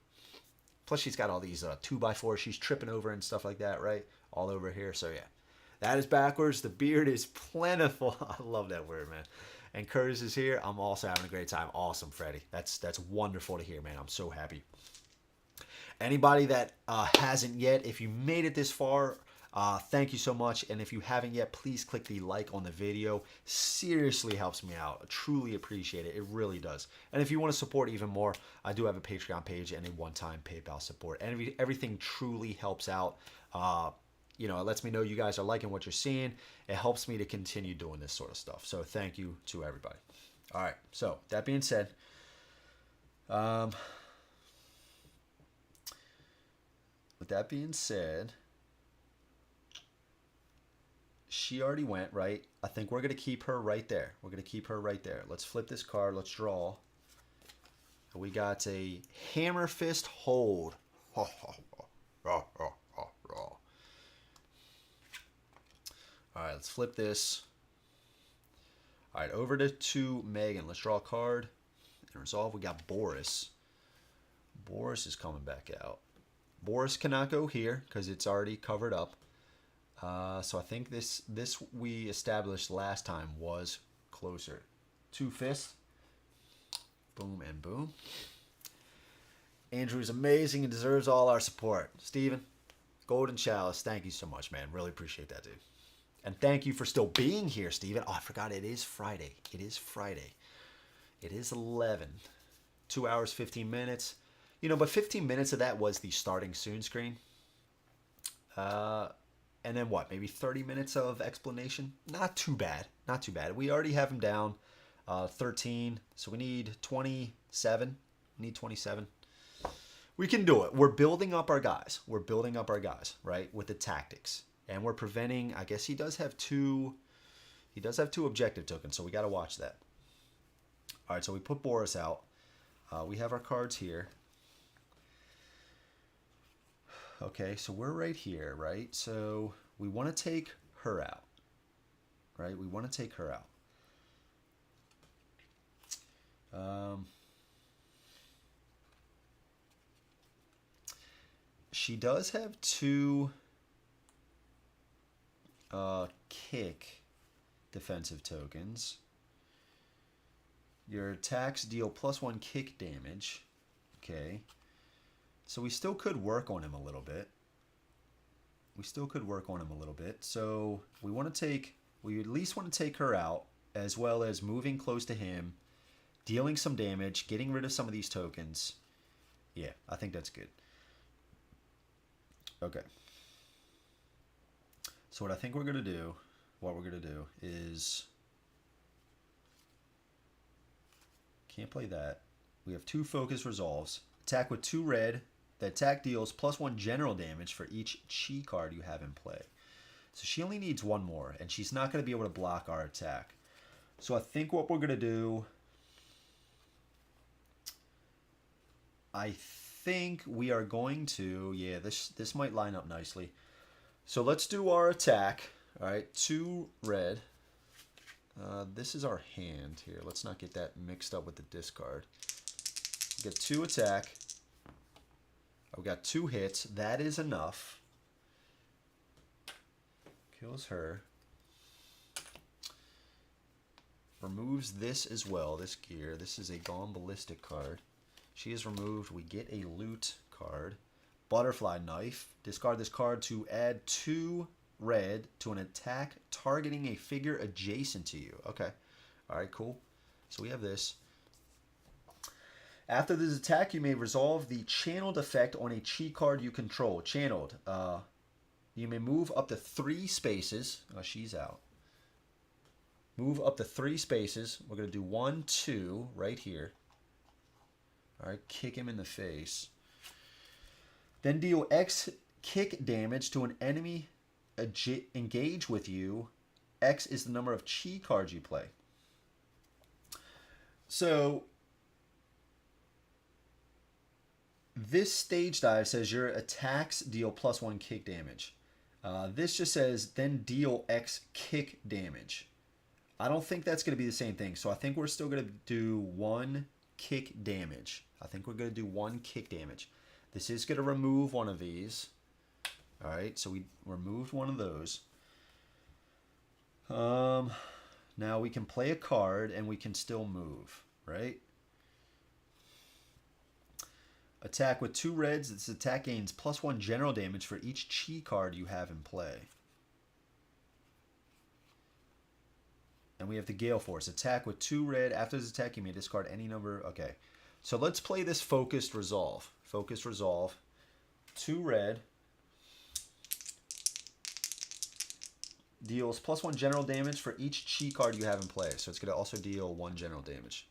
Plus she's got all these 2x4s she's tripping over and stuff like that, right? All over here. So yeah. That is backwards. The beard is plentiful. I love that word, man. And Curtis is here. I'm also having a great time. Awesome, Freddie. That's wonderful to hear, man. I'm so happy. Anybody that hasn't yet, if you made it this far, thank you so much. And if you haven't yet, please click the like on the video. Seriously helps me out. I truly appreciate it. It really does. And if you want to support even more, I do have a Patreon page and a one-time PayPal support. And everything truly helps out. It lets me know you guys are liking what you're seeing. It helps me to continue doing this sort of stuff. So thank you to everybody. All right. So that being said, she already went, right? I think we're going to keep her right there. We're going to keep her right there. Let's flip this card. Let's draw. We got a Hammer Fist Hold. All right, let's flip this. All right, over to Megan. Let's draw a card and resolve. We got Boris. Boris is coming back out. Boris cannot go here because it's already covered up. So I think this we established last time was closer. 2 fists. Boom and boom. Andrew is amazing and deserves all our support. Steven, Golden Chalice, thank you so much, man. Really appreciate that, dude. And thank you for still being here, Steven. Oh, I forgot it is Friday. It is Friday. It is 11. 2 hours, 15 minutes. But 15 minutes of that was the starting soon screen. And then what? Maybe 30 minutes of explanation? Not too bad. Not too bad. We already have him down 13. So we need 27. We need 27. We can do it. We're building up our guys. We're building up our guys, right? With the tactics. And we're preventing, I guess he does have 2 objective tokens, so we got to watch that. All right, so we put Boris out. We have our cards here. Okay, so we're right here, right? So we want to take her out, right? We want to take her out. She does have 2 kick defensive tokens. Your attacks deal +1 kick damage. Okay. So we still could work on him a little bit. we still could work on him a little bit. So we at least want to take her out, as well as moving close to him, dealing some damage, getting rid of some of these tokens. Yeah, I think that's good. Okay. So what I think we're going to do, is, can't play that. We have 2 focus resolves. Attack with 2 red. The attack deals +1 general damage for each chi card you have in play. So she only needs 1 more, and she's not going to be able to block our attack. So I think what we're going to do, I think we are going to, yeah, this might line up nicely. So let's do our attack. All right, 2 red. This is our hand here. Let's not get that mixed up with the discard. We get 2 attack. We got 2 hits. That is enough. Kills her. Removes this as well, this gear. This is a Gone Ballistic card. She is removed. We get a loot card. Butterfly Knife. Discard this card to add 2 red to an attack targeting a figure adjacent to you. Okay. Alright, cool. So we have this. After this attack, you may resolve the channeled effect on a chi card you control. Channeled. You may move up to 3 spaces. Oh, she's out. Move up to 3 spaces. We're going to do 1, 2 right here. Alright, kick him in the face. Then deal X kick damage to an enemy engage with you. X is the number of chi cards you play. So this stage dive says your attacks deal +1 kick damage. This just says then deal X kick damage. I don't think that's going to be the same thing. So I think we're still going to do 1 kick damage. I think we're going to do 1 kick damage. This is going to remove one of these. All right, so we removed one of those. Now we can play a card and we can still move, right? Attack with 2 reds. This attack gains +1 general damage for each chi card you have in play. And we have the Gale Force. Attack with 2 red. After this attack, you may discard any number. Okay. So let's play this Focused Resolve. Focused Resolve. 2 red. Deals +1 general damage for each chi card you have in play. So it's going to also deal 1 general damage.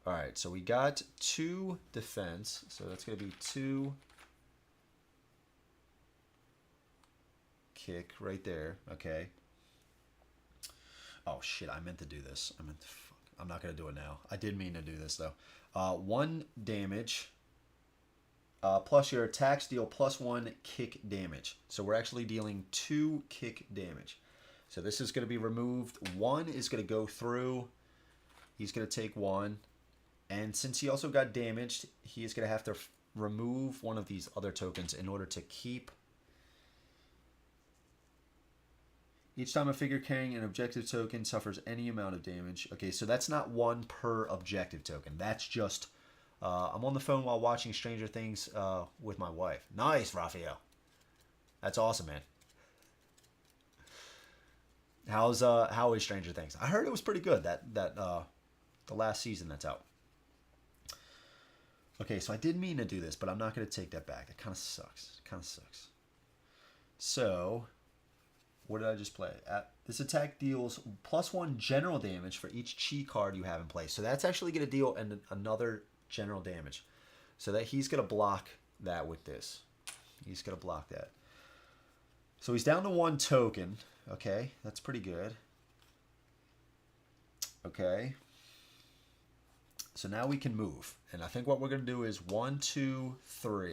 Alright, so we got 2 defense. So that's going to be 2 kick right there. Okay. Oh shit, I meant to do this. I'm not going to do it now. I did mean to do this though. 1 damage. Plus your attacks deal +1 kick damage. So we're actually dealing 2 kick damage. So this is going to be removed. 1 is going to go through. He's going to take 1. And since he also got damaged, he is going to have to remove one of these other tokens in order to keep. Each time a figure carrying an objective token suffers any amount of damage. Okay, so that's not 1 per objective token. That's just, I'm on the phone while watching Stranger Things with my wife. Nice, Raphael. That's awesome, man. How is Stranger Things? I heard it was pretty good, the last season that's out. Okay, so I did mean to do this, but I'm not going to take that back. That kind of sucks. So, what did I just play? This attack deals +1 general damage for each chi card you have in play. So that's actually going to deal another general damage. So that he's going to block that with this. He's going to block that. So he's down to 1 token. Okay, that's pretty good. Okay. So now we can move. And I think what we're going to do is 1, 2, 3.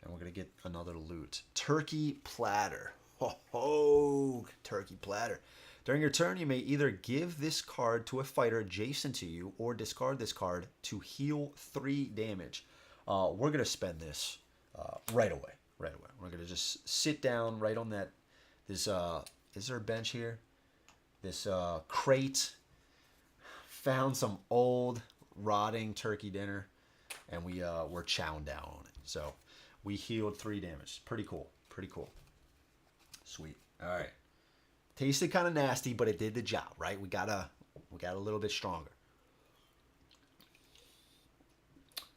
And we're going to get another loot. Turkey Platter. Ho, turkey platter. During your turn, you may either give this card to a fighter adjacent to you or discard this card to heal 3 damage. We're going to spend this right away. We're going to just sit down right on that. This, is there a bench here? This crate. Found some old rotting turkey dinner, and we're chowing down on it. So we healed 3 damage. Pretty cool. Sweet. All right. Tasted kind of nasty, but it did the job, right? We got a little bit stronger.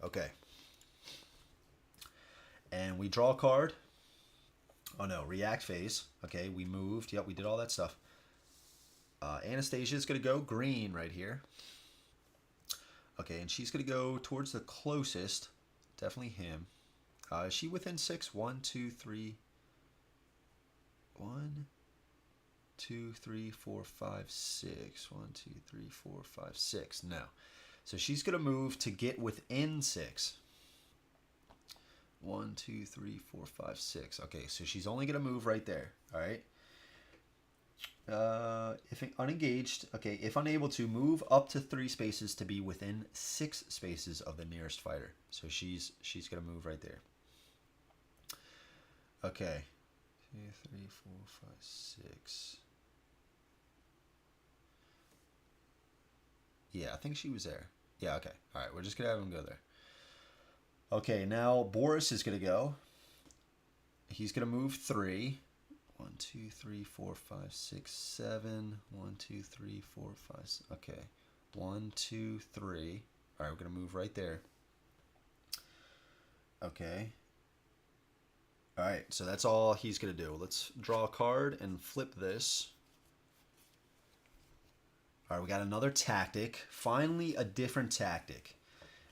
Okay. And we draw a card. Oh no, react phase. Okay, we moved. Yep, we did all that stuff. Anastasia's going to go green right here. Okay, and she's going to go towards the closest. Definitely him. Is she within 6? 1, 2, 3. 1, 2, 3, 4, 5, 6. 1, 2, 3, 4, 5, 6. No. So she's going to move to get within 6. 1, 2, 3, 4, 5, 6. Okay, so she's only going to move right there. All right. If unengaged, okay, if unable to, move up to 3 spaces to be within 6 spaces of the nearest fighter. So she's going to move right there. Okay. 2, 3, 4, 5, 6. Yeah, I think she was there. Yeah, okay. All right, we're just going to have him go there. Okay, now Boris is going to go. He's going to move 3. 1, 2, 3, 4, 5, 6, 7. 1, 2, 3, 4, 5. Okay. 1, 2, 3. All right, we're going to move right there. Okay. All right, so that's all he's going to do. Let's draw a card and flip this. All right, we got another tactic. Finally, a different tactic.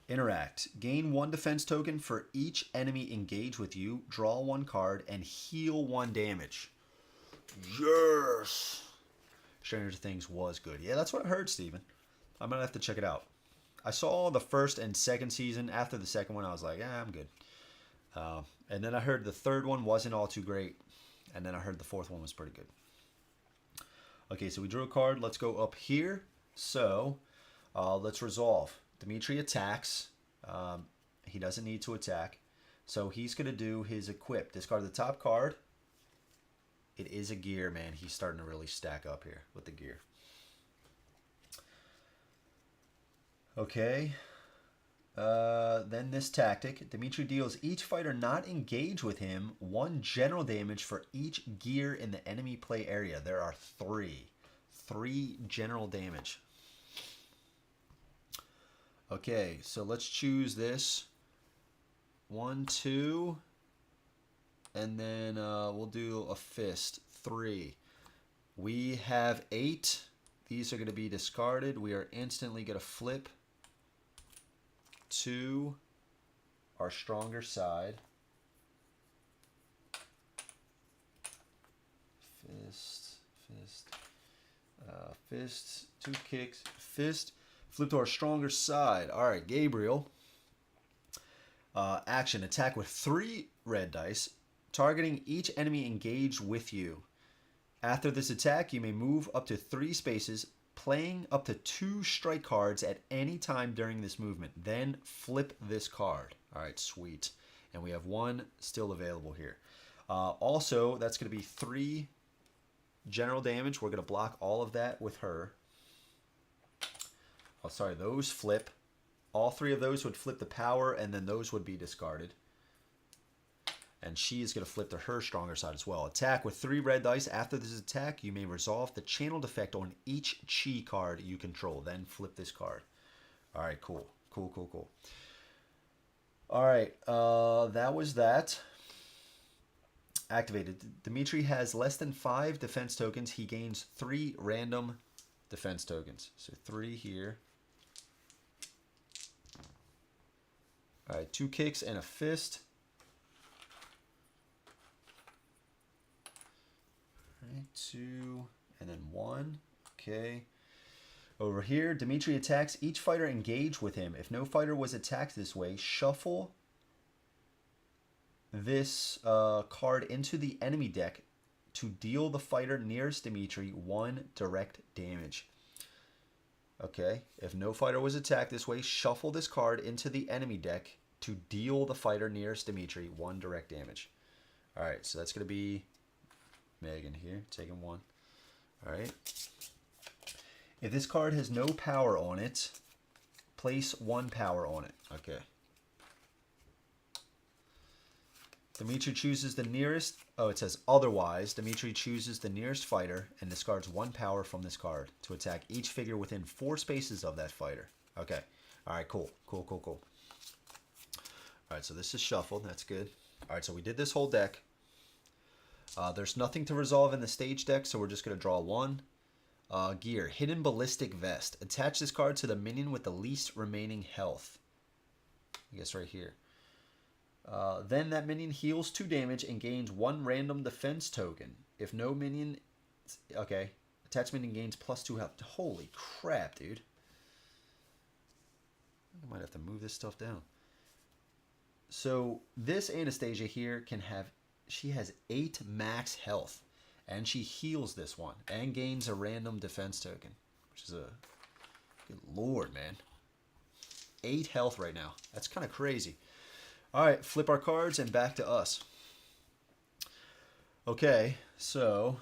Interact. Gain 1 defense token for each enemy engaged with you. Draw 1 card and heal 1 damage. Yes! Stranger Things was good. Yeah, that's what I heard, Steven. I'm going to have to check it out. I saw the first and second season. After the second one, I was like, I'm good. And then I heard the third one wasn't all too great. And then I heard the fourth one was pretty good. Okay, so we drew a card. Let's go up here. So, let's resolve. Dimitri attacks. He doesn't need to attack. So he's going to do his equip. Discard the top card. It is a gear, man. He's starting to really stack up here with the gear. Okay. Then this tactic. Dimitri deals each fighter not engaged with him 1 general damage for each gear in the enemy play area. There are 3. 3 general damage. Okay, so let's choose this. 1, 2. And then we'll do a fist. 3. We have 8. These are going to be discarded. We are instantly going to flip to our stronger side. Fist, fists, 2 kicks, fist. Flip to our stronger side. All right, Gabriel. Action. Attack with 3 red dice, targeting each enemy engaged with you. After this attack, you may move up to 3 spaces, playing up to 2 strike cards at any time during this movement. Then flip this card. All right, sweet. And we have 1 still available here. Also, that's going to be 3 general damage. We're going to block all of that with her. Oh, sorry, those flip. All 3 of those would flip the power, and then those would be discarded. And she is going to flip to her stronger side as well. Attack with 3 red dice. After this attack, you may resolve the channeled effect on each chi card you control. Then flip this card. All right, cool. Cool. All right, that was that. Activated. Dimitri has less than 5 defense tokens. He gains 3 random defense tokens. So 3 here. All right, 2 kicks and a fist. All right, 2 and then 1. Okay. Over here, Dimitri attacks each fighter engaged with him. If no fighter was attacked this way, shuffle this card into the enemy deck to deal the fighter nearest Dimitri 1 direct damage. Okay, if no fighter was attacked this way, shuffle this card into the enemy deck to deal the fighter nearest Dimitri 1 direct damage. All right, so that's going to be Megan here, taking 1. All right. If this card has no power on it, place 1 power on it. Okay. Dimitri chooses the nearest... Oh, it says otherwise. Dimitri chooses the nearest fighter and discards 1 power from this card to attack each figure within 4 spaces of that fighter. Okay. All right, cool. Cool. All right, so this is shuffled. That's good. All right, so we did this whole deck. There's nothing to resolve in the stage deck, so we're just going to draw 1. Gear. Hidden Ballistic Vest. Attach this card to the minion with the least remaining health. I guess right here. Then that minion heals 2 damage and gains 1 random defense token. If no minion... Okay. Attached minion gains +2 health. Holy crap, dude. I might have to move this stuff down. So this Anastasia here can have... She has 8 max health. And she heals this one. And gains a random defense token. Which is a... Good lord, man. 8 health right now. That's kind of crazy. Alright, flip our cards and back to us. Okay, so...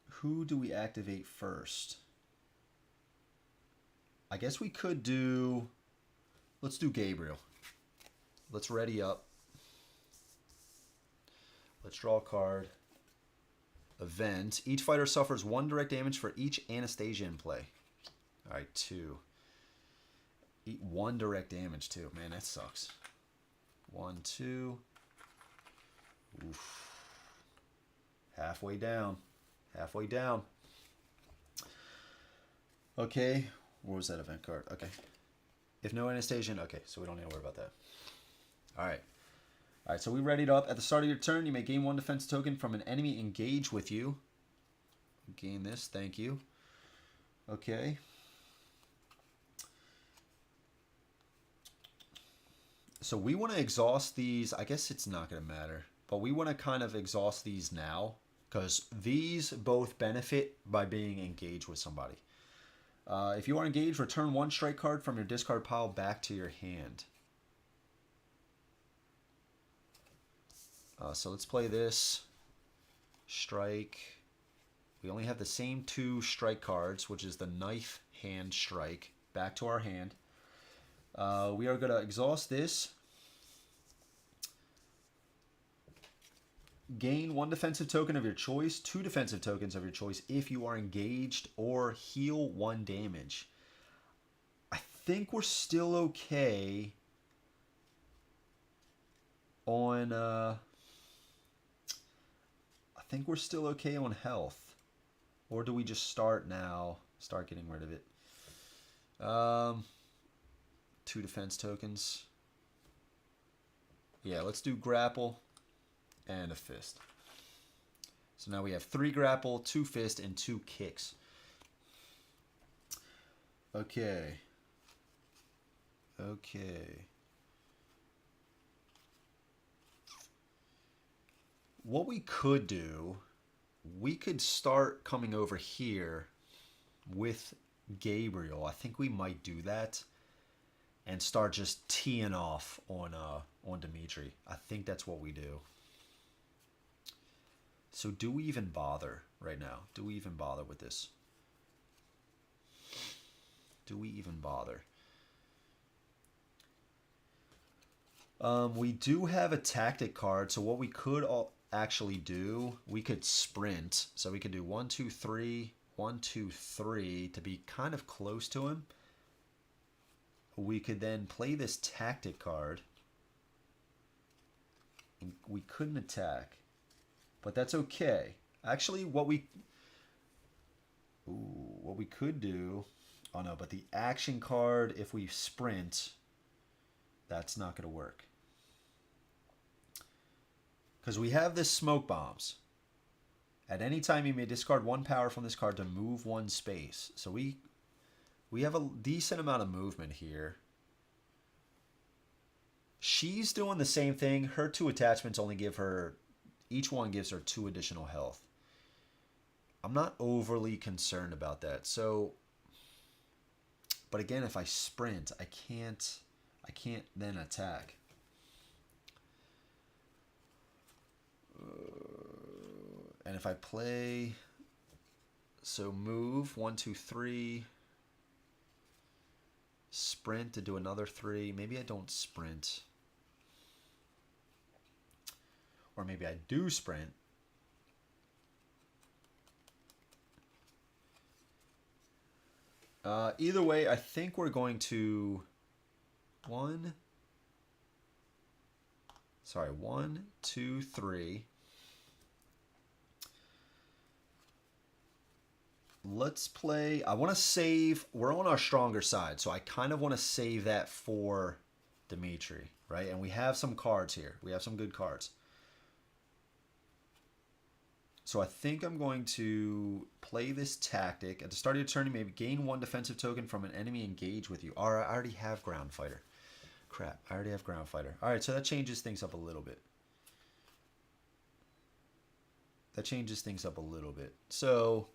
Who do we activate first? I guess we could do... Let's do Gabriel. Let's ready up. Let's draw a card. Event. Each fighter suffers 1 direct damage for each Anastasia in play. Alright, 2. Eat 1 direct damage too. Man, that sucks. 1, 2. Oof. Halfway down. Halfway down. Okay. What was that event card? Okay. If no Anastasia, okay, so we don't need to worry about that. Alright. Alright, so we readied up. At the start of your turn, you may gain 1 defense token from an enemy engaged with you. Gain this, thank you. Okay. So we want to exhaust these. I guess it's not going to matter. But we want to kind of exhaust these now. Because these both benefit by being engaged with somebody. If you are engaged, return 1 strike card from your discard pile back to your hand. So let's play this. Strike. We only have the same 2 strike cards, which is the knife hand strike. Back to our hand. We are going to exhaust this. Gain 1 defensive token of your choice, 2 defensive tokens of your choice if you are engaged, or heal 1 damage. I think we're still okay on... I think we're still okay on health. Or do we just start now? Start getting rid of it. 2 defense tokens. Yeah, let's do grapple and a fist. So now we have 3 grapple, 2 fist, and 2 kicks. Okay. Okay. What we could do, we could start coming over here with Gabriel. I think we might do that and start just teeing off on Dimitri. I think that's what we do. So do we even bother right now? Do we even bother with this? Do we even bother? We do have a tactic card, so what we could actually do, we could sprint. So we could do 1, 2, 3, 1, 2, 3 to be kind of close to him. We could then play this tactic card. And we couldn't attack, but that's okay. Actually, what we could do, oh no, but the action card, if we sprint, that's not going to work. Because we have this smoke bombs. At any time, you may discard 1 power from this card to move 1 space. So we have a decent amount of movement here. She's doing the same thing. Her 2 attachments only give her... Each one gives her 2 additional health. I'm not overly concerned about that. So... But again, if I sprint, I can't then attack. And if I play, so move 1, 2, 3, sprint to do another 3. Maybe I don't sprint. Or maybe I do sprint. Either way, I think we're going to... 1, 2, 3. Let's play... I want to save... We're on our stronger side, so I kind of want to save that for Dimitri, right? And we have some cards here. We have some good cards. So I think I'm going to play this tactic. At the start of your turn, you may gain 1 defensive token from an enemy engaged with you. Alright, I already have Ground Fighter. Crap, I already have Ground Fighter. Alright, so that changes things up a little bit. So...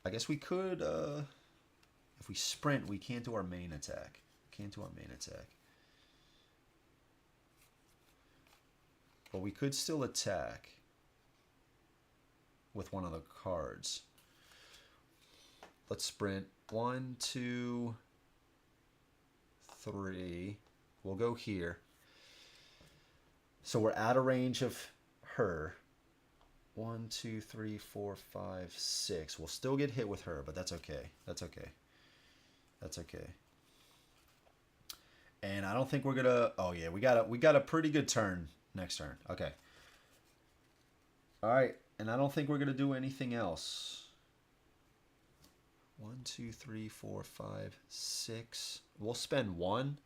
I guess we could, if we sprint, we can't do our main attack. But we could still attack with one of the cards. Let's sprint. 1, 2, 3. We'll go here. So we're out of range of her. 1, 2, 3, 4, 5, 6. We'll still get hit with her, but that's okay. That's okay. And I don't think we're gonna... Oh yeah, we got a pretty good turn next turn. Okay. All right, and I don't think we're gonna do anything else. 1, 2, 3, 4, 5, 6. We'll spend 1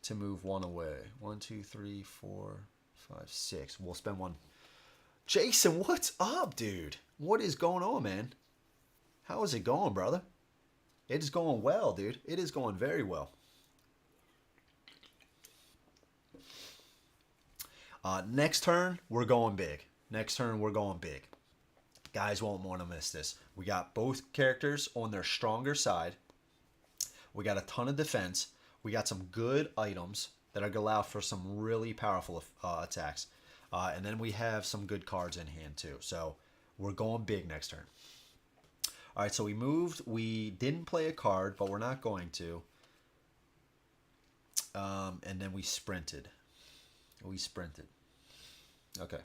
to move 1 away. 1, 2, 3, 4, 5, 6. We'll spend 1. Jason, what's up, dude? What is going on, man? How is it going, brother? It is going well, dude. It is going very well. Next turn, we're going big. Guys won't want to miss this. We got both characters on their stronger side. We got a ton of defense. We got some good items that are going to allow for some really powerful attacks. And then we have some good cards in hand too. So we're going big next turn. All right, so we moved. We didn't play a card, but we're not going to. And then we sprinted. Okay.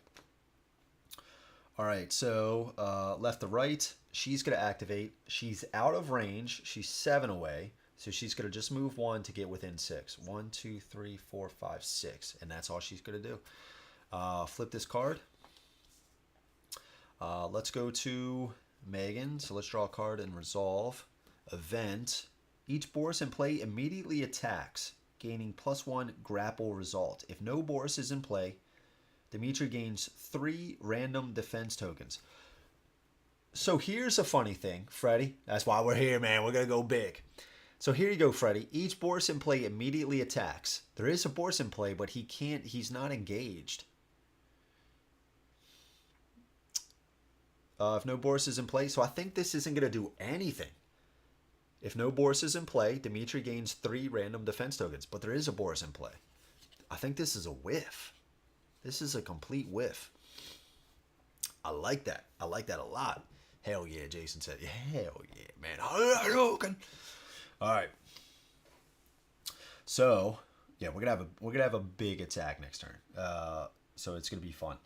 All right, so left to right. She's going to activate. She's out of range. She's 7 away. So she's going to just move 1 to get within 6. 1, 2, 3, 4, 5, 6. And that's all she's going to do. Flip this card. Let's go to Megan. So let's draw a card and resolve. Event. Each Boris in play immediately attacks, gaining +1 grapple result. If no Boris is in play, Dimitri gains 3 random defense tokens. So here's a funny thing, Freddy. That's why we're here, man. We're going to go big. So here you go, Freddy. Each Boris in play immediately attacks. There is a Boris in play, but he's not engaged. If no Boris is in play, so I think this isn't going to do anything. If no Boris is in play, Dimitri gains 3 random defense tokens, but there is a Boris in play. I think this is a whiff. This is a complete whiff. I like that. I like that a lot. Hell yeah, Jason said. Hell yeah, man. All right. So yeah, we're gonna have a big attack next turn. So it's gonna be fun.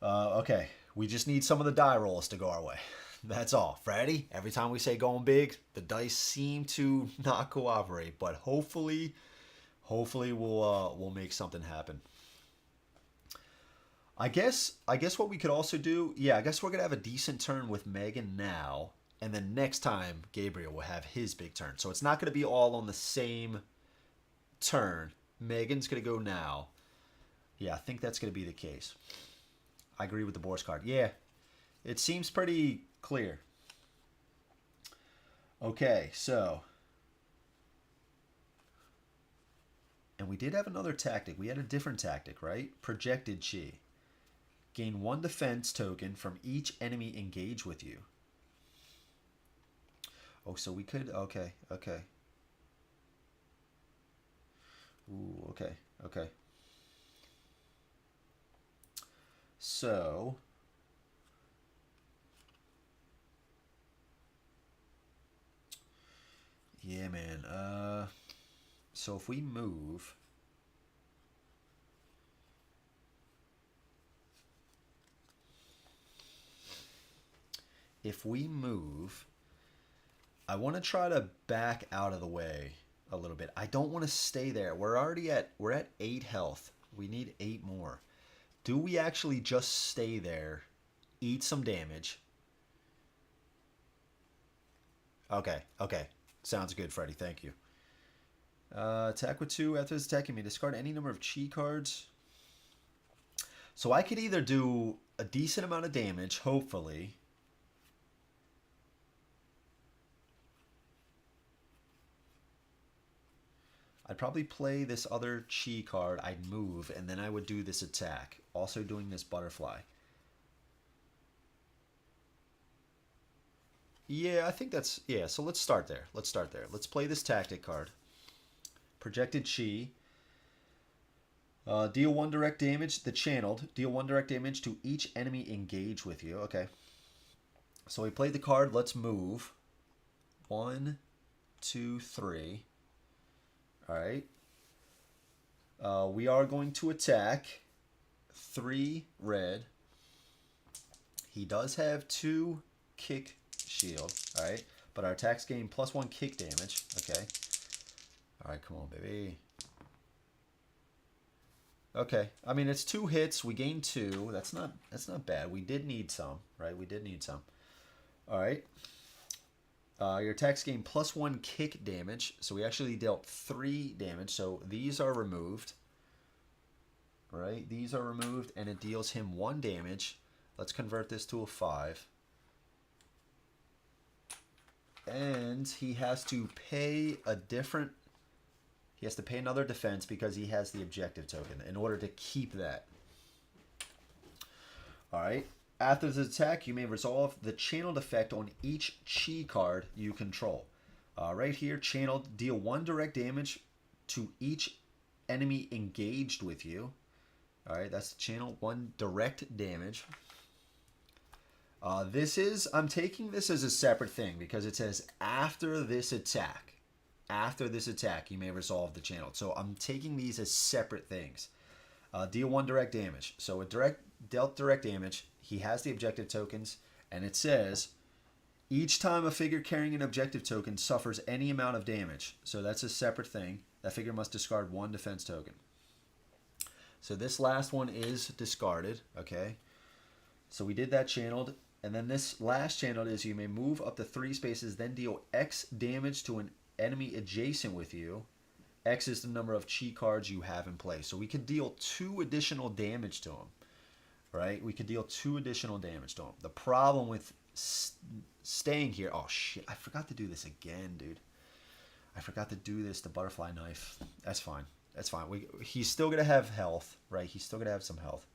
Okay, we just need some of the die rolls to go our way. That's all. Freddy, every time we say going big, the dice seem to not cooperate, but hopefully we'll make something happen. I guess what we could also do, yeah, I guess we're gonna have a decent turn with Megan now, and then next time Gabriel will have his big turn. So it's not gonna be all on the same turn. Megan's gonna go now. Yeah, I think that's gonna be the case. I agree with the Boris card. Yeah, it seems pretty clear. Okay, so. And we did have another tactic. We had a different tactic, right? Projected Chi. Gain 1 defense token from each enemy engaged with you. Oh, so we could... Okay. Ooh, okay. So... Yeah, man. So if we move... if we move, I want to try to back out of the way a little bit. I don't want to stay there. We're at 8 health. We need 8 more. Do we actually just stay there, eat some damage? Okay, okay. Sounds good, Freddy. Thank you. Attack with 2. After this attack, you may discard any number of chi cards. So I could either do a decent amount of damage, hopefully. I'd probably play this other chi card, I'd move, and then I would do this attack. Also doing this butterfly. Yeah, I think that's... Yeah, so let's start there. Let's start there. Let's play this tactic card. Projected chi. Deal 1 direct damage. The channeled. Deal 1 direct damage to each enemy engaged with you. Okay. So we played the card. Let's move. 1, 2, 3. Alright. We are going to attack 3 red. He does have 2 kick shield. Alright. But our attacks gain +1 kick damage. Okay. Alright, come on, baby. Okay. I mean, it's 2 hits. We gained 2. That's not bad. We did need some, right? We did need some. Alright. Your attacks gain +1 kick damage. So we actually dealt 3 damage. So these are removed. Right? These are removed. And it deals him 1 damage. Let's convert this to a 5. And he has to pay a different... He has to pay another defense because he has the objective token in order to keep that. Alright. After this attack, you may resolve the channeled effect on each chi card you control. Right here, channeled, deal 1 direct damage to each enemy engaged with you. Alright, that's the channel, 1 direct damage. I'm taking this as a separate thing because it says after this attack. After this attack, you may resolve the channel. So I'm taking these as separate things. Deal 1 direct damage. So it dealt direct damage. He has the objective tokens. And it says, each time a figure carrying an objective token suffers any amount of damage. So that's a separate thing. That figure must discard 1 defense token. So this last one is discarded. Okay. So we did that channeled. And then this last channeled is you may move up to 3 spaces, then deal X damage to an enemy adjacent with you. X is the number of chi cards you have in play. So we could deal 2 additional damage to him. Right? We could deal 2 additional damage to him. The problem with staying here... Oh, shit. I forgot to do this again, dude. I forgot to do this, the butterfly knife. That's fine. That's fine. He's still going to have health, right? He's still going to have some health.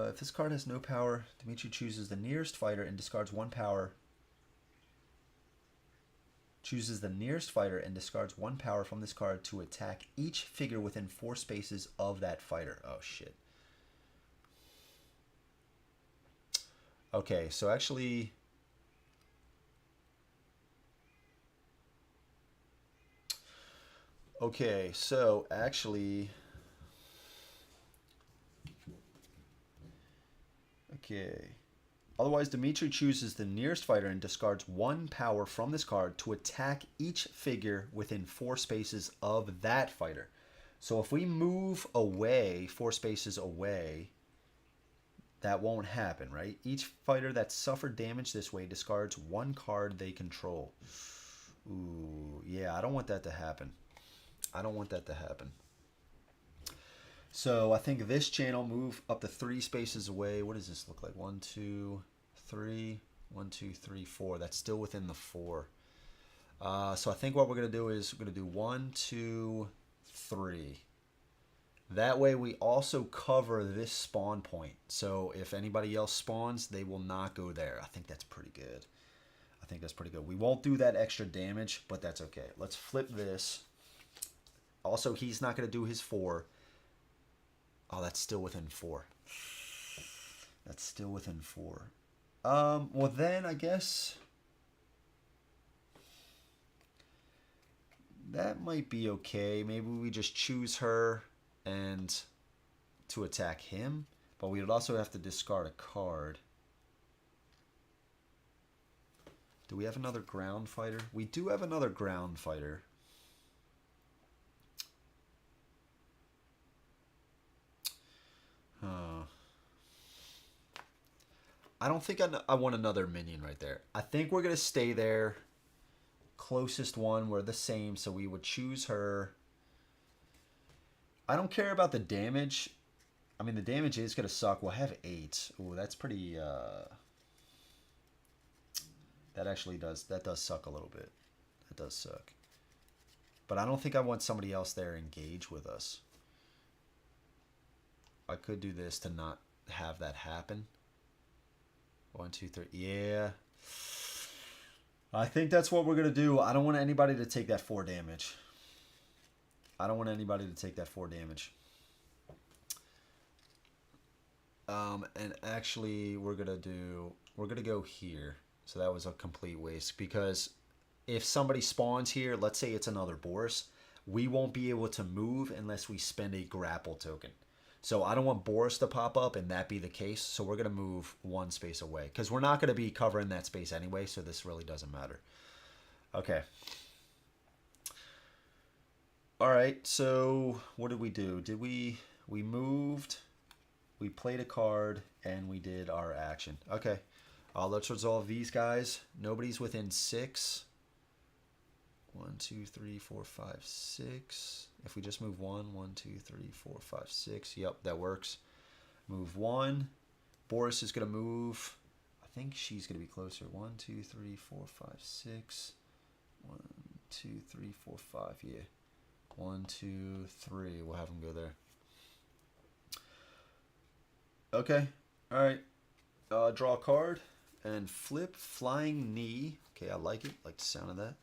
If this card has no power, Dimitri chooses the nearest fighter and discards 1 power. Chooses the nearest fighter and discards 1 power from this card to attack each figure within 4 spaces of that fighter. Oh, shit. Okay, so actually... Okay, so actually... Okay. Otherwise, Dimitri chooses the nearest fighter and discards 1 power from this card to attack each figure within 4 spaces of that fighter. So if we move away, 4 spaces away, that won't happen, right? Each fighter that suffered damage this way discards 1 card they control. Ooh, yeah, I don't want that to happen. I don't want that to happen. So I think this channel move up to 3 spaces away. What does this look like? 1, 2, 3. 1, 2, 3, 4. That's still within the 4. So I think what we're going to do is we're going to do 1, 2, 3. That way we also cover this spawn point. So if anybody else spawns, they will not go there. I think that's pretty good. I think that's pretty good. We won't do that extra damage, but that's okay. Let's flip this. Also, he's not going to do his 4. Oh, that's still within 4. That's still within 4. Well then, I guess... that might be okay. Maybe we just choose her and to attack him. But we would also have to discard a card. Do we have another ground fighter? We do have another ground fighter. I don't think I want another minion right there. I think we're going to stay there. Closest one, we're the same, so we would choose her. I don't care about the damage. I mean, the damage is going to suck. We'll have 8. Ooh, that's pretty... that actually does suck a little bit. That does suck. But I don't think I want somebody else there engage with us. I could do this to not have that happen. 1, 2, 3. Yeah. I think that's what we're going to do. I don't want anybody to take that 4 damage. I don't want anybody to take that 4 damage. And actually, we're going to go here. So that was a complete waste. Because if somebody spawns here, let's say it's another Boris, we won't be able to move unless we spend a grapple token. So I don't want Boris to pop up and that be the case. So we're going to move 1 space away. Because we're not going to be covering that space anyway. So this really doesn't matter. Okay. All right. So what did we do? We moved. We played a card. And we did our action. Okay. Let's resolve these guys. Nobody's within 6. 1, 2, 3, 4, 5, 6. If we just move 1, 1, 2, 3, 4, 5, 6. Yep, that works. Move 1. Boris is going to move. I think she's going to be closer. 1, 2, 3, 4, 5, 6. 1, 2, 3, 4, 5. Yeah. 1, 2, 3. We'll have them go there. Okay. All right. Draw a card and flip Flying Knee. Okay, I like it. Like the sound of that.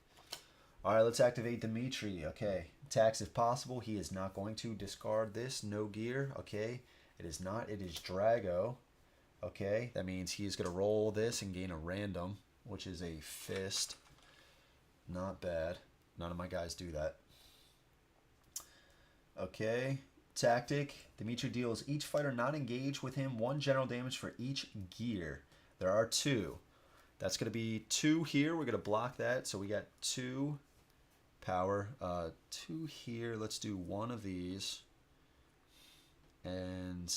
All right, let's activate Dimitri. Okay, attacks if possible. He is not going to discard this. No gear. Okay, it is not. It is Drago. Okay, that means he is going to roll this and gain a random, which is a fist. Not bad. None of my guys do that. Okay, tactic. Dimitri deals each fighter not engaged with him 1 general damage for each gear. There are 2. That's going to be 2 here. We're going to block that. So we got 2 power. 2 here. Let's do 1 of these. And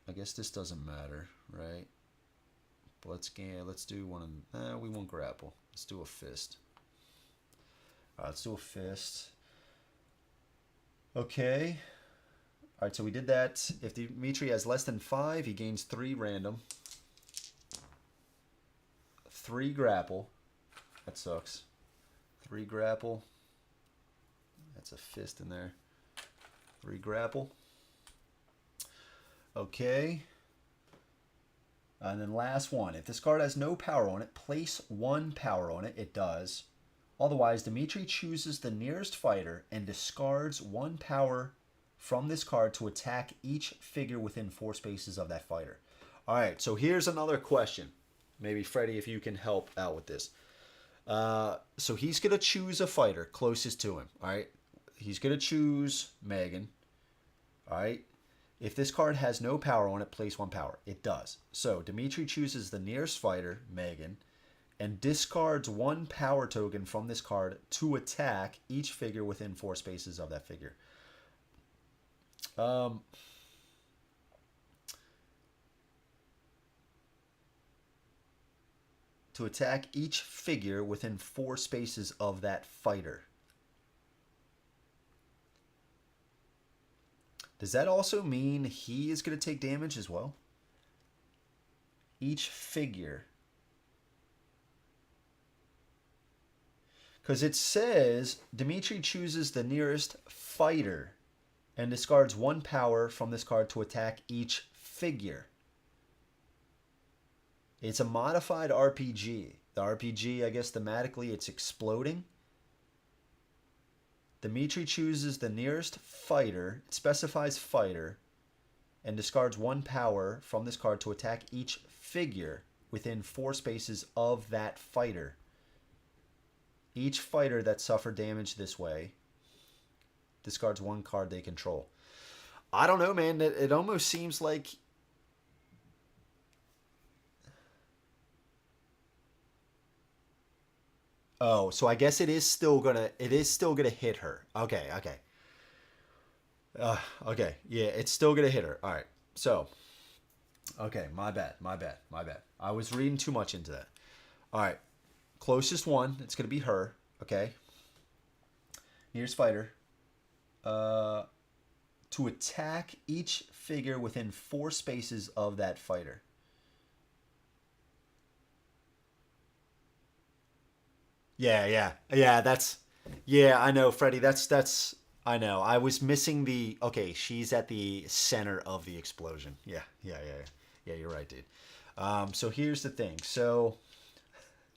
I guess this doesn't matter, right? But let's do one of we won't grapple. Let's do a fist. All right, let's do a fist. Okay. All right, so we did that. If Dimitri has less than 5, he gains 3 random. 3 grapple. That sucks. 3 grapple. That's a fist in there. 3 grapple. Okay. And then last one. If this card has no power on it, place 1 power on it. It does. Otherwise, Dimitri chooses the nearest fighter and discards 1 power from this card to attack each figure within 4 spaces of that fighter. All right, so here's another question. Maybe, Freddie, if you can help out with this. So he's going to choose a fighter closest to him. All right, he's going to choose Megan. All right. If this card has no power on it, place 1 power. It does. So Dimitri chooses the nearest fighter, Megan, and discards 1 power token from this card to attack each figure within 4 spaces of that figure. To attack each figure within 4 spaces of that fighter. Does that also mean he is going to take damage as well? Each figure. Because it says Dimitri chooses the nearest fighter and discards 1 power from this card to attack each figure. It's a modified RPG. The RPG, I guess thematically, it's exploding. Dimitri chooses the nearest fighter, it specifies fighter, and discards 1 power from this card to attack each figure within 4 spaces of that fighter. Each fighter that suffered damage this way discards 1 card they control. I don't know, man. It almost seems like. Oh, so I guess it is still gonna hit her. Okay, okay. Okay, yeah, it's still gonna hit her. All right. So, okay, my bad. I was reading too much into that. All right, closest one. It's gonna be her. Okay. Here's fighter. Uh, to attack each figure within 4 spaces of that fighter. Yeah. Yeah. I know, Freddie. That's. I know. I was missing the. Okay, she's at the center of the explosion. Yeah. You're right, dude. So here's the thing. So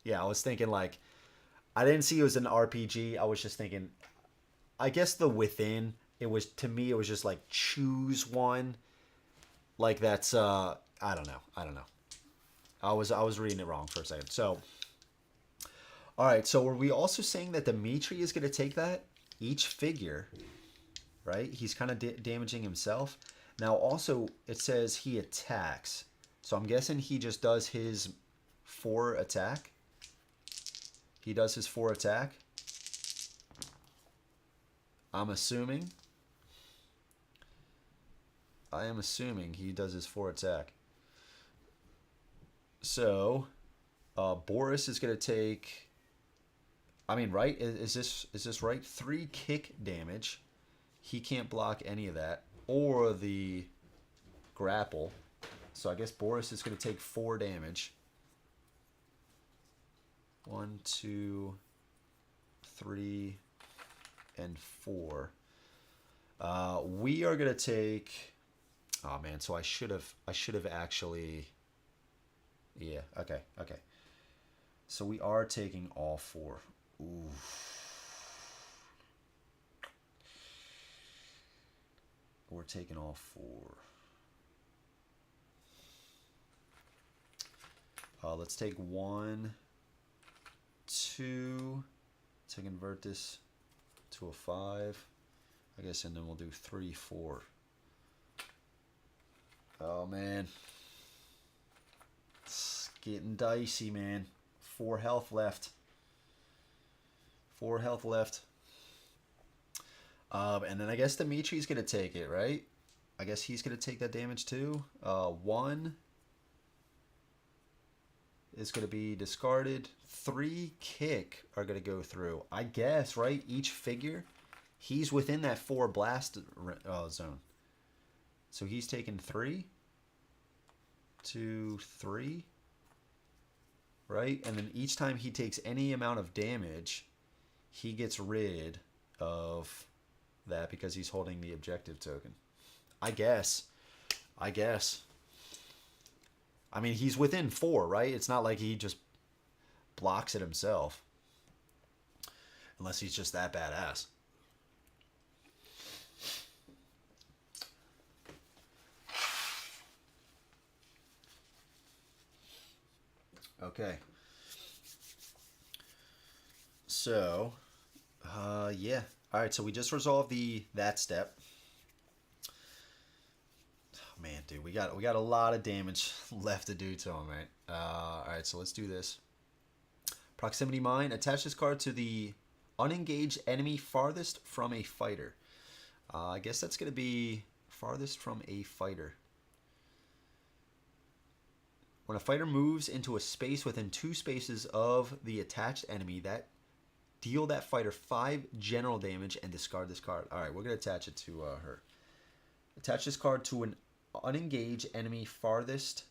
yeah, I was thinking like I didn't see it was an RPG. I was just thinking. I guess the within. It was to me. It was just like choose one. Like that's. I don't know. I don't know. I was reading it wrong for a second. So all right. So were we also saying that Dimitri is going to take that each figure, right? He's kind of damaging himself. Now, also, it says he attacks. So I'm guessing he just does his 4 attack. He does his 4 attack. I'm assuming. I am assuming he does his 4 attack. So, Boris is going to take. I mean, right? Is this right? 3 kick damage. He can't block any of that or the grapple. So I guess Boris is going to take 4 damage. 1, 2, 3, and 4. We are going to take. Oh man, so I should have actually. Yeah. Okay. So we are taking all 4. Ooh. We're taking all 4. Let's take 1, 2 to convert this to a 5. I guess, and then we'll do 3, 4. Oh man, it's getting dicey, man. 4 health left. 4 health left. And then I guess Dimitri's gonna take it, right? I guess he's gonna take that damage too. 1 is gonna be discarded. 3 kick are gonna go through. I guess, right? Each figure, he's within that 4 blast zone. So he's taking 3, 2, 3, right? And then each time he takes any amount of damage, he gets rid of that because he's holding the objective token. I guess. I mean, he's within 4, right? It's not like he just blocks it himself. Unless he's just that badass. Okay. So, yeah. All right, so we just resolved that step. Oh, man, dude, we got a lot of damage left to do to him, right? All right, so let's do this. Proximity Mine. Attach this card to the unengaged enemy farthest from a fighter. I guess that's going to be farthest from a fighter. When a fighter moves into a space within 2 spaces of the attached enemy, deal that fighter 5 general damage and discard this card. All right, we're going to attach it to her. Attach this card to an unengaged enemy farthest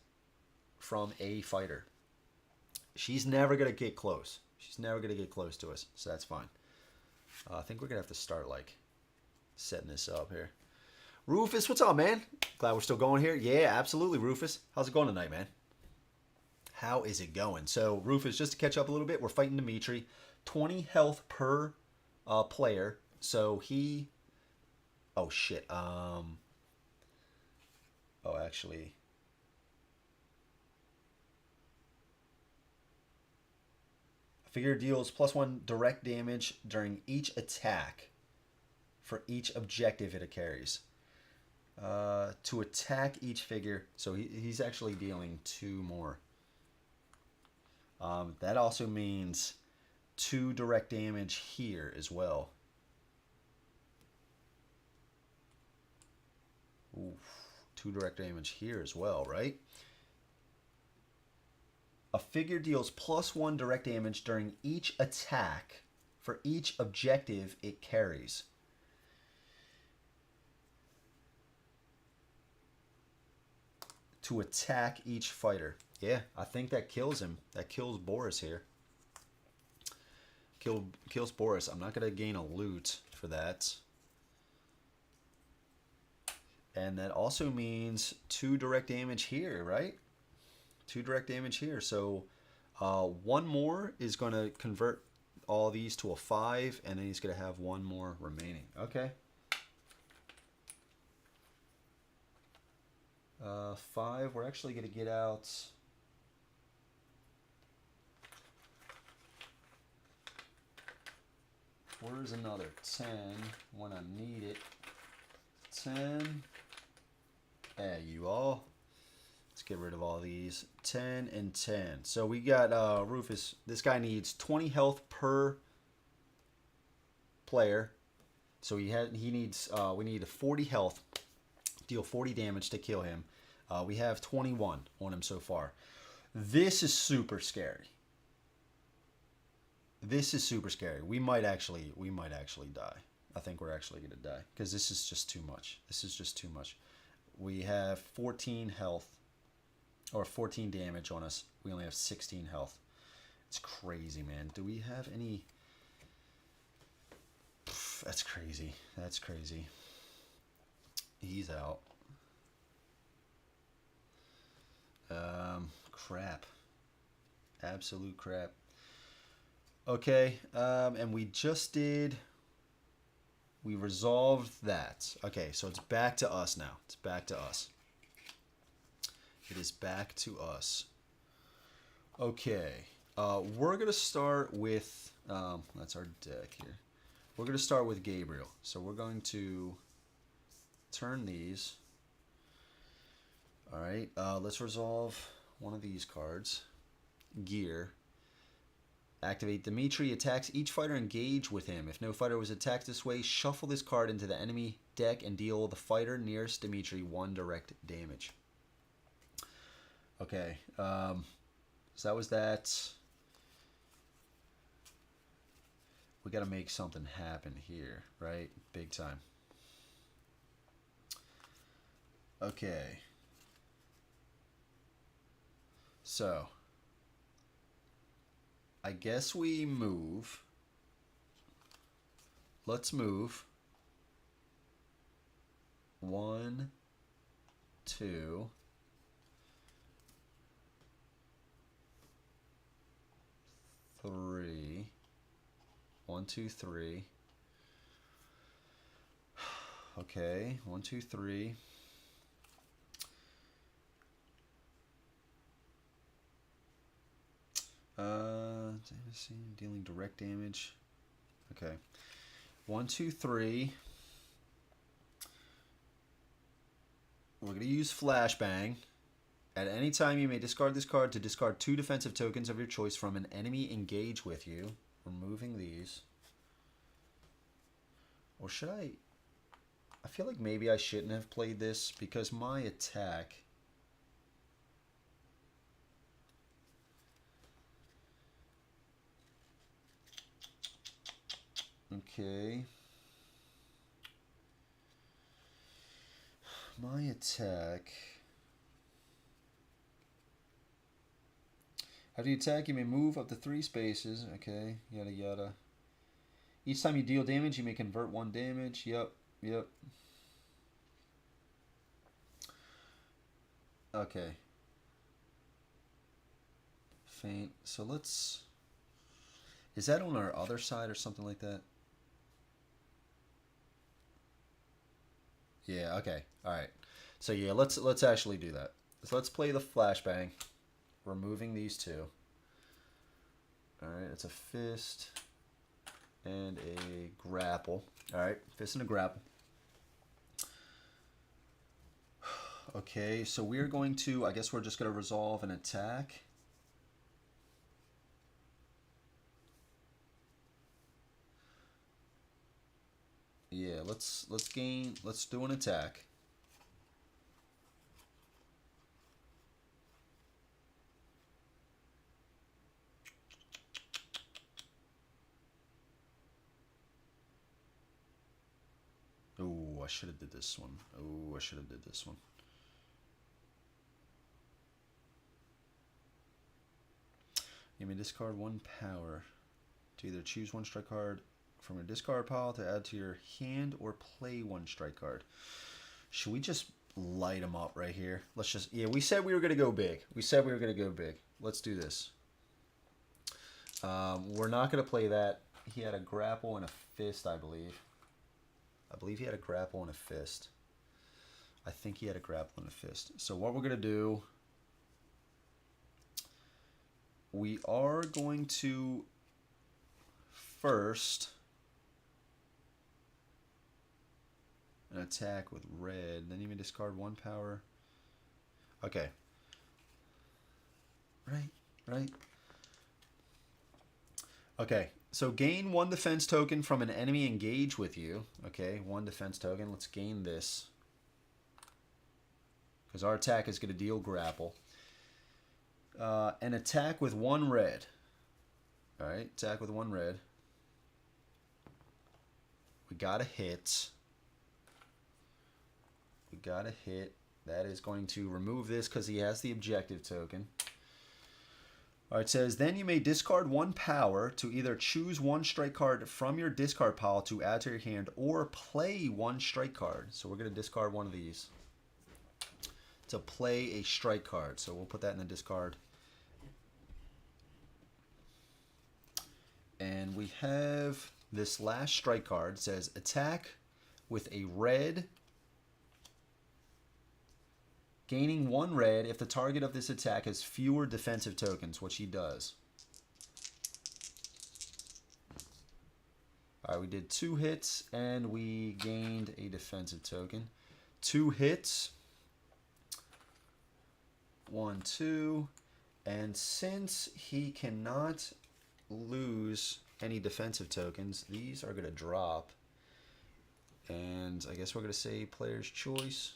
from a fighter. She's never going to get close. She's never going to get close to us, so that's fine. I think we're going to have to start, like, setting this up here. Rufus, what's up, man? Glad we're still going here. Yeah, absolutely, Rufus. How's it going tonight, man? How is it going? So, Rufus, just to catch up a little bit, we're fighting Dimitri. 20 health per player. So he... Oh, shit. Oh, actually... Figure deals +1 direct damage during each attack for each objective it carries. To attack each figure. So he's actually dealing 2 more. That also means 2 direct damage here as well. Oof, 2 direct damage here as well, right? A figure deals +1 direct damage during each attack for each objective it carries. To attack each fighter. Yeah, I think that kills him. That kills Boris here. Kills Boris. I'm not going to gain a loot for that. And that also means 2 direct damage here, right? 2 direct damage here. So 1 more is going to convert all these to a 5, and then he's going to have 1 more remaining. Okay. 5, we're actually going to get out... Where's another 10 when I need it? 10. There you all. Let's get rid of all these. 10 and 10. So we got Rufus. This guy needs 20 health per player. So we need 40 health. Deal 40 damage to kill him. We have 21 on him so far. This is super scary. This is super scary. We might actually die. I think we're actually gonna die because this is just too much. This is just too much. We have 14 health or 14 damage on us. We only have 16 health. It's crazy, man. Do we have any? That's crazy. That's crazy. He's out. Crap. Absolute crap. Okay, and we resolved that. Okay, so it's back to us now. It's back to us. It is back to us. Okay, we're going to start with, that's our deck here. We're going to start with Gabriel. So we're going to turn these. All right, let's resolve one of these cards. Gear. Activate Dimitri. Attacks each fighter. Engage with him. If no fighter was attacked this way, shuffle this card into the enemy deck and deal the fighter nearest Dimitri 1 direct damage. Okay. So that was that. We got to make something happen here, right? Big time. Okay. So I guess we move. Let's move. 1, 2, 3. 1, 2, 3. Okay, 1, 2, 3. Dealing direct damage. Okay. 1, 2, 3. We're going to use Flashbang. At any time, you may discard this card to discard 2 defensive tokens of your choice from an enemy engaged with you. Removing these. Or should I feel like maybe I shouldn't have played this because my attack... Okay. My attack... After you attack, you may move up to 3 spaces. Okay, yada yada. Each time you deal damage, you may convert 1 damage. Yep, yep. Okay. Faint. So let's... Is that on our other side or something like that? Yeah, okay. Alright. So yeah, let's actually do that. So let's play the Flashbang. Removing these 2. Alright, it's a fist and a grapple. Alright, fist and a grapple. Okay, so we're going to, I guess we're just going to resolve an attack. Yeah, let's do an attack. Oh, I should have did this one. Oh, I should have did this one. You may discard 1 power to either choose 1 strike card from your discard pile to add to your hand or play 1 strike card. Should we just light him up right here? Let's just, yeah, we said we were going to go big. We said we were going to go big. Let's do this. We're not going to play that. He had a grapple and a fist, I believe. I believe he had a grapple and a fist. I think he had a grapple and a fist. So what we're going to do, we are going to first an attack with red. Then you may discard 1 power. Okay. Right. Okay, so gain 1 defense token from an enemy engaged with you. Okay, 1 defense token. Let's gain this. Because our attack is going to deal grapple. An attack with 1 red. Alright, attack with 1 red. We got a hit. We got a hit. That is going to remove this because he has the objective token. Alright, it says, then you may discard 1 power to either choose 1 strike card from your discard pile to add to your hand or play 1 strike card. So we're going to discard one of these to play a strike card. So we'll put that in the discard. And we have this last strike card. It says, attack with a red, gaining 1 red if the target of this attack has fewer defensive tokens, which he does. Alright, we did 2 hits and we gained a defensive token. 2 hits. 1, 2. And since he cannot lose any defensive tokens, these are going to drop. And I guess we're going to say player's choice.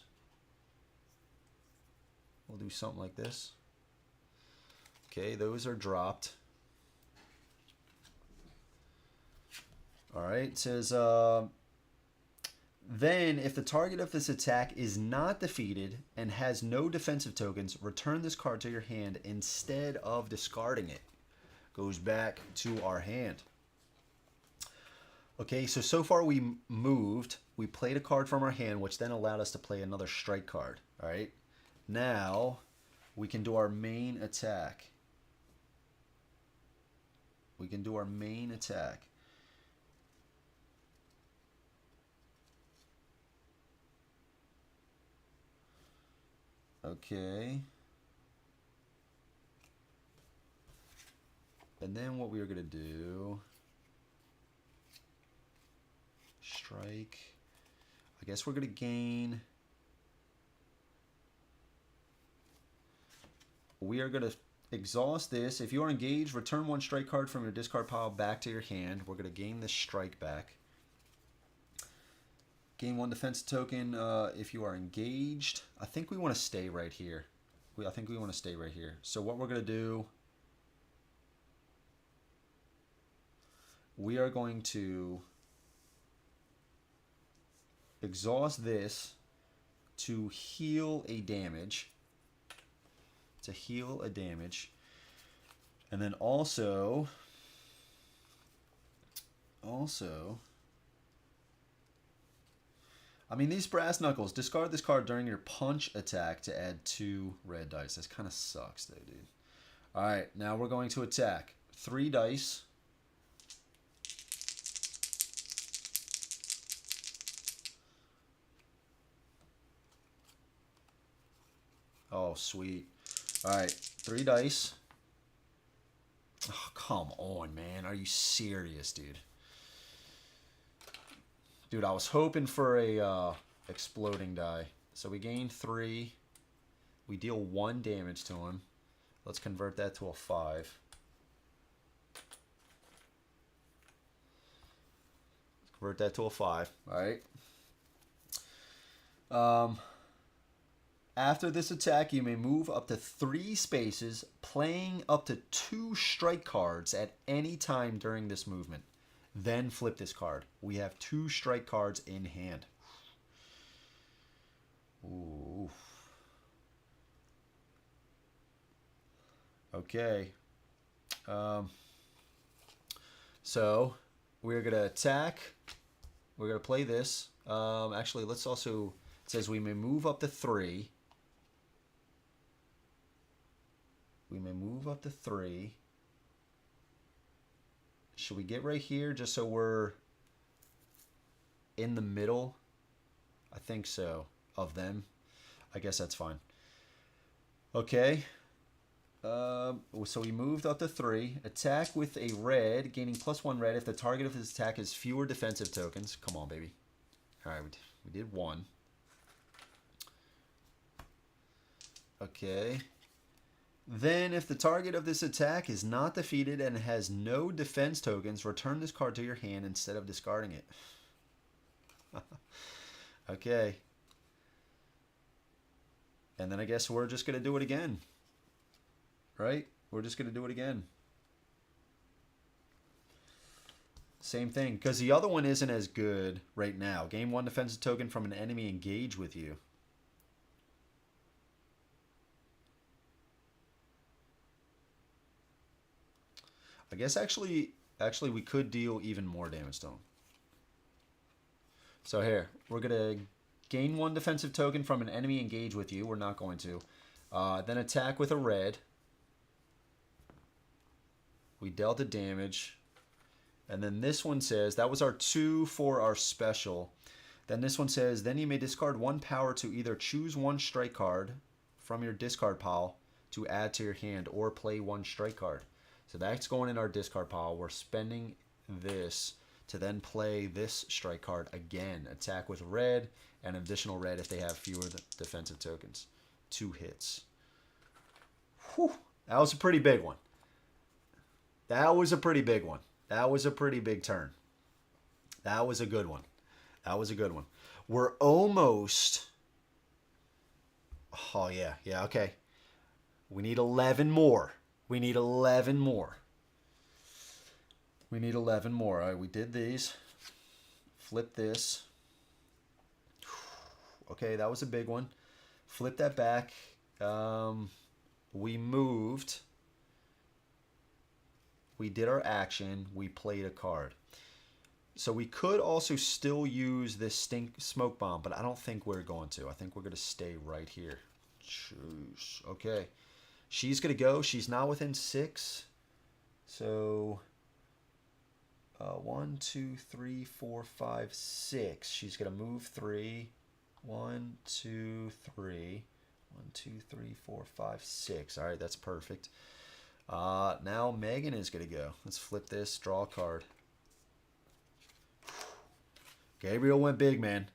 We'll do something like this. Okay, those are dropped. Alright, it says, then if the target of this attack is not defeated and has no defensive tokens, return this card to your hand instead of discarding it. Goes back to our hand. Okay, so far we moved. We played a card from our hand, which then allowed us to play another strike card. Alright. Now, we can do our main attack. We can do our main attack. Okay. And then what we are going to do, strike. I guess we're going to gain. We are going to exhaust this. If you are engaged, return 1 strike card from your discard pile back to your hand. We're going to gain this strike back. Gain 1 defense token if you are engaged. I think we want to stay right here. I think we want to stay right here. So what we're going to do, we are going to exhaust this to heal a damage. To heal a damage. And then also, I mean, these brass knuckles, discard this card during your punch attack to add 2 red dice. This kind of sucks though, dude. Alright, now we're going to attack. 3 dice. Oh, sweet. Alright, 3 dice. Oh, come on, man. Are you serious, dude? Dude, I was hoping for a exploding die. So we gained 3. We deal 1 damage to him. Let's convert that to a 5. Convert that to a 5. All right. After this attack, you may move up to 3 spaces, playing up to 2 strike cards at any time during this movement. Then flip this card. We have 2 strike cards in hand. Ooh. Okay. So we're going to attack. We're going to play this. Actually, let's also... It says we may move up to 3. We may move up to 3. Should we get right here just so we're in the middle? I think so. Of them. I guess that's fine. Okay. So we moved up to 3. Attack with a red, gaining +1 red if the target of his attack has fewer defensive tokens. Come on, baby. Alright, we did 1. Okay. Then, if the target of this attack is not defeated and has no defense tokens, return this card to your hand instead of discarding it. Okay. And then I guess we're just going to do it again. Right? We're just going to do it again. Same thing. Because the other one isn't as good right now. Gain 1 defensive token from an enemy engaged with you. I guess actually we could deal even more damage to him. So here, we're going to gain 1 defensive token from an enemy engaged with you. We're not going to. Then attack with a red. We dealt a damage. And then this one says, that was our 2 for our special. Then this one says, then you may discard 1 power to either choose 1 strike card from your discard pile to add to your hand or play 1 strike card. So that's going in our discard pile. We're spending this to then play this strike card again. Attack with red and additional red if they have fewer defensive tokens. 2 hits. Whew. That was a pretty big one. That was a pretty big one. That was a pretty big turn. That was a good one. That was a good one. We're almost... Oh, yeah. Yeah, okay. We need 11 more. We need 11 more. We need 11 more. All right, we did these. Flip this. Okay, that was a big one. Flip that back. We moved. We did our action. We played a card. So we could also still use this smoke bomb, but I don't think we're going to. I think we're going to stay right here. Jeez. Okay. She's going to go. She's not within 6. So 1, 2, 3, 4, 5, 6. She's going to move 3. 1, 2, 3. 1, 2, 3, 4, 5, 6. All right, that's perfect. Now Megan is going to go. Let's flip this. Draw a card. Gabriel went big, man.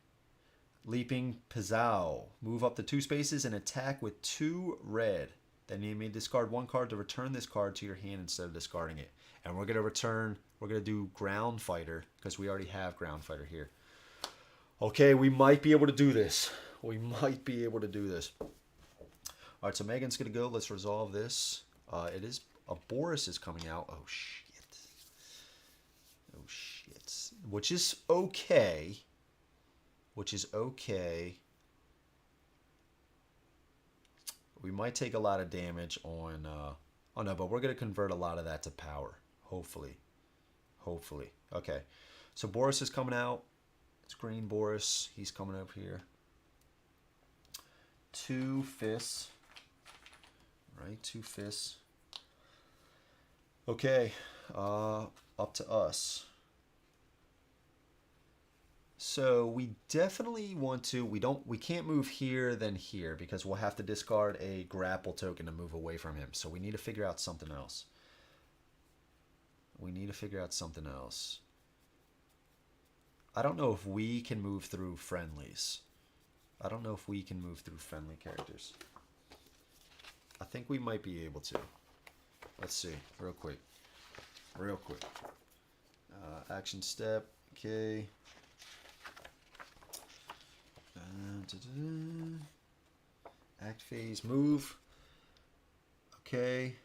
Leaping Pizzao. Move up to 2 spaces and attack with 2 red. Then you may discard 1 card to return this card to your hand instead of discarding it. And we're going to return, we're going to do Ground Fighter because we already have Ground Fighter here. Okay, we might be able to do this. We might be able to do this. All right, so Megan's going to go. Let's resolve this. It is, Boris is coming out. Oh, shit. Oh, shit. Which is okay. Which is okay. We might take a lot of damage on... oh, no, but we're going to convert a lot of that to power. Hopefully. Hopefully. Okay. So Boris is coming out. It's green Boris. He's coming up here. 2 fists. Right? 2 fists. Okay. Up to us. So we definitely want to, we can't move here then here because we'll have to discard a grapple token to move away from him. So we need to figure out something else. We need to figure out something else. I don't know if we can move through friendlies. I don't know if we can move through friendly characters. I think we might be able to. Let's see, real quick. Action step, okay. Act phase, move. Okay.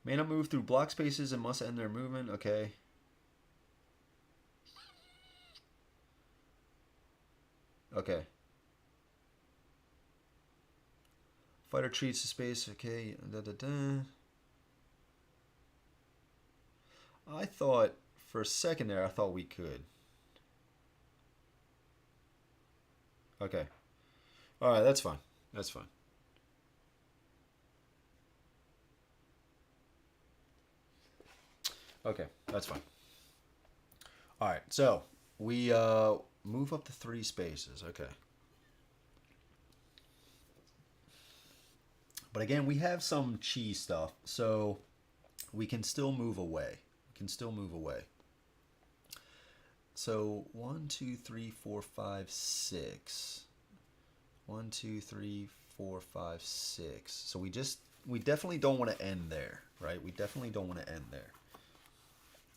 May not move through block spaces and must end their movement. Okay. Okay. Fighter treats the space. Okay. I thought for a second there, I thought we could. Okay. All right, that's fine. That's fine. Okay, that's fine. All right, so we move up to 3 spaces. Okay. But again, we have some chi stuff, so we can still move away. So 1, 2, 3, 4, 5, 6. 1, 2, 3, 4, 5, 6. So we definitely don't want to end there, right? We definitely don't want to end there.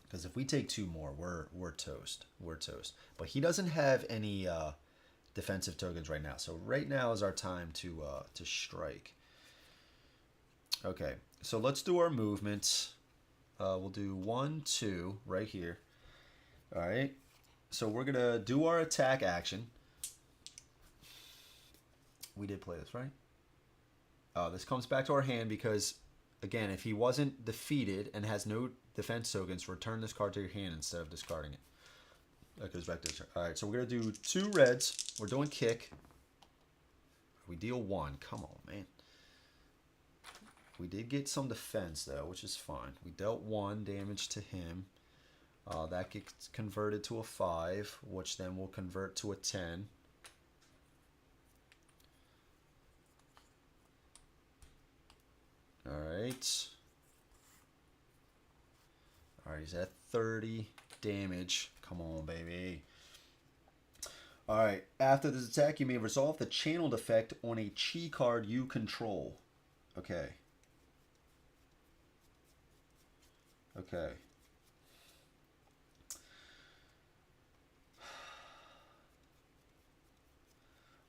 Because if we take 2 more, we're toast. We're toast. But he doesn't have any defensive tokens right now. So right now is our time to strike. Okay, so let's do our movements. We'll do 1, 2 right here. All right. So we're gonna do our attack action. We did play this, right? This comes back to our hand because, again, if he wasn't defeated and has no defense tokens, return this card to your hand instead of discarding it. That goes back to the turn. All right, so we're gonna do 2 reds. We're doing kick. We deal 1. Come on, man. We did get some defense though, which is fine. We dealt 1 damage to him. That gets converted to a 5, which then will convert to a 10. All right. All right, he's at 30 damage. Come on, baby. All right. After this attack, you may resolve the channeled effect on a chi card you control. Okay. Okay.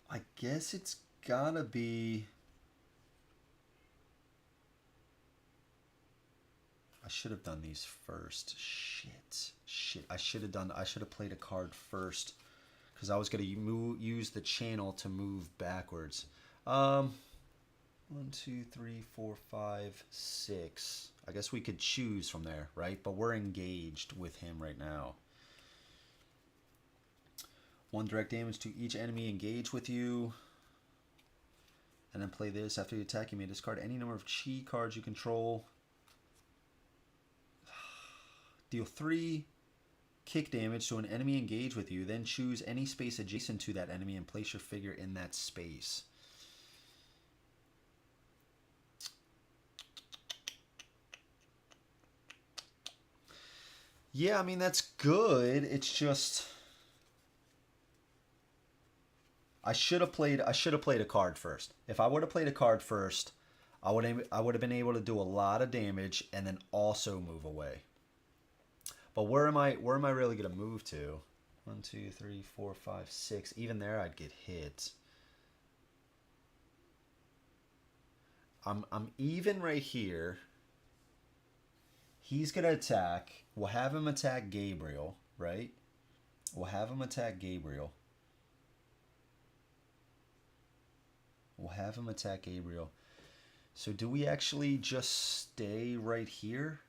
I guess it's gotta be... I should have done these first. Shit. I should have played a card first. Because I was gonna use the channel to move backwards. 1, 2, 3, 4, 5, 6. I guess we could choose from there, right? But we're engaged with him right now. 1 direct damage to each enemy engaged with you. And then play this. After you attack, you may discard any number of chi cards you control. Deal 3 kick damage to an enemy engaged with you. Then choose any space adjacent to that enemy and place your figure in that space. Yeah, I mean, that's good. It's just... I should have played a card first. If I would have played a card first, I would have been able to do a lot of damage and then also move away. But where am I really gonna move to? 1, 2, 3, 4, 5, 6. Even there I'd get hit. I'm even right here. He's gonna attack. We'll have him attack Gabriel, right? We'll have him attack Gabriel. So do we actually just stay right here?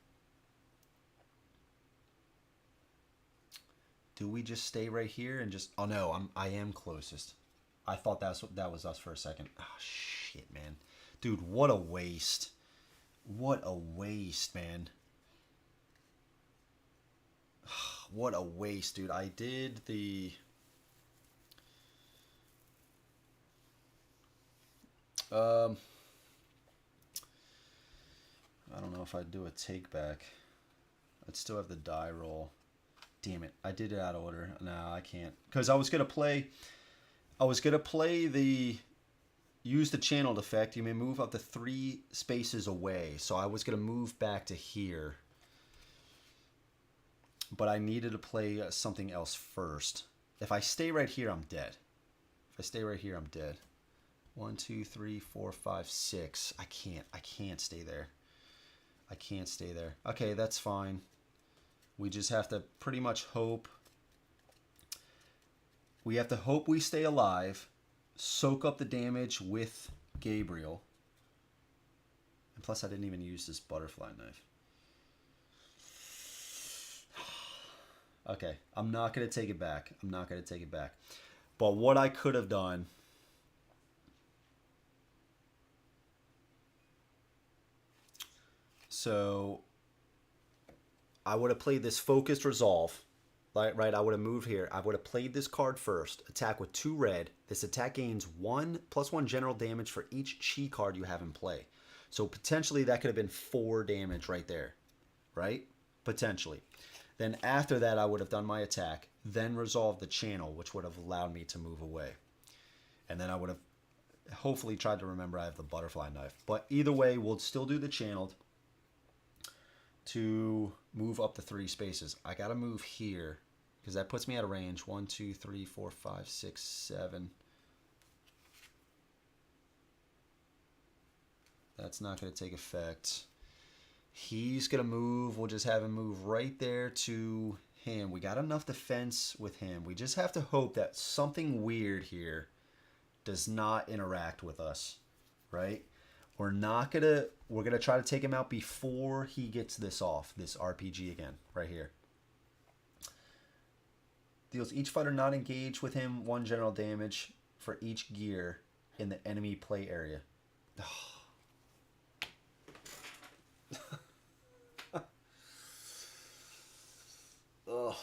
Do we just stay right here and just... Oh no, I am closest. I thought that was us for a second. Oh shit, man. Dude, what a waste. What a waste, man. What a waste, dude. I did the... I don't know if I'd do a take back. I'd still have the die roll. Damn it. I did it out of order. No, I can't. Because I was going to play... I was going to play the use the channeled effect. You may move up to 3 spaces away. So I was going to move back to here. But I needed to play something else first. If I stay right here, I'm dead. If I stay right here, I'm dead. 1, 2, 3, 4, 5, 6. I can't stay there. I can't stay there. Okay, that's fine. We just have to pretty much hope. We have to hope we stay alive. Soak up the damage with Gabriel. And plus, I didn't even use this butterfly knife. Okay, I'm not going to take it back. I'm not going to take it back. But what I could have done... So, I would have played this Focused Resolve. Right, I would have moved here. I would have played this card first. Attack with 2 red. This attack gains 1+1 general damage for each chi card you have in play. So, potentially, that could have been 4 damage right there. Right? Potentially. Then after that, I would have done my attack, then resolved the channel, which would have allowed me to move away. And then I would have hopefully tried to remember I have the butterfly knife. But either way, we'll still do the channeled to move up to 3 spaces. I got to move here because that puts me out of range. 1, 2, 3, 4, 5, 6, 7. That's not going to take effect. He's going to move. We'll just have him move right there to him. We got enough defense with him. We just have to hope that something weird here does not interact with us, right? We're going to try to take him out before he gets this off, this RPG again, right here. Deals each fighter not engaged with him 1 general damage for each gear in the enemy play area. Oh,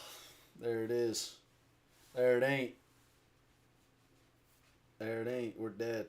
there it is. There it ain't. There it ain't. We're dead.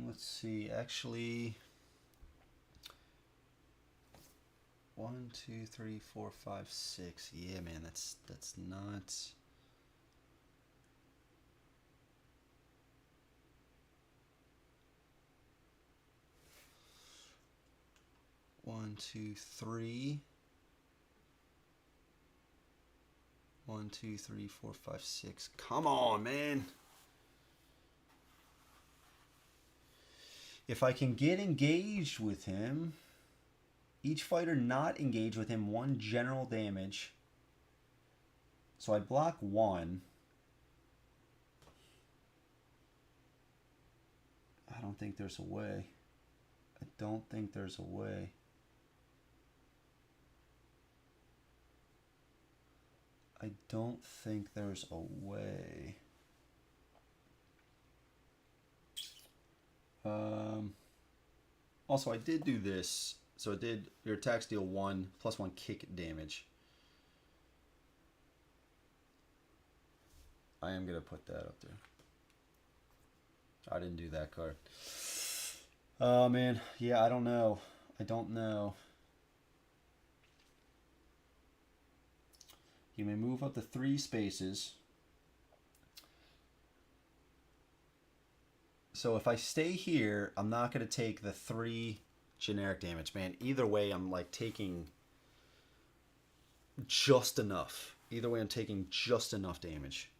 Let's see. Actually, 1, 2, 3, 4, 5, 6. Yeah, man, that's not. One, two, three. 1, 2, 3, 4, 5, 6. Come on, man. If I can get engaged with him, each fighter not engaged with him 1 general damage. So I block 1. I don't think there's a way. I don't think there's a way. I don't think there's a way. Also, I did do this. So it did, your attacks deal 1+1 kick damage. I am going to put that up there. I didn't do that card. Oh, man. Yeah, I don't know. I don't know. You may move up to 3 spaces. So if I stay here, I'm not going to take the 3 generic damage, man. Either way, I'm like taking just enough. Either way, I'm taking just enough damage.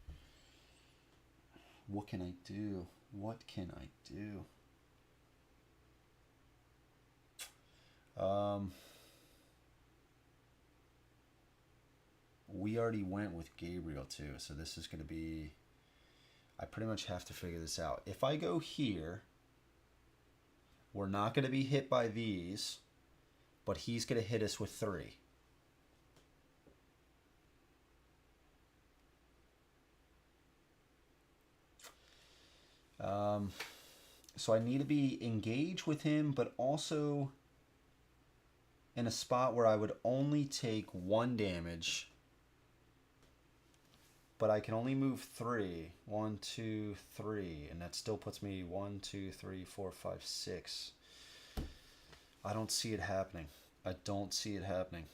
What can I do? What can I do? We already went with Gabriel too, so this is going to be... I pretty much have to figure this out. If I go here, We're not going to be hit by these, but he's going to hit us with 3. So I need to be engaged with him, but also in a spot where I would only take 1 damage, but I can only move 3. 1, 2, 3, and that still puts me 1, 2, 3, 4, 5, 6. I don't see it happening. I don't see it happening.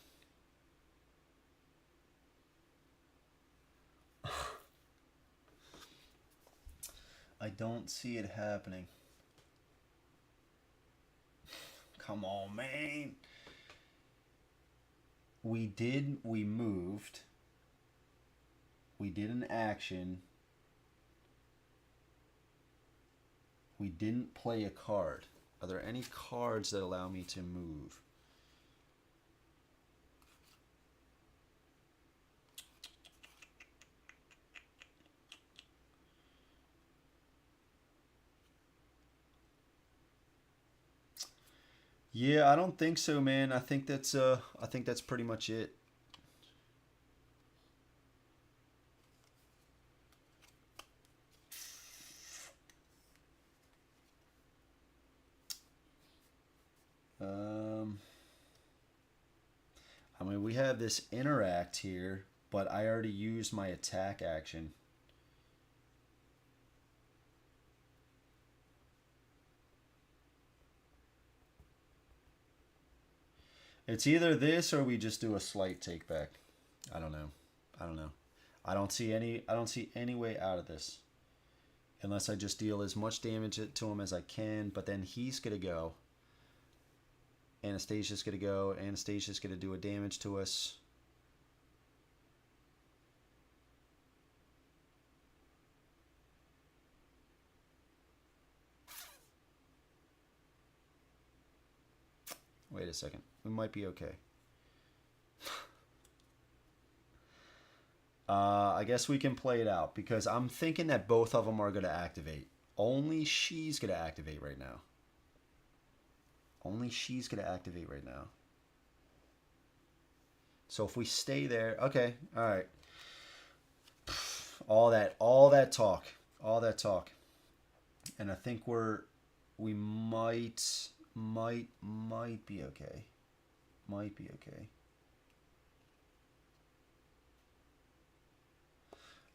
I don't see it happening. Come on, man. We moved. We did an action. We didn't play a card. Are there any cards that allow me to move? Yeah, I don't think so, man. I think that's pretty much it. I mean, we have this interact here, but I already used my attack action. It's either this or we just do a slight take back. I don't know. I don't know. I don't see any way out of this. Unless I just deal as much damage to him as I can, but then he's going to go. Anastasia's going to go. Anastasia's going to do a damage to us. Wait a second. We might be okay. I guess we can play it out because I'm thinking that both of them are going to activate. Only she's going to activate right now. Only she's going to activate right now. So if we stay there, okay, all right. All that talk, and I think we might be okay. Might be okay.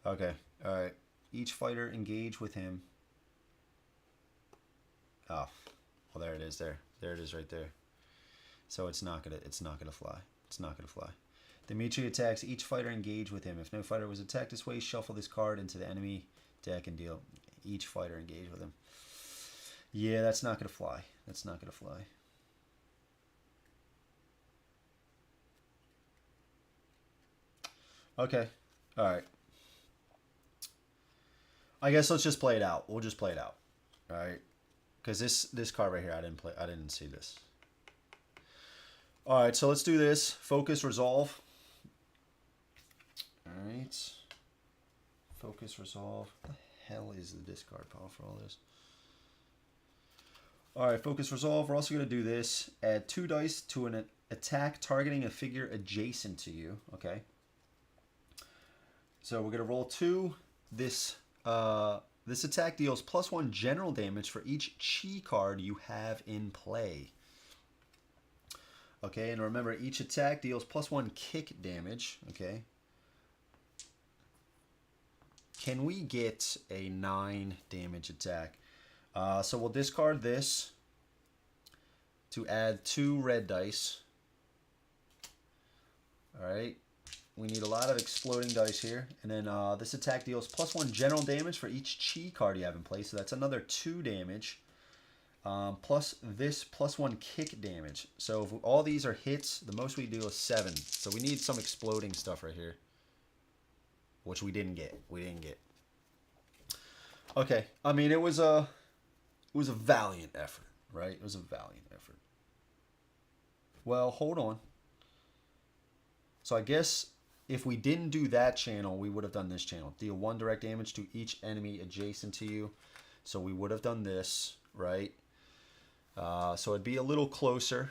Okay, all right. Each fighter engage with him. Oh, well, there it is. There it is, right there. So it's not gonna fly. It's not gonna fly. The Dimitri attacks. Each fighter engage with him. If no fighter was attacked this way, shuffle this card into the enemy deck and deal. Each fighter engage with him. Yeah, that's not gonna fly. That's not gonna fly. Okay. All right. I guess let's just play it out. We'll just play it out. All right. Because this card right here, I didn't see this. All right, so let's do this. Focus, resolve. All right. Focus, resolve. What the hell is the discard pile for all this? All right, focus, resolve. We're also going to do this. Add 2 dice to an attack targeting a figure adjacent to you. Okay. So we're going to roll 2. This attack deals +1 general damage for each chi card you have in play. Okay, and remember, each attack deals +1 kick damage. Okay. Can we get a 9 damage attack? So we'll discard this to add 2 red dice. All right. We need a lot of exploding dice here. And then this attack deals +1 general damage for each chi card you have in play. So that's another 2 damage. Plus this +1 kick damage. So if all these are hits, the most we do is 7. So we need some exploding stuff right here. Which we didn't get. Okay. I mean, it was a valiant effort, right? It was a valiant effort. Well, hold on. So I guess if we didn't do that channel, we would have done this channel. Deal 1 direct damage to each enemy adjacent to you. So we would have done this, right? So it'd be a little closer.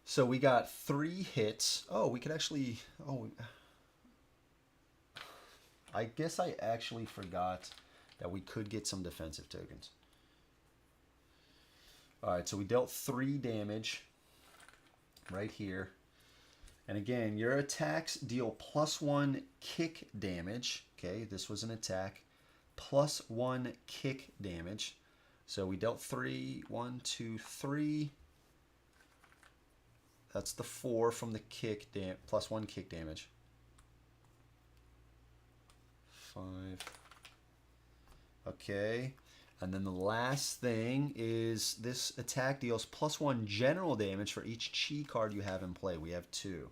So we got 3 hits. Oh, we could actually... Oh, I guess I actually forgot that we could get some defensive tokens. Alright, so we dealt 3 damage right here. And again, your attacks deal +1 kick damage. Okay, this was an attack. +1 kick damage. So we dealt 3. 1, 2, 3. That's the 4 from the kick +1 kick damage. 5. Okay. And then the last thing is this attack deals +1 general damage for each chi card you have in play. We have 2.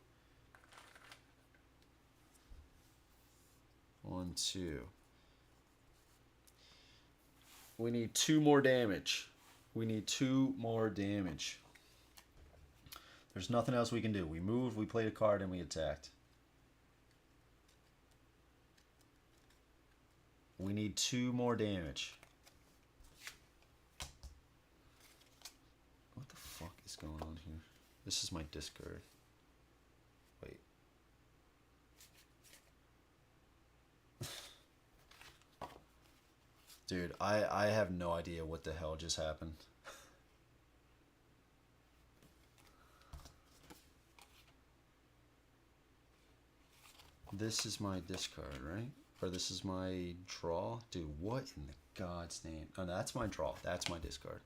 1, 2. We need 2 more damage. We need 2 more damage. There's nothing else we can do. We moved, we played a card, and we attacked. We need 2 more damage. What the fuck is going on here? This is my discard. Wait. Dude, I have no idea what the hell just happened. This is my discard, right? Or this is my draw? Dude, what in the God's name? Oh, no, that's my draw. That's my discard.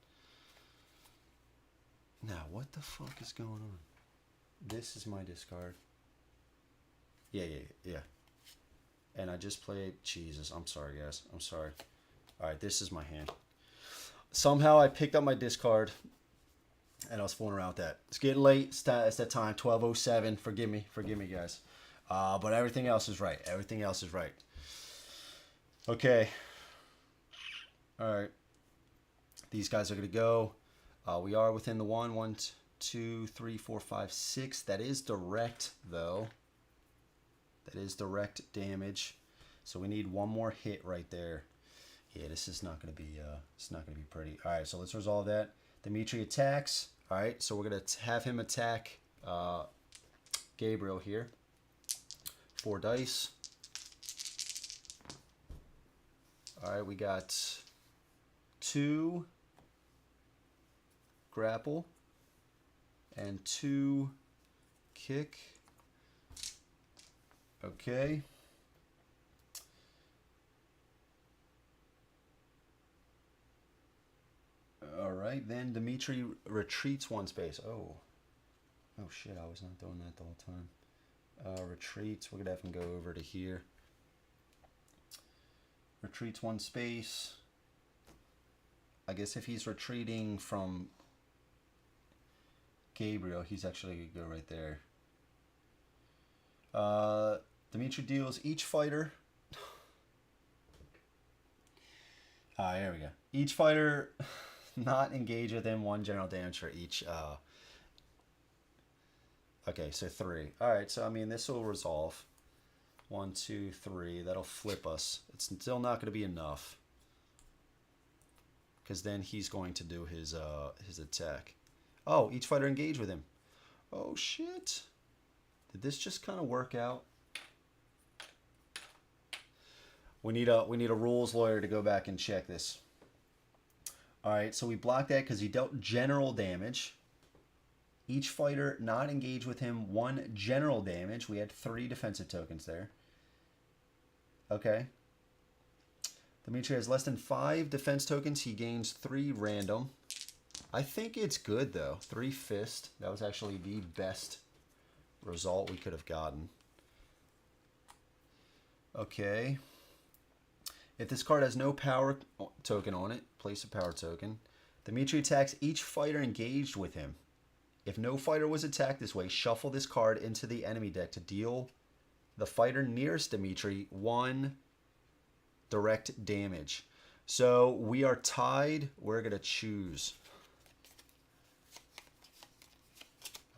Now, what the fuck is going on? This is my discard. Yeah. And I just played... Jesus, I'm sorry, guys. I'm sorry. Alright, this is my hand. Somehow I picked up my discard, and I was fooling around with that. It's getting late. It's that time, 12:07. Forgive me, guys. But everything else is right. Everything else is right. Okay. Alright. These guys are going to go. We are within the 1, 2, 3, 4, 5, 6. That is direct, though. That is direct damage. So we need 1 more hit right there. Yeah, this is not going to be pretty. All right, so let's resolve that. Dimitri attacks. All right, so we're going to have him attack Gabriel here. 4 dice. All right, we got 2 grapple and 2 kick. Okay. All right, then Dimitri retreats 1 space. Oh shit, I was not doing that the whole time. Retreats, we're going to have him go over to here. Retreats 1 space. I guess if he's retreating from Gabriel, he's actually going to go right there. Dimitri deals each fighter... there we go. Each fighter not engage with him 1 general damage for each. Okay, so 3. Alright, so I mean, this will resolve. 1, 2, 3. That'll flip us. It's still not going to be enough, because then he's going to do his attack. Oh, each fighter engage with him. Oh, shit. Did this just kind of work out? We need a rules lawyer to go back and check this. All right, so we blocked that because he dealt general damage. Each fighter not engage with him 1 general damage. We had 3 defensive tokens there. Okay. Dimitri has less than 5 defense tokens. He gains 3 random. I think it's good, though. 3 fist. That was actually the best result we could have gotten. Okay. If this card has no power token on it, place a power token. Dimitri attacks each fighter engaged with him. If no fighter was attacked this way, shuffle this card into the enemy deck to deal the fighter nearest Dimitri 1 direct damage. So we are tied. We're going to choose.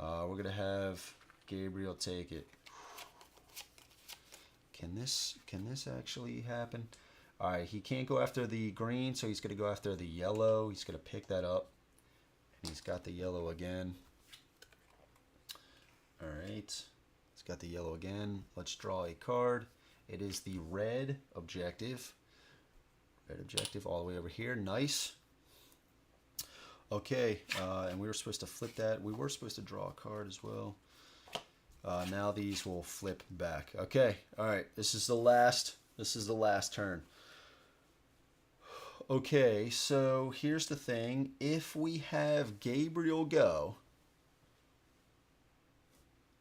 We're going to have Gabriel take it. Can this actually happen? All right, he can't go after the green, so he's going to go after the yellow. He's going to pick that up. And he's got the yellow again. All right, he's got the yellow again. Let's draw a card. It is the red objective. Red objective all the way over here. Nice. Okay, and we were supposed to flip that. We were supposed to draw a card as well. Now these will flip back. Okay, all right. This is the last turn. Okay, so here's the thing. If we have Gabriel go,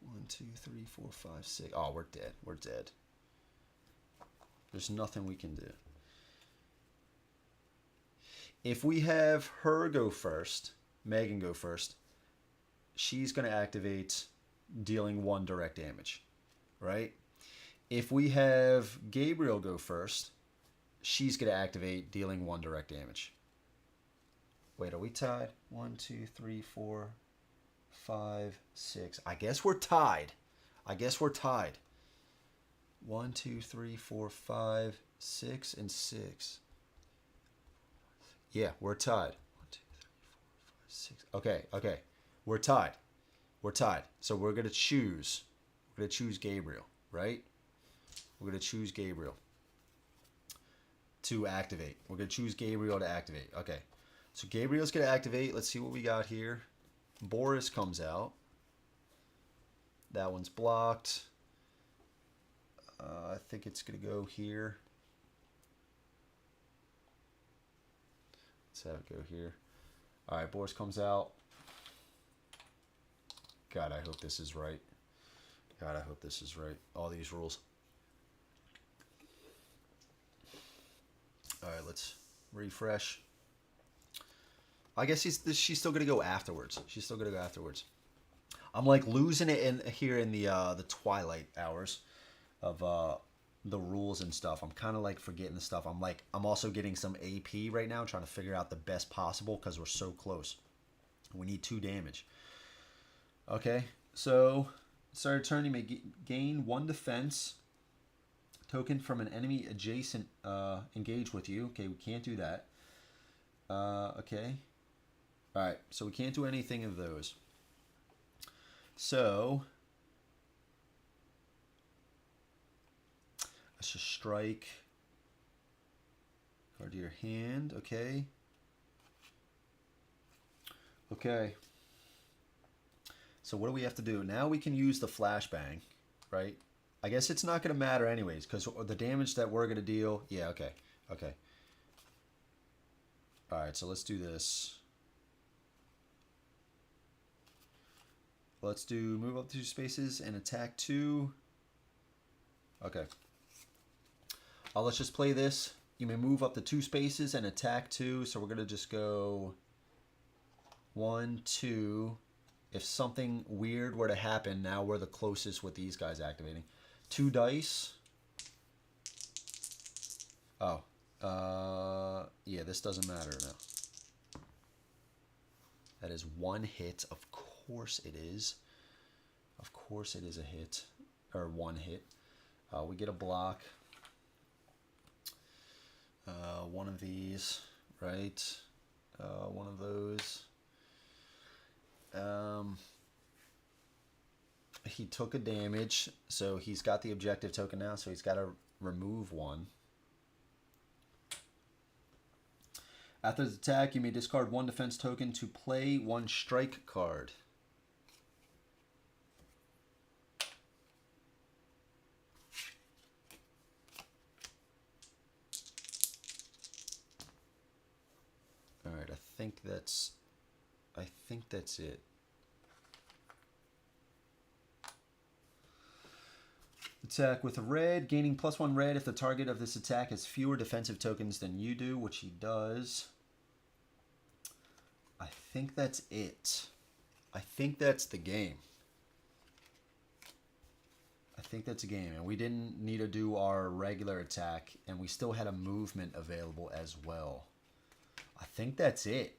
1, 2, 3, 4, 5, 6. Oh, we're dead. We're dead. There's nothing we can do. If we have her go first, Megan go first, she's going to activate dealing 1 direct damage, right? If we have Gabriel go first, she's going to activate dealing 1 direct damage. Wait, are we tied? 1, 2, 3, 4, 5, 6. I guess we're tied. 1, 2, 3, 4, 5, 6, and 6. Yeah, we're tied. 1, 2, 3, 4, 5, 6. Okay. We're tied. So we're going to choose. We're going to choose Gabriel, right? We're going to choose Gabriel to activate. We're going to choose Gabriel to activate. Okay. So Gabriel's going to activate. Let's see what we got here. Boris comes out. That one's blocked. I think it's going to go here. Let's have it go here. All right, Boris comes out. God, I hope this is right. All these rules. All right, let's refresh. I guess she's still gonna go afterwards. I'm like losing it in the twilight hours of the rules and stuff. I'm kind of like forgetting the stuff. I'm also getting some AP right now, trying to figure out the best possible because we're so close. We need 2 damage. Okay, so start a turn. You may gain 1 defense token from an enemy adjacent engaged with you. Okay, we can't do that. Okay. All right, so we can't do anything of those. So let's just strike. Card to your hand. Okay. Okay. So what do we have to do? Now we can use the flashbang, right? I guess it's not going to matter anyways because the damage that we're going to deal. Yeah, okay. Okay. All right, so let's do this. Let's do move up 2 spaces and attack 2. Okay. Let's just play this. You may move up to 2 spaces and attack 2. So we're going to just go 1, 2. If something weird were to happen, now we're the closest with these guys activating. 2 dice. Oh. Yeah, this doesn't matter now. That is 1 hit. Of course it is. Of course it is a hit. Or 1 hit. We get a block. One of these, right? One of those. He took a damage, so he's got the objective token now, so he's got to remove 1. After the attack, you may discard 1 defense token to play 1 strike card. All right, I think that's it. Attack with a red, gaining +1 red if the target of this attack has fewer defensive tokens than you do, which he does. I think that's it. I think that's the game. And we didn't need to do our regular attack, and we still had a movement available as well. I think that's it.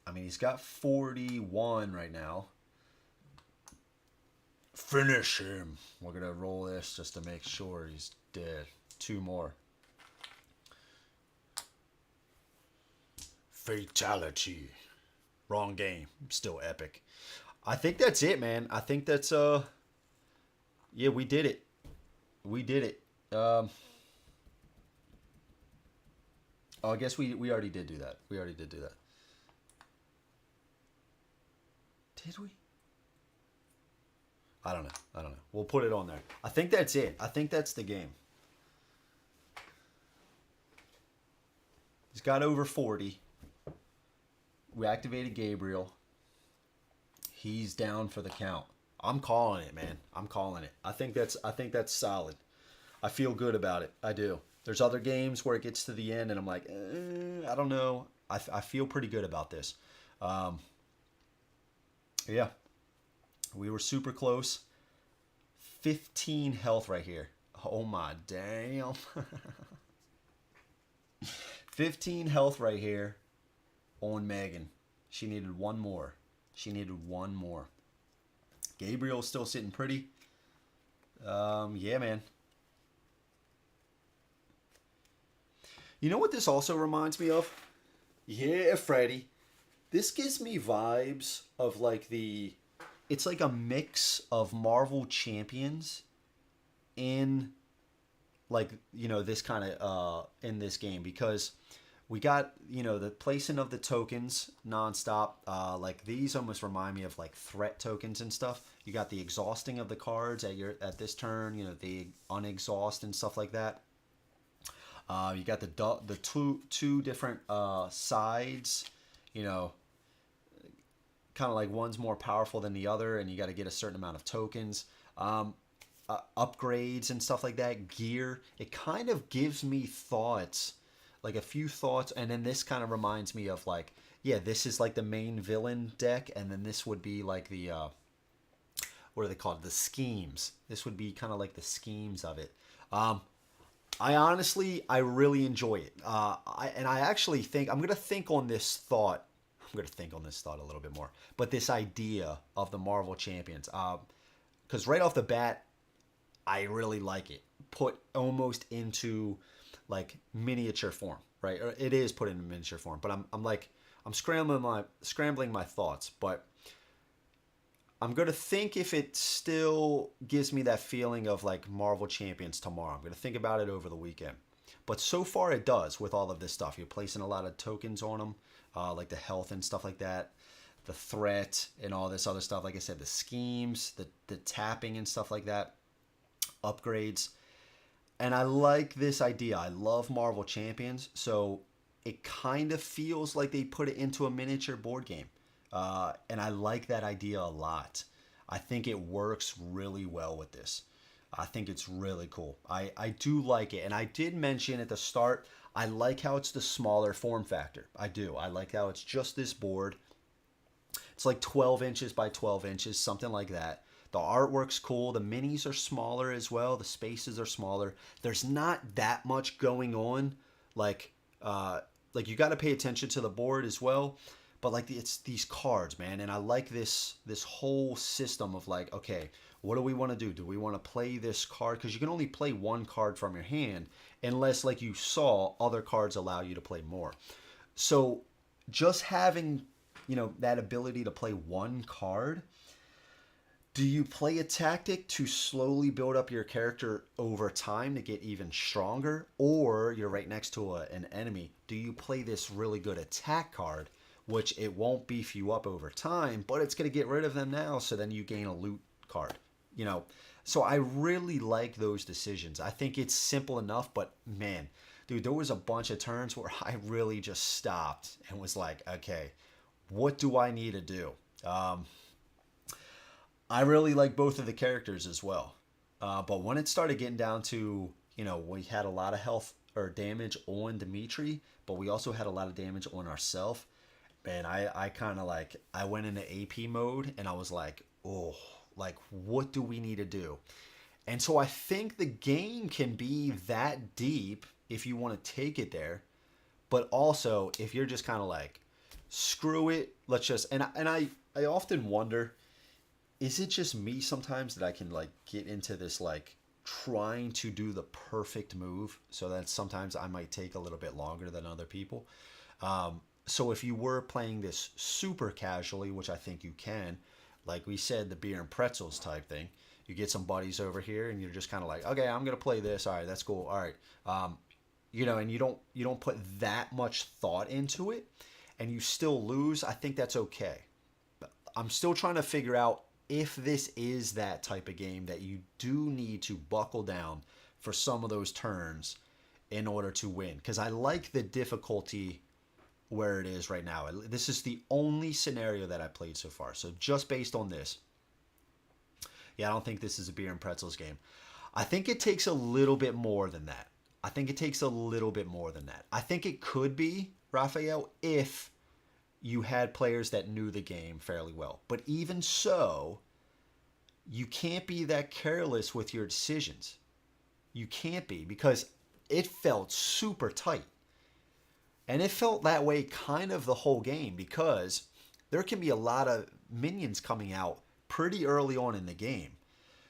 I mean, he's got 41 right now. Finish him. We're going to roll this just to make sure he's dead. 2 more. Fatality. Wrong game. Still epic. I think that's it, man. I think that's yeah, we did it. We did it. Oh, I guess we already did do that. We already did do that. Did we? I don't know. I don't know. We'll put it on there. I think that's it. I think that's the game. He's got over 40. We activated Gabriel. He's down for the count. I'm calling it, man. I'm calling it. I think that's solid. I feel good about it. I do. There's other games where it gets to the end and I'm like, I don't know. I feel pretty good about this. Yeah. We were super close. 15 health right here. Oh my damn. 15 health right here on Megan. She needed one more. She needed one more. Gabriel's still sitting pretty. Yeah, man. You know what this also reminds me of? Yeah, Freddy. This gives me vibes of like the... It's like a mix of Marvel Champions in like, you know, this kind of in this game, because we got, you know, the placing of the tokens nonstop. Like these almost remind me of like threat tokens and stuff. You got the exhausting of the cards at this turn, you know, the unexhaust and stuff like that. You got the two different sides, you know, kind of like one's more powerful than the other, and you got to get a certain amount of tokens, upgrades and stuff like that, gear. It kind of gives me thoughts, like a few thoughts, and then this kind of reminds me of like, yeah, this is like the main villain deck, and then this would be like the, what are they called? The schemes. This would be kind of like the schemes of it. I really enjoy it. I actually think, I'm going to think on this thought. I'm going to think on this thought a little bit more. But this idea of the Marvel Champions. Because right off the bat, I really like it. Put almost into like miniature form, right? Or it is put into miniature form. But I'm scrambling my thoughts. But I'm going to think if it still gives me that feeling of like Marvel Champions tomorrow. I'm going to think about it over the weekend. But so far it does with all of this stuff. You're placing a lot of tokens on them, like the health and stuff like that, the threat and all this other stuff. Like I said, the schemes, the tapping and stuff like that, upgrades. And I like this idea. I love Marvel Champions. So it kind of feels like they put it into a miniature board game. And I like that idea a lot. I think it works really well with this. I think it's really cool. I do like it. And I did mention at the start, I like how it's the smaller form factor. I do. I like how it's just this board. It's like 12 inches by 12 inches, something like that. The artwork's cool. The minis are smaller as well. The spaces are smaller. There's not that much going on. Like you got to pay attention to the board as well. But like it's these cards, man, and I like this whole system of like, okay, what do we want to do? Do we want to play this card? Because you can only play one card from your hand, unless, like you saw, other cards allow you to play more. So just having, you know, that ability to play one card. Do you play a tactic to slowly build up your character over time to get even stronger, or you're right next to an enemy? Do you play this really good attack card, which it won't beef you up over time, but it's going to get rid of them now, so then you gain a loot card, you know? So I really like those decisions. I think it's simple enough, but man, dude, there was a bunch of turns where I really just stopped and was like, okay, what do I need to do? I really like both of the characters as well. But when it started getting down to, you know, we had a lot of health or damage on Dimitri, but we also had a lot of damage on ourselves. Man, I kind of like, I went into AP mode and I was like, oh, like, what do we need to do? And so I think the game can be that deep if you want to take it there. But also, if you're just kind of like, screw it, let's just, and I often wonder, is it just me sometimes that I can like get into this like trying to do the perfect move, so that sometimes I might take a little bit longer than other people. So if you were playing this super casually, which I think you can, like we said, the beer and pretzels type thing, you get some buddies over here and you're just kind of like, okay, I'm gonna play this. All right, that's cool. All right, and you don't put that much thought into it, and you still lose. I think that's okay. I'm still trying to figure out if this is that type of game that you do need to buckle down for some of those turns in order to win. Because I like the difficulty where it is right now. This is the only scenario that I played so far. So just based on this, yeah, I don't think this is a beer and pretzels game. I think it takes a little bit more than that. I think it could be, Raphael, if you had players that knew the game fairly well. But even so, you can't be that careless with your decisions. You can't be, because it felt super tight. And it felt that way kind of the whole game, because there can be a lot of minions coming out pretty early on in the game.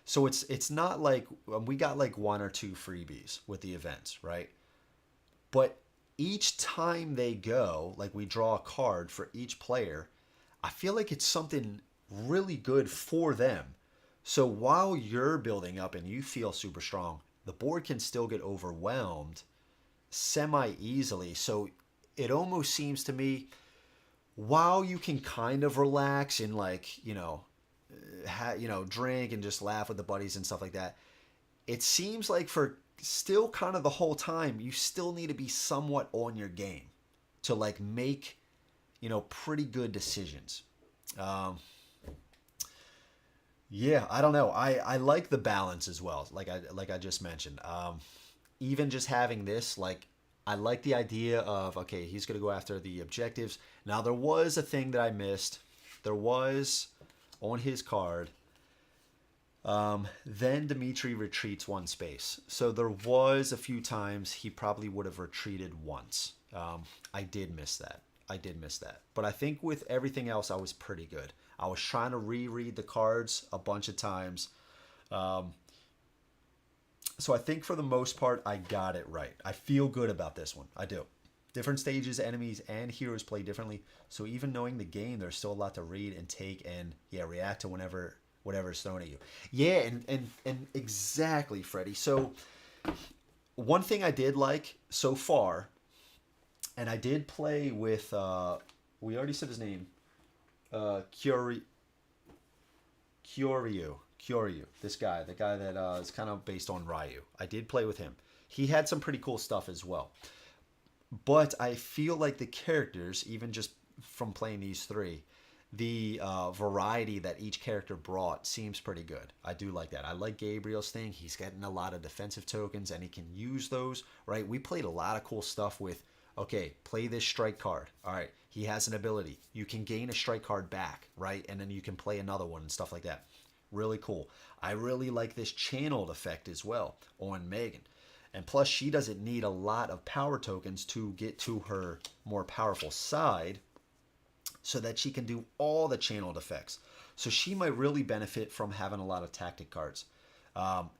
So it's not like we got like 1 or 2 freebies with the events, right? But each time they go, like we draw a card for each player, I feel like it's something really good for them. So while you're building up and you feel super strong, the board can still get overwhelmed semi-easily. So it almost seems to me, while you can kind of relax and drink and just laugh with the buddies and stuff like that, it seems like for still kind of the whole time, you still need to be somewhat on your game to like make, pretty good decisions. Yeah, I don't know. I like the balance as well. Like I just mentioned, even just having this, like, I like the idea of, okay, he's going to go after the objectives. Now, there was a thing that I missed. There was on his card, then Dimitri retreats 1 space. So there was a few times he probably would have retreated once. I did miss that. But I think with everything else, I was pretty good. I was trying to reread the cards a bunch of times. So I think for the most part, I got it right. I feel good about this one. I do. Different stages, enemies, and heroes play differently. So even knowing the game, there's still a lot to read and take and, react to whatever is thrown at you. Yeah, and exactly, Freddie. So one thing I did like so far, and I did play with, we already said his name, Kyoryu. This guy, the guy that is kind of based on Ryu. I did play with him. He had some pretty cool stuff as well. But I feel like the characters, even just from playing these 3, the variety that each character brought seems pretty good. I do like that. I like Gabriel's thing. He's getting a lot of defensive tokens, and he can use those, right? We played a lot of cool stuff with, okay, play this strike card. All right, he has an ability. You can gain a strike card back, right? And then you can play another one and stuff like that. Really cool. I really like this channeled effect as well on Megan. And plus, she doesn't need a lot of power tokens to get to her more powerful side so that she can do all the channeled effects. So she might really benefit from having a lot of tactic cards.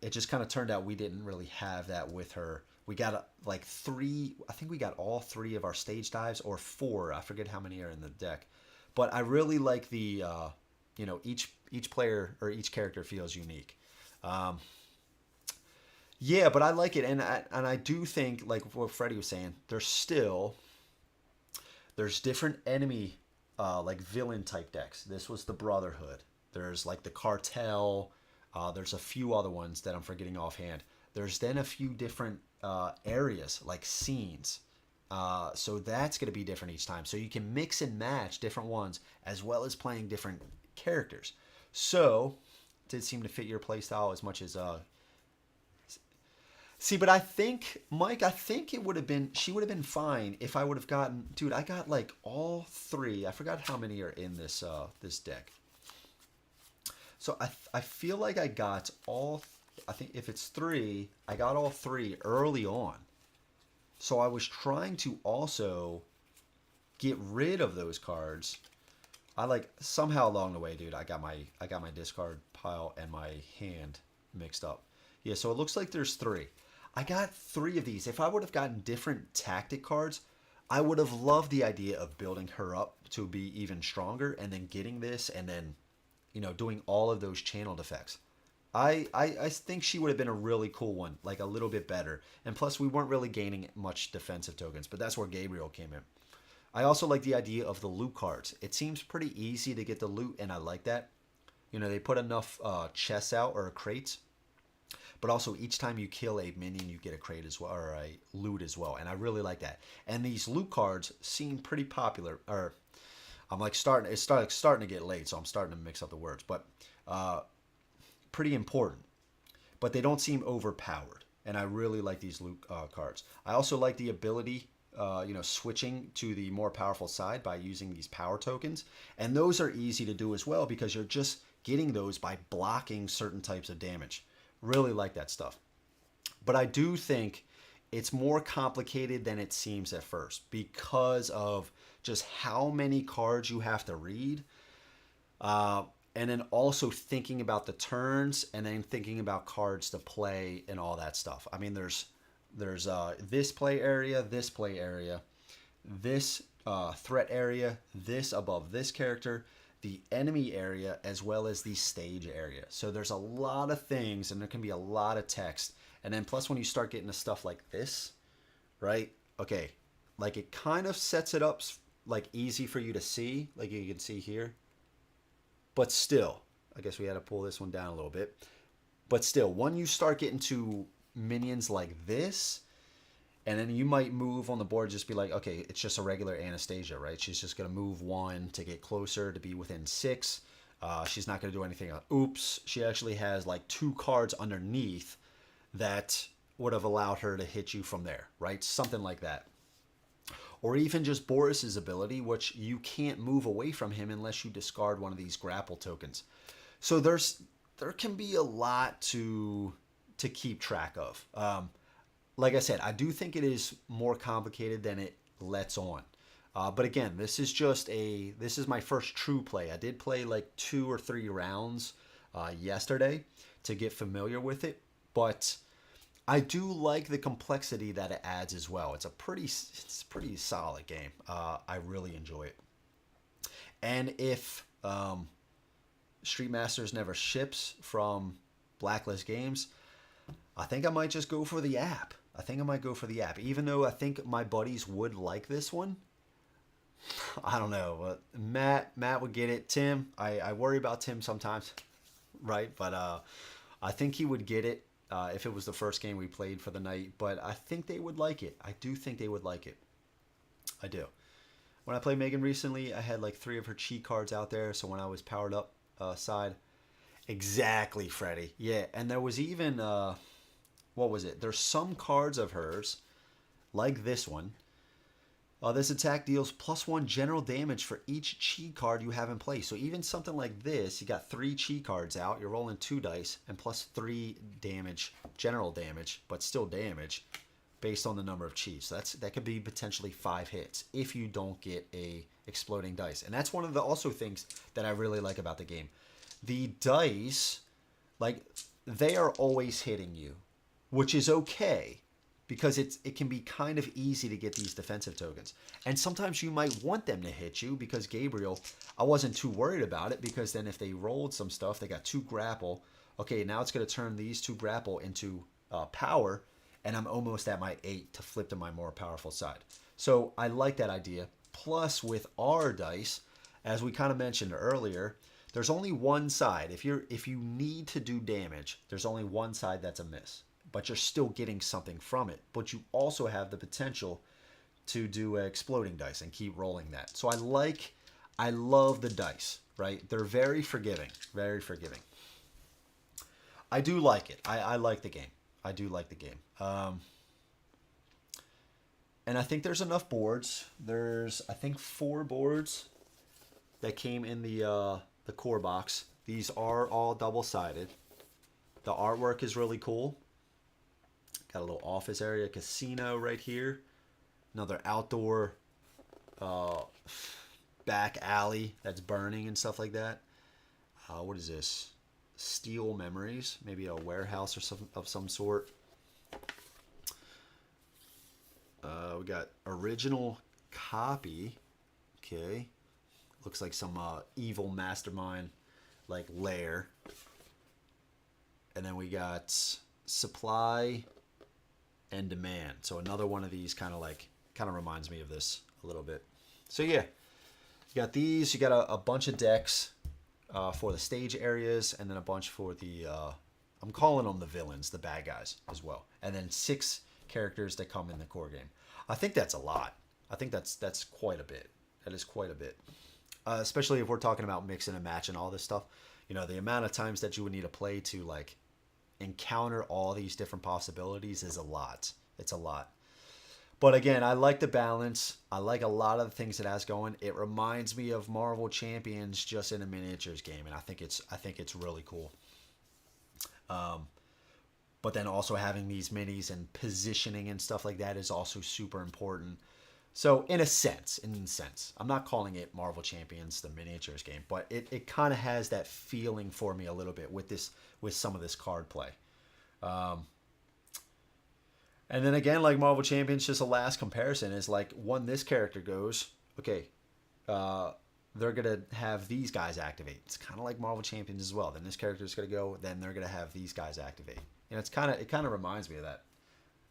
It just kind of turned out we didn't really have that with her. We got like 3, I think we got all 3 of our stage dives, or 4. I forget how many are in the deck. But I really like the, each player or each character feels unique. Yeah, but I like it, and I do think, like what Freddie was saying, there's different enemy, like villain type decks. This was the Brotherhood. There's like the Cartel. There's a few other ones that I'm forgetting offhand. There's then a few different areas, like scenes. So that's going to be different each time. So you can mix and match different ones as well as playing different characters. So it did seem to fit your playstyle as much as see, but I think, Mike, it would have been, she would have been fine if I would have gotten, dude, I got like all 3. I forgot how many are in this this deck. So I feel like I got all, I think if it's 3, I got all 3 early on. So I was trying to also get rid of those cards. I like, somehow along the way, dude, I got my discard pile and my hand mixed up. Yeah, so it looks like there's 3. I got 3 of these. If I would have gotten different tactic cards, I would have loved the idea of building her up to be even stronger and then getting this and then, doing all of those channeled effects. I think she would have been a really cool one, like a little bit better. And plus, we weren't really gaining much defensive tokens, but that's where Gabriel came in. I also like the idea of the loot cards. It seems pretty easy to get the loot, and I like that. They put enough chests out or crates, but also each time you kill a minion, you get a crate as well, or a loot as well, and I really like that. And these loot cards seem pretty popular. Or I'm like starting to get late, so I'm starting to mix up the words, but pretty important. But they don't seem overpowered, and I really like these loot cards. I also like the ability. Switching to the more powerful side by using these power tokens. And those are easy to do as well because you're just getting those by blocking certain types of damage. Really like that stuff. But I do think it's more complicated than it seems at first because of just how many cards you have to read. And then also thinking about the turns and then thinking about cards to play and all that stuff. I mean, there's this play area, this threat area, this above this character, the enemy area, as well as the stage area. So there's a lot of things, and there can be a lot of text. And then plus when you start getting to stuff like this, right? Okay, like it kind of sets it up like easy for you to see, like you can see here. But still, I guess we had to pull this one down a little bit. But still, when you start getting to minions like this, and then you might move on the board, just be like, okay, it's just a regular Anastasia, right? She's just going to move 1 to get closer to be within 6. She's not going to do anything. Oops, she actually has like 2 cards underneath that would have allowed her to hit you from there, right? Something like that. Or even just Boris's ability, which you can't move away from him unless you discard one of these grapple tokens. So there can be a lot to keep track of. Like I said, I do think it is more complicated than it lets on. But again, this is my first true play. I did play like 2 or 3 rounds yesterday to get familiar with it, but I do like the complexity that it adds as well. It's a pretty solid game. I really enjoy it. And if Street Masters never ships from Blacklist Games, I think I might just go for the app. Even though I think my buddies would like this one. I don't know. But Matt would get it. Tim, I worry about Tim sometimes, right? But I think he would get it if it was the first game we played for the night. But I think they would like it. I do think they would like it. I do. When I played Megan recently, I had like 3 of her cheat cards out there. So when I was powered up side. Exactly, Freddy. Yeah, and there was even... what was it? There's some cards of hers, like this one. This attack deals +1 general damage for each chi card you have in play. So even something like this, you got 3 chi cards out. You're rolling 2 dice and +3 damage, general damage, but still damage, based on the number of chi. So that could be potentially 5 hits if you don't get a exploding dice. And that's one of the also things that I really like about the game. The dice, like, they are always hitting you, which is okay because it can be kind of easy to get these defensive tokens. And sometimes you might want them to hit you because Gabriel, I wasn't too worried about it because then if they rolled some stuff, they got 2 grapple. Okay, now it's going to turn these 2 grapple into power, and I'm almost at my 8 to flip to my more powerful side. So I like that idea. Plus with our dice, as we kind of mentioned earlier, there's only one side. If you need to do damage, there's only one side that's a miss. But you're still getting something from it. But you also have the potential to do exploding dice and keep rolling that. So I love the dice, right? They're very forgiving, very forgiving. I do like it. I like the game. I do like the game. And I think there's enough boards. There's, I think, 4 boards that came in the core box. These are all double-sided. The artwork is really cool. Got a little office area, casino right here. Another outdoor back alley that's burning and stuff like that. What is this? Steel Memories, maybe a warehouse or some sort. We got original copy. Okay, looks like some evil mastermind like lair. And then we got supply and demand. So another one of these kind of reminds me of this a little bit. So yeah, you got these. You got a bunch of decks for the stage areas, and then a bunch for the I'm calling them the villains, the bad guys as well. And then 6 characters that come in the core game. I think that's a lot. I think that's quite a bit. That is quite a bit. Especially if we're talking about mixing and matching all this stuff. You know, the amount of times that you would need to play to like encounter all these different possibilities is a lot. It's a lot. But again, I like the balance. I like a lot of the things it has going. It reminds me of Marvel Champions just in a miniatures game, and I think it's really cool. But then also having these minis and positioning and stuff like that is also super important. So in a sense, I'm not calling it Marvel Champions, the miniatures game, but it kind of has that feeling for me a little bit with some of this card play. And then again, like Marvel Champions, just a last comparison is like when this character goes, okay, they're gonna have these guys activate. It's kind of like Marvel Champions as well. Then this character is gonna go, then they're gonna have these guys activate. And it kind of reminds me of that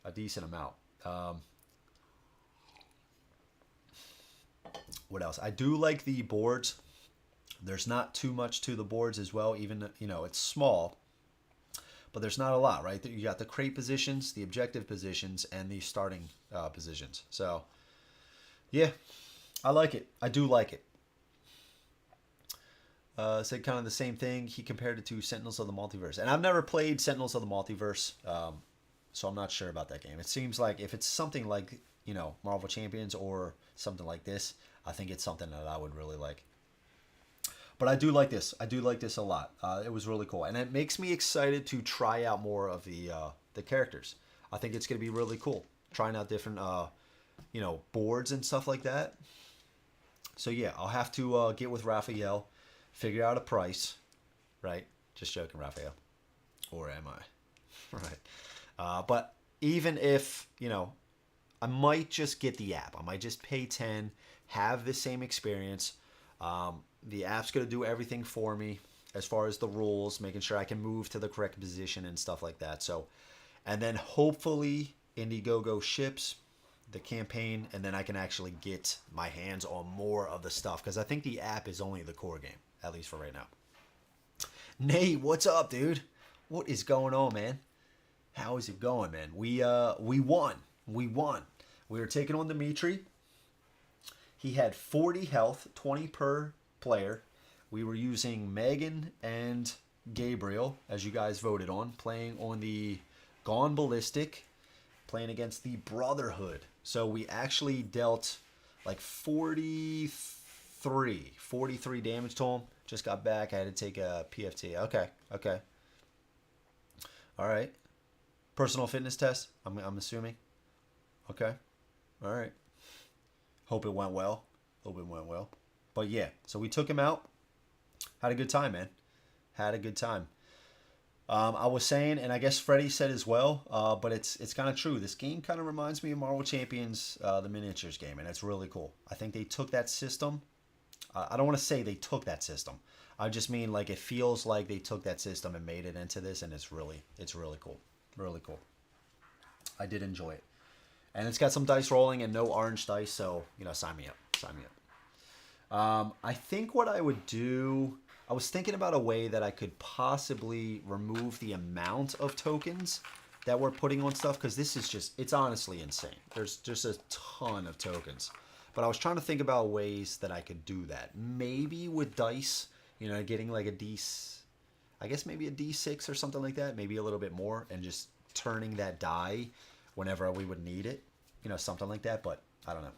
a decent amount. What else? I do like the boards. There's not too much to the boards as well. Even, you know, it's small, but there's not a lot, right? You got the crate positions, the objective positions, and the starting positions. So, yeah, I like it. I do like it. Said kind of the same thing. He compared it to Sentinels of the Multiverse. And I've never played Sentinels of the Multiverse, so I'm not sure about that game. It seems like if it's something like, you know, Marvel Champions or something like this, I think it's something that I would really like. But I do like this. I do like this a lot. It was really cool. And it makes me excited to try out more of the characters. I think it's going to be really cool. Trying out different, you know, boards and stuff like that. So yeah, I'll have to get with Raphael, figure out a price, right? Just joking, Raphael. Or am I? Right. But even if, you know, I might just get the app. I might just pay 10, have the same experience. The app's going to do everything for me as far as the rules, making sure I can move to the correct position and stuff like that. So, and then hopefully Indiegogo ships the campaign, and then I can actually get my hands on more of the stuff, because I think the app is only the core game, at least for right now. Nate, what's up, dude? What is going on, man? How is it going, man? We won. We were taking on Dimitri. He had 40 health, 20 per player. We were using Megan and Gabriel, as you guys voted on, playing on the Gone Ballistic, playing against the Brotherhood. So we actually dealt like 43 damage to him. Just got back. I had to take a PFT. Okay. All right. Personal fitness test, I'm assuming. Okay. All right. Hope it went well. But yeah, so we took him out. Had a good time, man. Had a good time. I was saying, and I guess Freddie said as well, but it's kind of true. This game kind of reminds me of Marvel Champions, the miniatures game, and it's really cool. I think they took that system. I don't want to say they took that system. I just mean like it feels like they took that system and made it into this, and it's really cool. Really cool. I did enjoy it. And it's got some dice rolling and no orange dice, so, you know, sign me up. I think what I would do, I was thinking about a way that I could possibly remove the amount of tokens that we're putting on stuff, because this is just, it's honestly insane. There's just a ton of tokens. But I was trying to think about ways that I could do that. Maybe with dice, you know, getting like I guess maybe a D6 or something like that, maybe a little bit more, and just turning that die whenever we would need it, you know, something like that, but I don't know.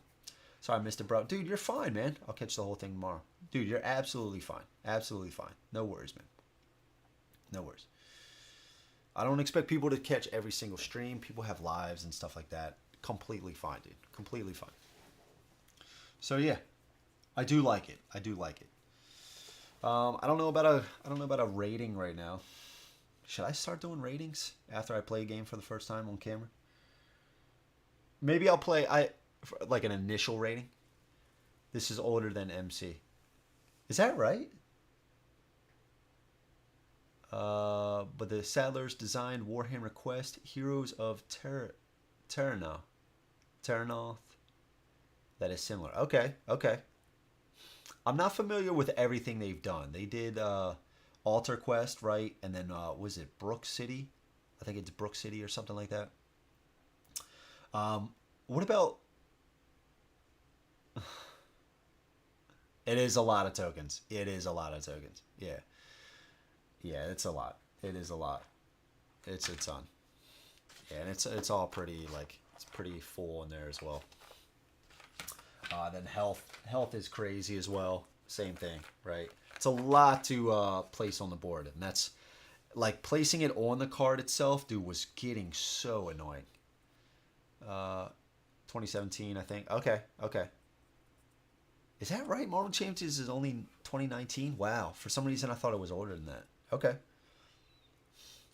Sorry, Mr. Bro. Dude, you're fine, man. I'll catch the whole thing tomorrow. Dude, you're absolutely fine. Absolutely fine. No worries, man. No worries. I don't expect people to catch every single stream. People have lives and stuff like that. Completely fine, dude. Completely fine. So, yeah. I do like it. I don't know about a rating right now. Should I start doing ratings after I play a game for the first time on camera? Maybe I'll play like an initial rating. This is older than MC. Is that right? But the Sadlers designed Warhammer Quest Heroes of Terranoth. That is similar. Okay, okay. I'm not familiar with everything they've done. They did Altar Quest, right? And then was it Brook City? I think it's Brook City or something like that. What about? It is a lot of tokens. It is a lot of tokens. Yeah, yeah, it's a lot. It is a lot. It's a ton. Yeah, and it's all pretty like it's pretty full in there as well. Then health is crazy as well. Same thing, right? It's a lot to place on the board, and that's like placing it on the card itself, dude, was getting so annoying. 2017, I think. Okay, okay. Is that right? Marvel Champions is only 2019. Wow. For some reason, I thought it was older than that. Okay.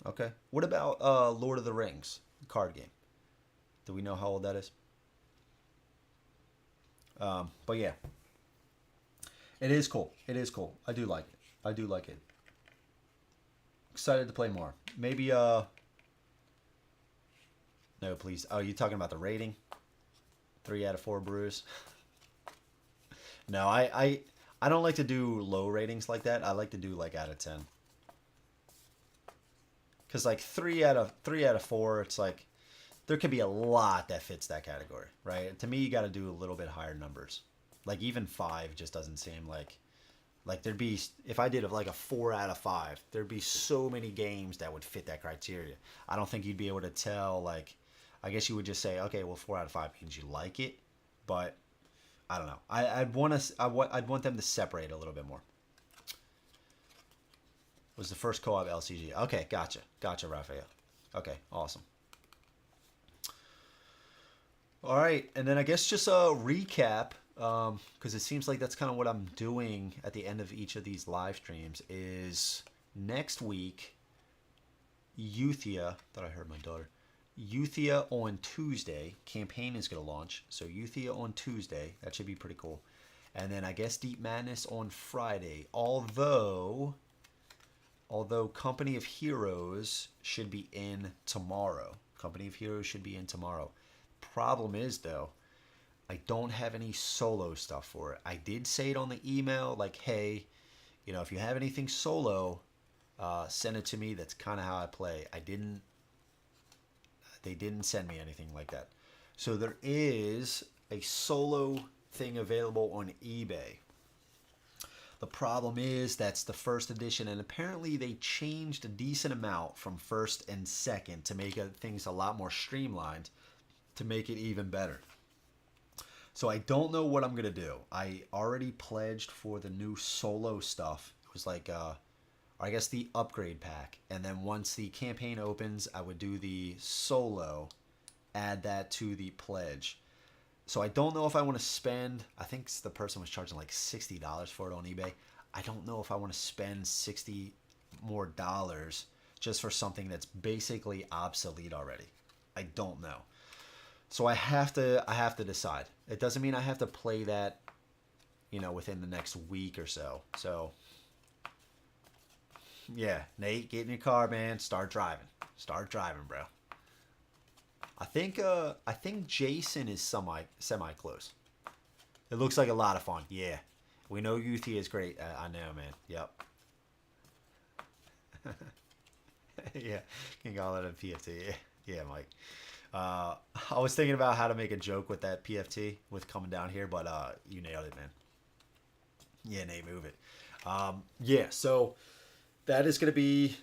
Okay. What about Lord of the Rings card game? Do we know how old that is? But yeah, it is cool. It is cool. I do like it. I do like it. Excited to play more. Maybe no, please. Oh, you talking about the rating? 3 out of 4 brews. No, I don't like to do low ratings like that. I like to do like out of 10. Cause like 3 out of 4, it's like there could be a lot that fits that category, right? To me, you got to do a little bit higher numbers. Like even 5 just doesn't seem like there'd be, if I did like a 4 out of 5, there'd be so many games that would fit that criteria. I don't think you'd be able to tell. Like, I guess you would just say, okay, well, 4 out of 5 means you like it, but I don't know. I'd want them to separate a little bit more. Was the first co-op LCG? Okay, gotcha, Raphael. Okay, awesome. All right, and then I guess just a recap, because it seems like that's kind of what I'm doing at the end of each of these live streams, is next week, Euthia, thought I heard my daughter, Euthia on Tuesday, campaign is going to launch, so Euthia on Tuesday, that should be pretty cool. And then I guess Deep Madness on Friday, although Company of Heroes should be in tomorrow. Company of Heroes should be in tomorrow. Problem is, though, I don't have any solo stuff for it. I did say it on the email, like, hey, you know, if you have anything solo, send it to me. That's kind of how I play. They didn't send me anything like that. So there is a solo thing available on eBay. The problem is that's the first edition, and apparently they changed a decent amount from first and second to make things a lot more streamlined, to make it even better. So I don't know what I'm going to do. I already pledged for the new solo stuff. It was like, I guess the upgrade pack. And then once the campaign opens, I would do the solo, add that to the pledge. So I don't know if I want to spend, I think the person was charging like $60 for it on eBay. I don't know if I want to spend $60 more just for something that's basically obsolete already. I don't know. So I have to decide. It doesn't mean I have to play that, you know, within the next week or so. So yeah, Nate, get in your car, man. Start driving. Start driving, bro. I think Jason is semi close. It looks like a lot of fun. Yeah, we know Euthia is great. I know, man. Yep. Yeah, can call it a PFT. Yeah, Mike. I was thinking about how to make a joke with that PFT with coming down here, but you nailed it, man. Yeah, Nate, move it. Yeah, so that is going to be,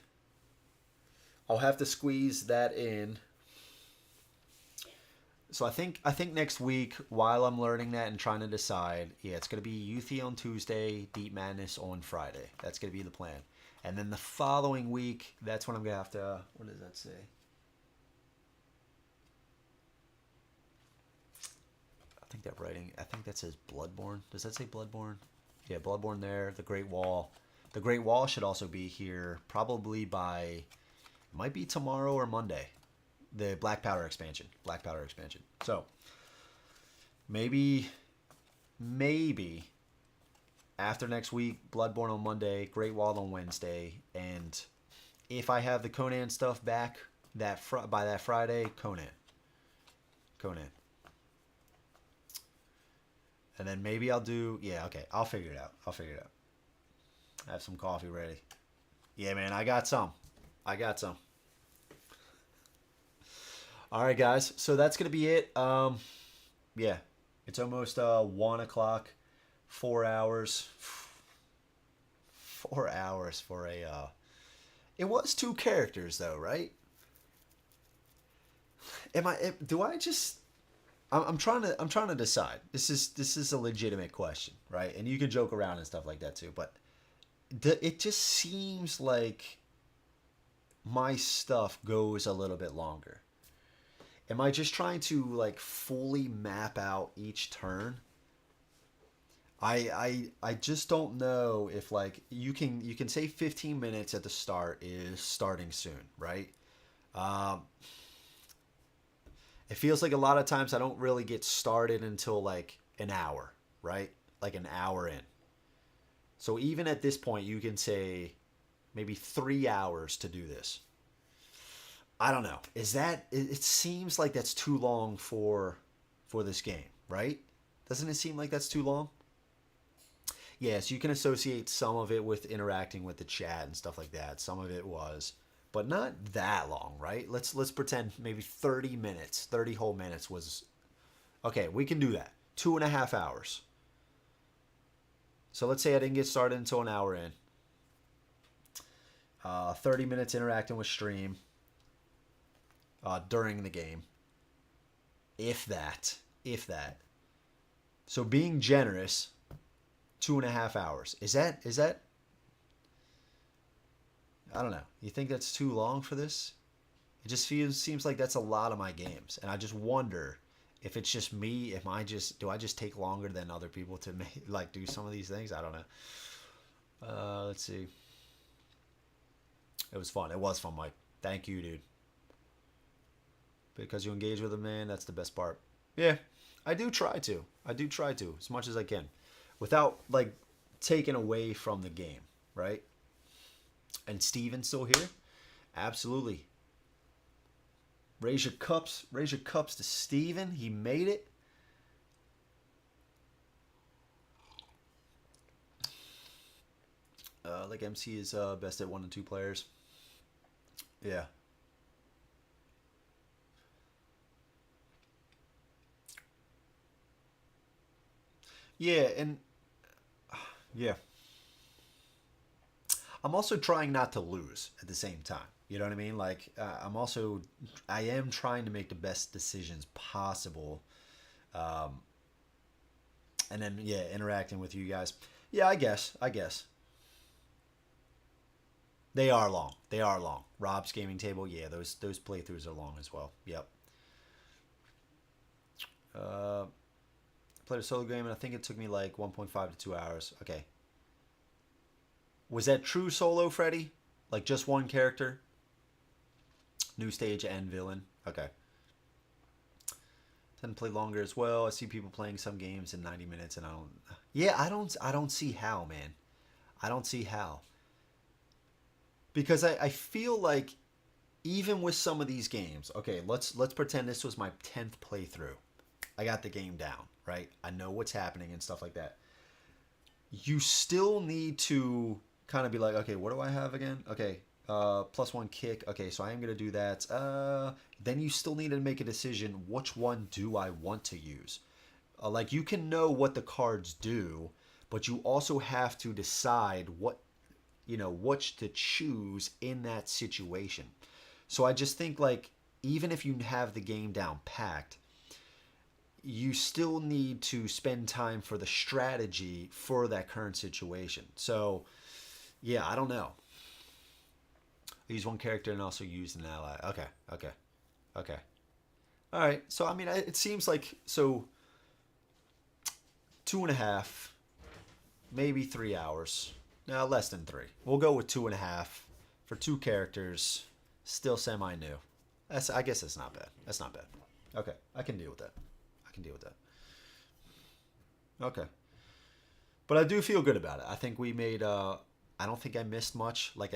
I'll have to squeeze that in. So I think next week, while I'm learning that and trying to decide, yeah, it's going to be Euthia on Tuesday, Deep Madness on Friday. That's going to be the plan. And then the following week, that's when I'm going to have to, what does that say? I think that says Bloodborne. Does that say Bloodborne? Yeah, Bloodborne there, the Great Wall. The Great Wall should also be here probably by, it might be tomorrow or Monday. The Black Powder expansion. Black Powder expansion. So, maybe after next week, Bloodborne on Monday, Great Wall on Wednesday, and if I have the Conan stuff back by that Friday, Conan. And then maybe I'll do, yeah, okay, I'll figure it out. I have some coffee ready. Yeah, man, I got some. All right, guys, so that's going to be it. Yeah, it's almost 1 o'clock, 4 hours. 4 hours for a, it was 2 characters though, right? I'm trying to decide. This is a legitimate question, right? And you can joke around and stuff like that too, but it just seems like my stuff goes a little bit longer. Am I just trying to like fully map out each turn? I just don't know if like you can say 15 minutes at the start is starting soon, right? It feels like a lot of times I don't really get started until like an hour, right? Like an hour in. So even at this point, you can say maybe 3 hours to do this. I don't know. It seems like that's too long for this game, right? Doesn't it seem like that's too long? Yes, you can associate some of it with interacting with the chat and stuff like that. Some of it was, but not that long, right? Let's pretend maybe 30 minutes, 30 whole minutes was, okay, we can do that. 2.5 hours. So let's say I didn't get started until an hour in. 30 minutes interacting with stream during the game. If that. So being generous, 2.5 hours. Is that? I don't know. You think that's too long for this? It just seems like that's a lot of my games, and I just wonder if it's just me. Do I just take longer than other people to like do some of these things? I don't know. Let's see. It was fun. It was fun, Mike. Thank you, dude. Because you engage with a man, that's the best part. Yeah, I do try to as much as I can, without like taking away from the game, right? And Steven's still here? Absolutely. Raise your cups to Steven. He made it. Like MC is best at 1 and 2 players. Yeah. Yeah, and yeah. I'm also trying not to lose at the same time. You know what I mean? Like, I am trying to make the best decisions possible. And then, yeah, interacting with you guys. Yeah, I guess. They are long. Rob's gaming table, yeah, those playthroughs are long as well. Yep. Played a solo game, and I think it took me like 1.5 to 2 hours. Okay. Was that true solo, Freddy? Like just one character? New stage and villain? Okay. Tend to play longer as well. I see people playing some games in 90 minutes, and I don't... Yeah, I don't see how, man. I don't see how. Because I feel like even with some of these games... Okay, let's pretend this was my 10th playthrough. I got the game down, right? I know what's happening and stuff like that. You still need to kind of be like, okay, what do I have again? Okay, +1 kick. Okay, so I am going to do that. Then you still need to make a decision, which one do I want to use? Like, you can know what the cards do, but you also have to decide which to choose in that situation. So I just think, like, even if you have the game down packed, you still need to spend time for the strategy for that current situation. So, yeah, I don't know. Use one character and also use an ally. Okay. All right. So, I mean, it seems like, 2.5, maybe 3 hours. No, less than 3. We'll go with 2.5 for 2 characters. Still semi-new. I guess that's not bad. That's not bad. Okay, I can deal with that. I can deal with that. Okay. But I do feel good about it. I think we made... I don't think I missed much. Like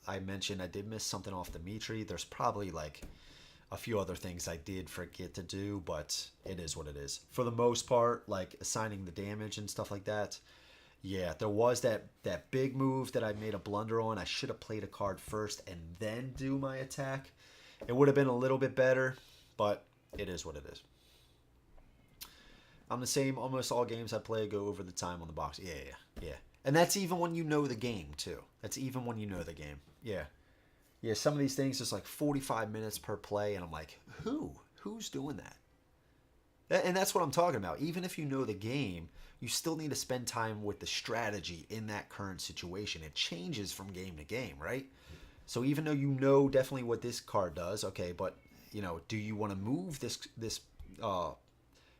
I mentioned, I did miss something off Dimitri. There's probably like a few other things I did forget to do, but it is what it is. For the most part, like assigning the damage and stuff like that, yeah, there was that big move that I made a blunder on. I should have played a card first and then do my attack. It would have been a little bit better, but it is what it is. I'm the same. Almost all games I play go over the time on the box. Yeah. And that's even when you know the game, too. That's even when you know the game. Yeah. Yeah, some of these things is like 45 minutes per play, and I'm like, who's doing that? And that's what I'm talking about. Even if you know the game, you still need to spend time with the strategy in that current situation. It changes from game to game, right? So even though you know definitely what this card does, okay, but, you know, do you want to move this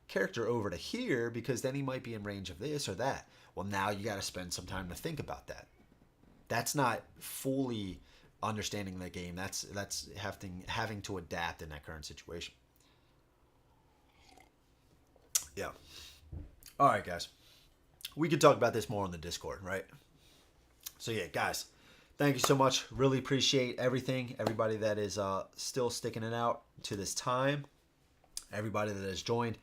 character over to here because then he might be in range of this or that? Well, now you got to spend some time to think about that. That's not fully understanding the game. That's having to adapt in that current situation. Yeah. All right, guys. We could talk about this more on the Discord, right? So yeah, guys, thank you so much. Really appreciate everything. Everybody that is still sticking it out to this time. Everybody that has joined.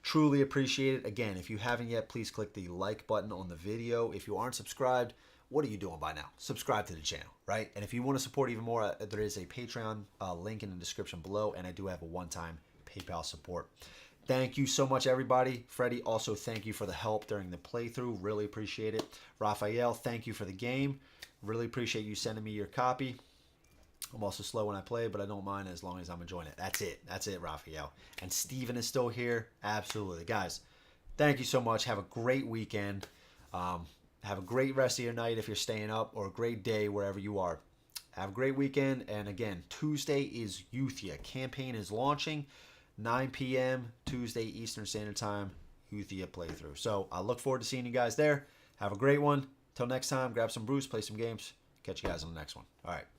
Truly appreciate it. Again, if you haven't yet, please click the like button on the video. If you aren't subscribed, what are you doing by now? Subscribe to the channel, right? And if you want to support even more, there is a Patreon link in the description below, and I do have a one-time PayPal support. Thank you so much, everybody. Freddie, also thank you for the help during the playthrough. Really appreciate it. Raphael, thank you for the game. Really appreciate you sending me your copy. I'm also slow when I play, but I don't mind as long as I'm enjoying it. That's it. That's it, Raphael. And Steven is still here. Absolutely. Guys, thank you so much. Have a great weekend. Have a great rest of your night if you're staying up, or a great day wherever you are. Have a great weekend. And again, Tuesday is Youthia. Campaign is launching 9 p.m. Tuesday Eastern Standard Time. Youthia playthrough. So I look forward to seeing you guys there. Have a great one. Till next time, grab some brews, play some games. Catch you guys on the next one. All right. Peace.